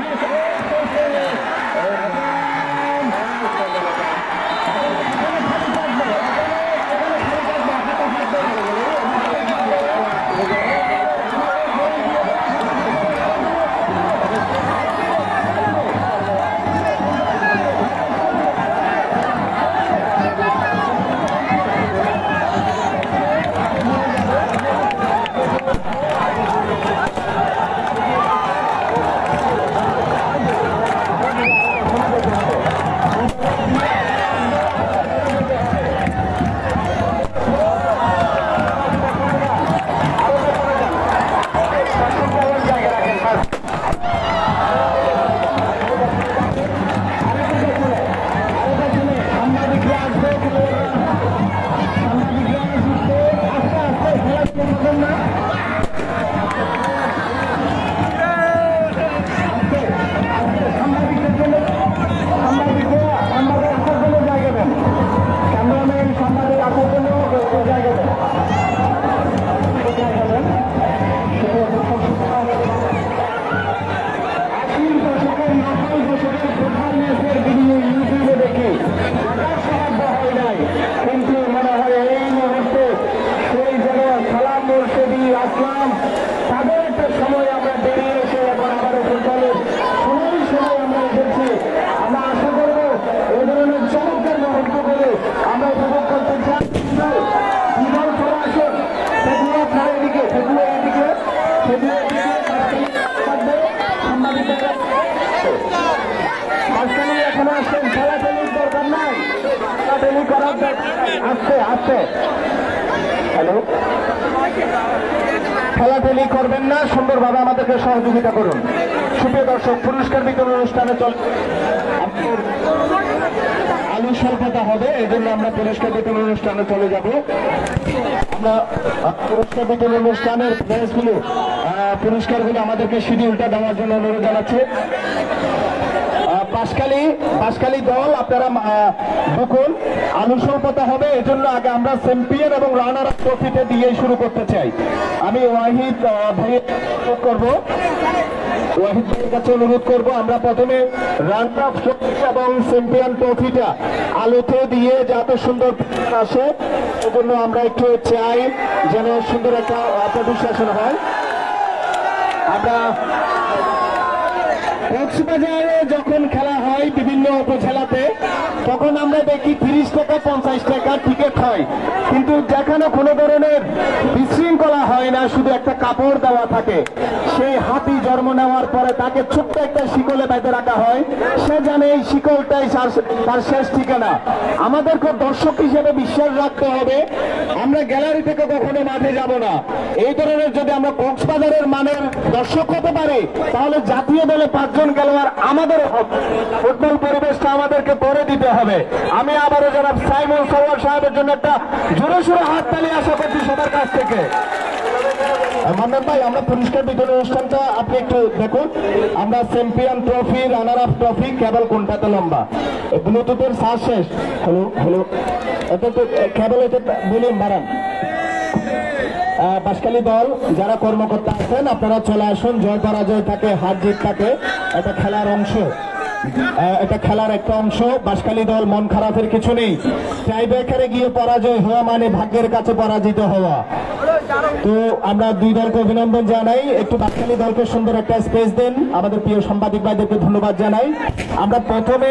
খেলাধুলি করবেন না, সুন্দরভাবে আমাদেরকে সহযোগিতা করুন। সুপ্রিয় দর্শক, পুরস্কার বিতরণ অনুষ্ঠানে চল আলু স্বল্পতা হবে, এই জন্য আমরা পুরস্কার বিতরণ অনুষ্ঠানে চলে যাব। আমরা পুরস্কার বিতরণ অনুষ্ঠানের পুরস্কারগুলো আমাদেরকে শিডিউলটা দেওয়ার জন্য অনুরোধ জানাচ্ছি। পাঁচকালী দল আপনারা দেখুন, আলু স্বল্পতা হবে, এজন্য আগে আমরা চ্যাম্পিয়ন এবং রানার আপ ট্রফিতে দিয়ে শুরু করতে চাই। আমি ওয়াহিদ ভাইয়ের করবো, ওয়াহিদ ভাইয়ের কাছে অনুরোধ করবো আমরা প্রথমে রানার আপ ট্রফি এবং চ্যাম্পিয়ন ট্রফিটা আলুতে দিয়ে যাতে সুন্দর আসে, এজন্য আমরা একটু চাই যেন সুন্দর একটা প্রদর্শন হয়। আমরা কক্সবাজারে যখন খেলা হয় বিভিন্ন উপজেলাতে, তখন আমরা দেখি 30 টাকা 50 টাকা টিকিট হয়, কিন্তু যেখানে কোনো ধরনের বিশৃঙ্খলা হয় না, শুধু একটা কাপড় দেওয়া থাকে, সেই হাতি জন্ম নেওয়ার পরে তাকে ছোট্ট একটা শিকলে বেঁধে রাখা হয়, সে জানে এই শিকলটাই তার শেষ ঠিকানা। আমাদেরকে দর্শক হিসেবে বিশ্বাস রাখতে হবে, আমরা গ্যালারি থেকে কখনো মাঠে যাব না। এই ধরনের যদি আমরা কক্সবাজারের মানের দর্শক হতে পারি, তাহলে জাতীয় দলে 5 জন খেলোয়াড় আমাদের ফুটবল পরিবেশটা আমাদেরকে করে দিতে হবে। আমি আবারও জনাব সাইমন সওয়ার সাহেবের জন্য একটা জোরে সোরে হাততালি আশা করছি সবার কাছ থেকে। মান্নান ভাই, আমরা পুরস্কার বিতরণ অনুষ্ঠানটা আপনি একটু দেখুন। আমরা champion trophy, runner up trophy, কেবল কোনটাতে লম্বা, ব্লুটুথের সাজ শেষ। হ্যালো, এটা তো কেবল, এটা ভলিউম বাড়ান। বাঁশখালী দল যারা কর্মকর্তা আছেন আপনারা চলে আসুন। জয় পরাজয় থাকে, হার জিত থাকে, এটা খেলার অংশ, এটা খেলার একটা অংশ। বাঁশখালী দল মন খারাপের কিছু নেই। টাই ব্রেকারে গিয়ে পরাজয় হওয়া মানে ভাগ্যের কাছে পরাজিত হওয়া। তো আমরা দুই দলকে অভিনন্দন জানাই। একটু বাঁশখালী দলকে সুন্দর একটা স্পেস দেন। আমাদের প্রিয় সাংবাদিক ভাইদেরকে ধন্যবাদ জানাই। আমরা প্রথমে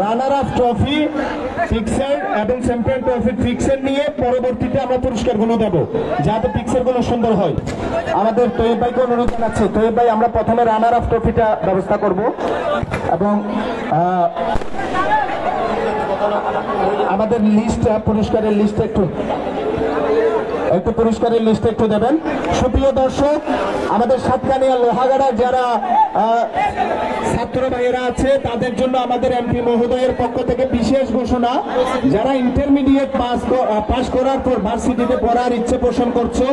রানার আপ ট্রফি ফিক্সার এবং চ্যাম্পিয়ন ট্রফি ফিক্সার নিয়ে পরবর্তীতে আমরা পুরস্কারগুলো দেব, যাতে পিকচারগুলো সুন্দর হয়। আমাদের তৈব ভাইকে অনুরোধ জানাচ্ছি। তৈব ভাই, আমরা প্রথমে রানার আপ ট্রফিটা ব্যবস্থা করব এবং আমাদের লিস্টটা, পুরস্কারের লিস্টটা একটু একটু পুরস্কারের লিস্ট একটু দেবেন। সুপ্রিয় দর্শক, আমাদের সাতকানিয়া লোহাগাড়ার যারা ছাত্র ভাইয়েরা আছে তাদের জন্য আমাদের এমপি মহোদয়ের পক্ষ থেকে বিশেষ ঘোষণা, যারা ইন্টারমিডিয়েট পাস করার পর ভার্সিটিতে পড়ার ইচ্ছে পোষণ করছো,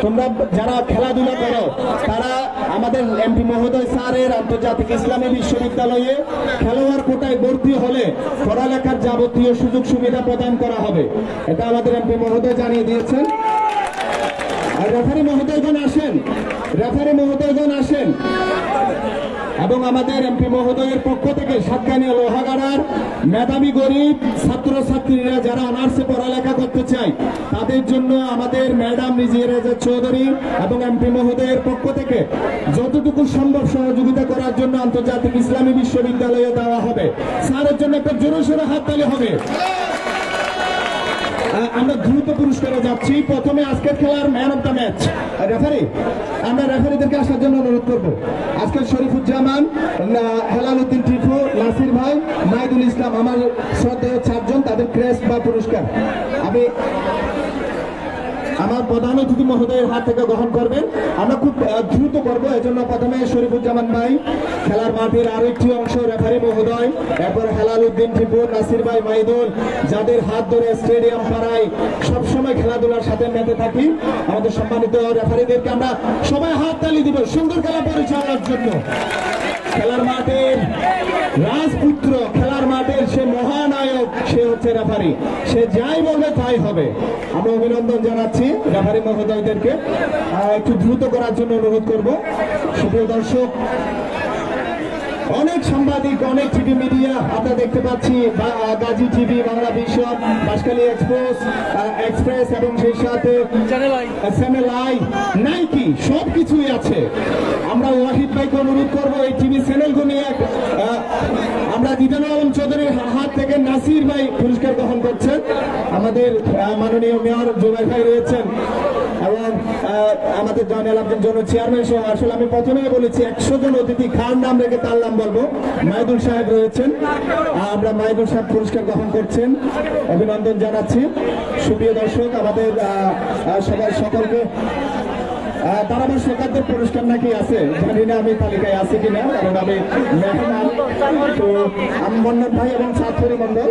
তোমরা যারা খেলাধুলা করো, তারা আমাদের এমপি মহোদয় স্যারের আন্তর্জাতিক ইসলামী বিশ্ববিদ্যালয়ে খেলোয়াড় কোটায় ভর্তি হলে পড়ালেখার যাবতীয় সুযোগ সুবিধা প্রদান করা হবে। এটা আমাদের এমপি মহোদয় জানিয়ে দিয়েছেন। আর রেফারি মহোদয়গণ আসেন, রেফারি মহোদয়গণ আসেন। এবং আমাদের এমপি মহোদয়ের পক্ষ থেকে সাতকানিয়া লোহাগাড়ার মেধাবী গরিব ছাত্রছাত্রীরা যারা অনার্সে পড়ালেখা করতে চায় তাদের জন্য আমাদের ম্যাডাম রিজিয়া রেজা চৌধুরী এবং এমপি মহোদয়ের পক্ষ থেকে যতটুকু সম্ভব সহযোগিতা করার জন্য আন্তর্জাতিক ইসলামী বিশ্ববিদ্যালয়ে দেওয়া হবে। স্যারের জন্য একটা জোরে সোরে হাততালি হবে। আমরা দ্রুত পুরস্কারে যাচ্ছি। প্রথমে আজকের খেলার man of the match referee, আমরা রেফারিদেরকে আসার জন্য অনুরোধ করব। আজকের শরীফুজ্জামান, হেলাল উদ্দিন টিপু, নাসির ভাই, মাইদুল ইসলাম, আমার শ্রদ্ধেয় 4 জন, তাদের ক্রেস্ট বা পুরস্কার আমি আমার প্রধান অতিথি মহোদয়ের হাত থেকে গ্রহণ করবেন। আমরা খুব দ্রুত করব, এজন্য প্রথমে শরীফুজ্জামান ভাই, খেলার মাঠের আরো একটি অংশ রেফারি মহোদয়, এরপর হেলাল উদ্দিন টিপু, নাসির ভাই, মাইদুল, যাদের হাত ধরে স্টেডিয়াম পাড়ায় সবসময় খেলাধুলার সাথে মেতে থাকি, আমাদের সম্মানিত রেফারিদেরকে আমরা সবাই হাত তালি দিব সুন্দর খেলা পরিচালনার জন্য। খেলার মাঠের রাজপুত্র, খেলার মাঠের সে মহানায়ক, সে হচ্ছে রেফারি। সে যাই বলবে তাই হবে। আমরা অভিনন্দন জানাচ্ছি রেফারি মহোদয়দেরকে। একটু দ্রুত করার জন্য অনুরোধ করব। সুপ্রিয় দর্শক, অনেক সাংবাদিক, অনেক টিভি মিডিয়া আমরা দেখতে পাচ্ছি, Gazi TV, Bangla vision, Banshkhali express এবং সেই সাথে চ্যানেল আই, নাইকি, সবকিছুই আছে। আমরা ওয়াহিদ ভাইকে অনুরোধ করবো এই টিভি চ্যানেলগুলো নিয়ে আমরা দিদানুল আলম চৌধুরীর হাত থেকে নাসির ভাই পুরস্কার গ্রহণ করছেন। আমাদের মাননীয় মেয়র জুবাই ভাই রয়েছেন এবং আমাদের জয়নাল আবদিন জন চেয়ারম্যান সহ, আসলে আমি প্রথমেই বলেছি 100 জন অতিথি, খান নাম রেখে তার নাম বলবো, মাইদুল সাহেব রয়েছেন। আমরা মাইদুল সাহেব পুরস্কার গ্রহণ করছেন, অভিনন্দন জানাচ্ছি। সুপ্রিয় দর্শক, আমাদের সবাই সকলকে তারাবার সরকারদের পুরস্কার নাকি আছে, জানি না আমি তালিকায় আছে কিনা, কারণ আমি মেহমান। তো আমি মন্ডল ভাই এবং ছাত্রী মন্ডল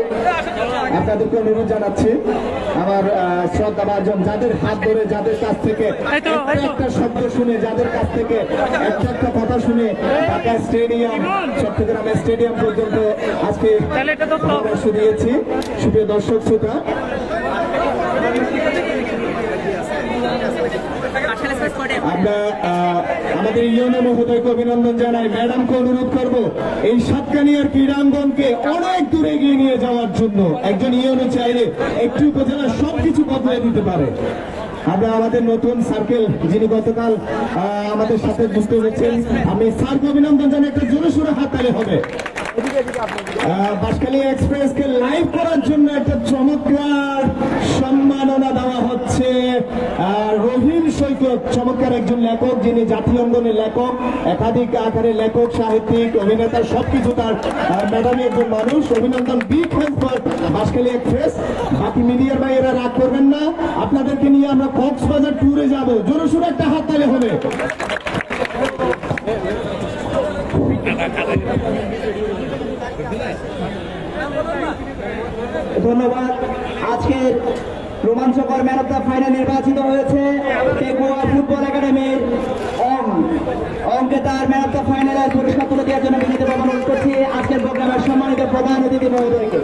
আপনাদেরকে অনুরোধ জানাচ্ছি, আমার শ্রদ্ধাভাজন, যাদের হাত ধরে, যাদের কাছ থেকে একটা শব্দ শুনে, যাদের কাছ থেকে একটা কথা শুনে ঢাকা স্টেডিয়াম, চট্টগ্রাম স্টেডিয়াম পর্যন্ত আজকে পরামর্শ দিয়েছি। সুপ্রিয় দর্শক শ্রোতা, আমরা আমাদের ইউনো মহোদয়কে অভিনন্দন জানাই। ম্যাডামকে অনুরোধ করব এই সাতকানিয়ার ক্রীড়াঙ্গনকে অনেক দূরে এগিয়ে নিয়ে যাওয়ার জন্য। একজন ইউনো চাইলে একটি উপজেলার সবকিছু বদলে দিতে পারে। আমরা আমাদের নতুন সার্কেল, যিনি গতকাল আমাদের সাথে যুক্ত হয়েছেন, আমি স্যারকে অভিনন্দন জানাই। একটা জোরে সোরে হাততালি হবে। বাঁশখালী এক্সপ্রেসকে লাইভ করার জন্য একটা চমৎকার সম্মাননা দেওয়া হচ্ছে। রহিম সৈকত, চমৎকার একজন লেখক, যিনি জাতীয় অঙ্গনের লেখক, একাধিক আকারে লেখক, সাহিত্যিক, অভিনেতা, সবকিছু তার ম্যাডামি একজন মানুষ। অভিনন্দন, big hand for Banshkhali express. বাকি মিডিয়ার ভাইয়েরা রাগ করবেন না, আপনাদেরকে নিয়ে আমরা কক্সবাজার ট্যুরে যাবো। জোরে সোরে একটা হাততালি হবে। ধন্যবাদ। আজকের রোমাঞ্চকর ম্যান অফ দ্য ফাইনাল নির্বাচিত হয়েছে টেকোয়া ফুটবল একাডেমির অঙ্কে তার ম্যান অফ দ্য ফাইনালের পুরস্কার তুলে দেওয়ার জন্য বিনীত অনুরোধ করছি আজকের প্রোগ্রামের সম্মানিত প্রধান অতিথি মহোদয়কে।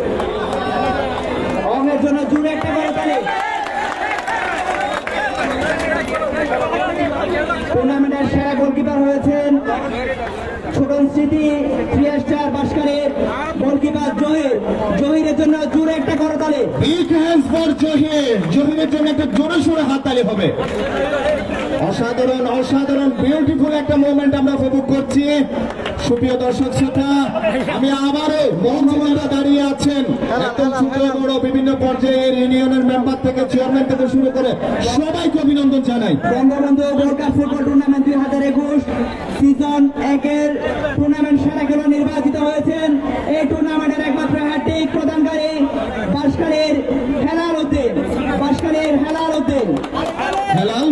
অঙ্গের জন্য জুড়ে একটা করে তালি। টুর্নামেন্টের সেরা গোলকিপার হয়েছেন ছোটন স্মৃতি, 3 স্টার বাঁশখালীর গোলকিপার জহির। জহিরের জন্য জোরে একটা করতালি। Big hands for Jahir. জহিরের জন্য একটা জোরে সোরে হাততালি হবে। অসাধারণ, অসাধারণ, বিউটিফুল একটা মোমেন্ট আমরা উপভোগ করছি। সুপ্রিয় দর্শক শ্রোতা, আমি আবারও মঞ্চে দাঁড়িয়ে আছেন একদম ছোট বড় বিভিন্ন পর্যায়ের ইউনিয়নের মেম্বার থেকে চেয়ারম্যান থেকে শুরু করে সবাইকে অভিনন্দন জানাই। Bangabandhu gold cup football tournament 2021 season 1-এর টুর্নামেন্ট সেরা খেলোয়াড় নির্বাচিত হয়েছেন। এই টুর্নামেন্টের একমাত্র হ্যাট্রিক প্রদানকারী বাঁশখালীর হেলাল উদ্দিন। বাঁশখালীর হেলাল উদ্দিন। হেলাল,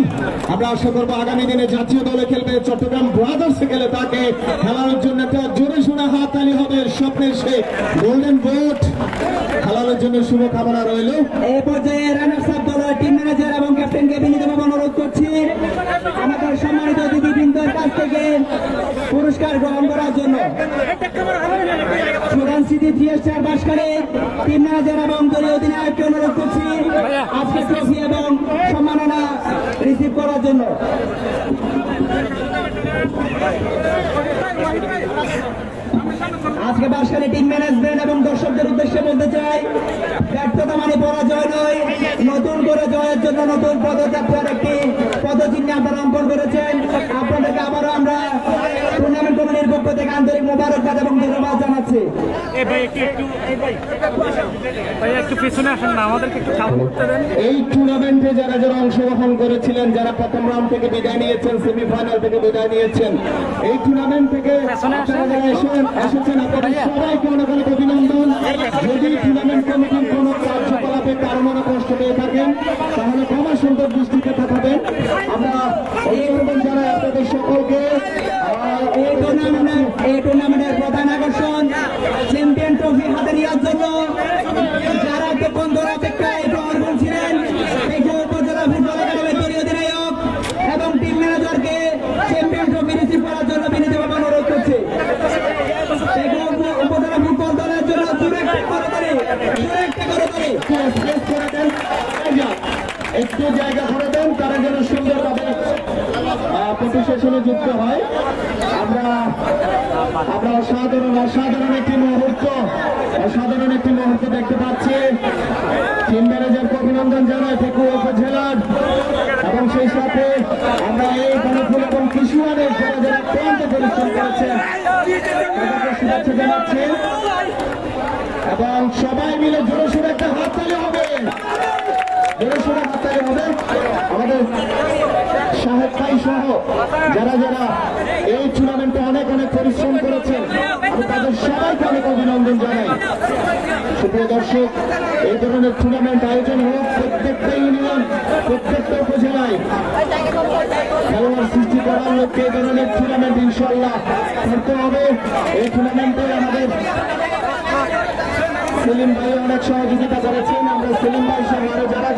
আমরা আশা করবো আগামী দিনে জাতীয় দলে খেলবে, চট্টগ্রাম ব্রাদার্সে খেলে তাকে হেলালের জন্য একটা জোরে শোনা হাততালি হবে। স্বপ্নের সে গোল্ডেন বুট হেলালের জন্য শুভকামনা রইল। এই পর্যায়ে রানার্স আপ দলের টিম ম্যানেজার এবং ক্যাপ্টেনকে বিনীতভাবে অনুরোধ করছি আমাদের সম্মানিত অতিথিবৃন্দের কাছ থেকে পুরস্কার গ্রহণ করার জন্য। Sugan city theatre Banshkhali team manager এবং দলীয় অধিনায়ককে অনুরোধ করছি আজকে ট্রফি এবং সম্মাননা রিসিভ করার জন্য। আজকে বাঁশখালী টিম ম্যানেজমেন্ট এবং দর্শকদের উদ্দেশ্যে বলতে চাই, ব্যর্থতা মানে পরাজয় নয়, নতুন করে জয়ের জন্য নতুন পদযাত্রার একটি পদচিহ্ন আপনারা অঙ্কন করেছেন। আপনাদেরকে আবারও আমরা টুর্নামেন্ট কমিটির পক্ষ থেকে আন্তরিক মোবারকবাদ এবং ধন্যবাদ জানাচ্ছি। এই টুর্নামেন্টে যারা যারা অংশগ্রহণ করেছিলেন, যারা প্রথম রাউন্ড থেকে বিদায় নিয়েছেন, সেমিফাইনাল থেকে বিদায় নিয়েছেন, এই টুর্নামেন্ট থেকে আপনারা যারা এসেছেন আপনাদের সবাইকে অনেক অনেক অভিনন্দন। যদি টুর্নামেন্ট কমিটির কোন কার্যকলাপে কারো মনে কষ্ট পেয়ে থাকেন তাহলে ক্ষমা সুন্দর দৃষ্টিতে থাকবেন। আমরা অভিনন্দন জানাই আপনাদের সকলকে। এই টুর্নামেন্টের প্রধান আকর্ষণ চ্যাম্পিয়ন ট্রফি হাতে নেওয়ার জন্য যারা এতক্ষণ ধরে অপেক্ষায় প্রহর করছিলেন, এই যে উপজেলা ফুটবল একাডেমির দলীয় অধিনায়ক এবং টিম ম্যানেজারকে চ্যাম্পিয়ন ট্রফি রিসিভ করার জন্য বিনীতভাবে অনুরোধ করছি। উপজেলা ফুটবল দলের জন্য একটু জায়গা করে দেন, তারা যেন সুন্দরভাবে প্রতি সেশনে যুক্ত হয়। আমরা অসাধারণ একটি মুহূর্ত দেখতে পাচ্ছি। টিম ম্যানেজারকে অভিনন্দন জানাই পেকুয়া উপজেলার, এবং সেই সাথে আমরা এই গণফুল এবং কিশোরের যারা যারা অত্যন্ত পরিশ্রম করেছেন তাদেরকে শুভেচ্ছা জানাচ্ছি। এবং সবাই মিলে জোরে সোরে একটা হাততালি হবে, জোরে সোরে হাততালি হবে। আমাদের সাহেব ভাই সহ যারা যারা এই টুর্নামেন্টে অনেক অনেক পরিশ্রম করেছেন, আমি তাদের সবাইকে অনেক অভিনন্দন জানাই। সুপ্রিয় দর্শক, এই ধরনের টুর্নামেন্ট আয়োজন হোক প্রত্যেকটা ইউনিয়ন, প্রত্যেকটা উপজেলায় খেলোয়াড় সৃষ্টি করার লক্ষ্যে এই ধরনের টুর্নামেন্ট ইনশাল্লাহ করতে হবে। এই টুর্নামেন্টে আমাদের সেলিম ভাই অনেক সহযোগিতা করেছেন। আমরা সেলিম ভাই সহ আরো যারা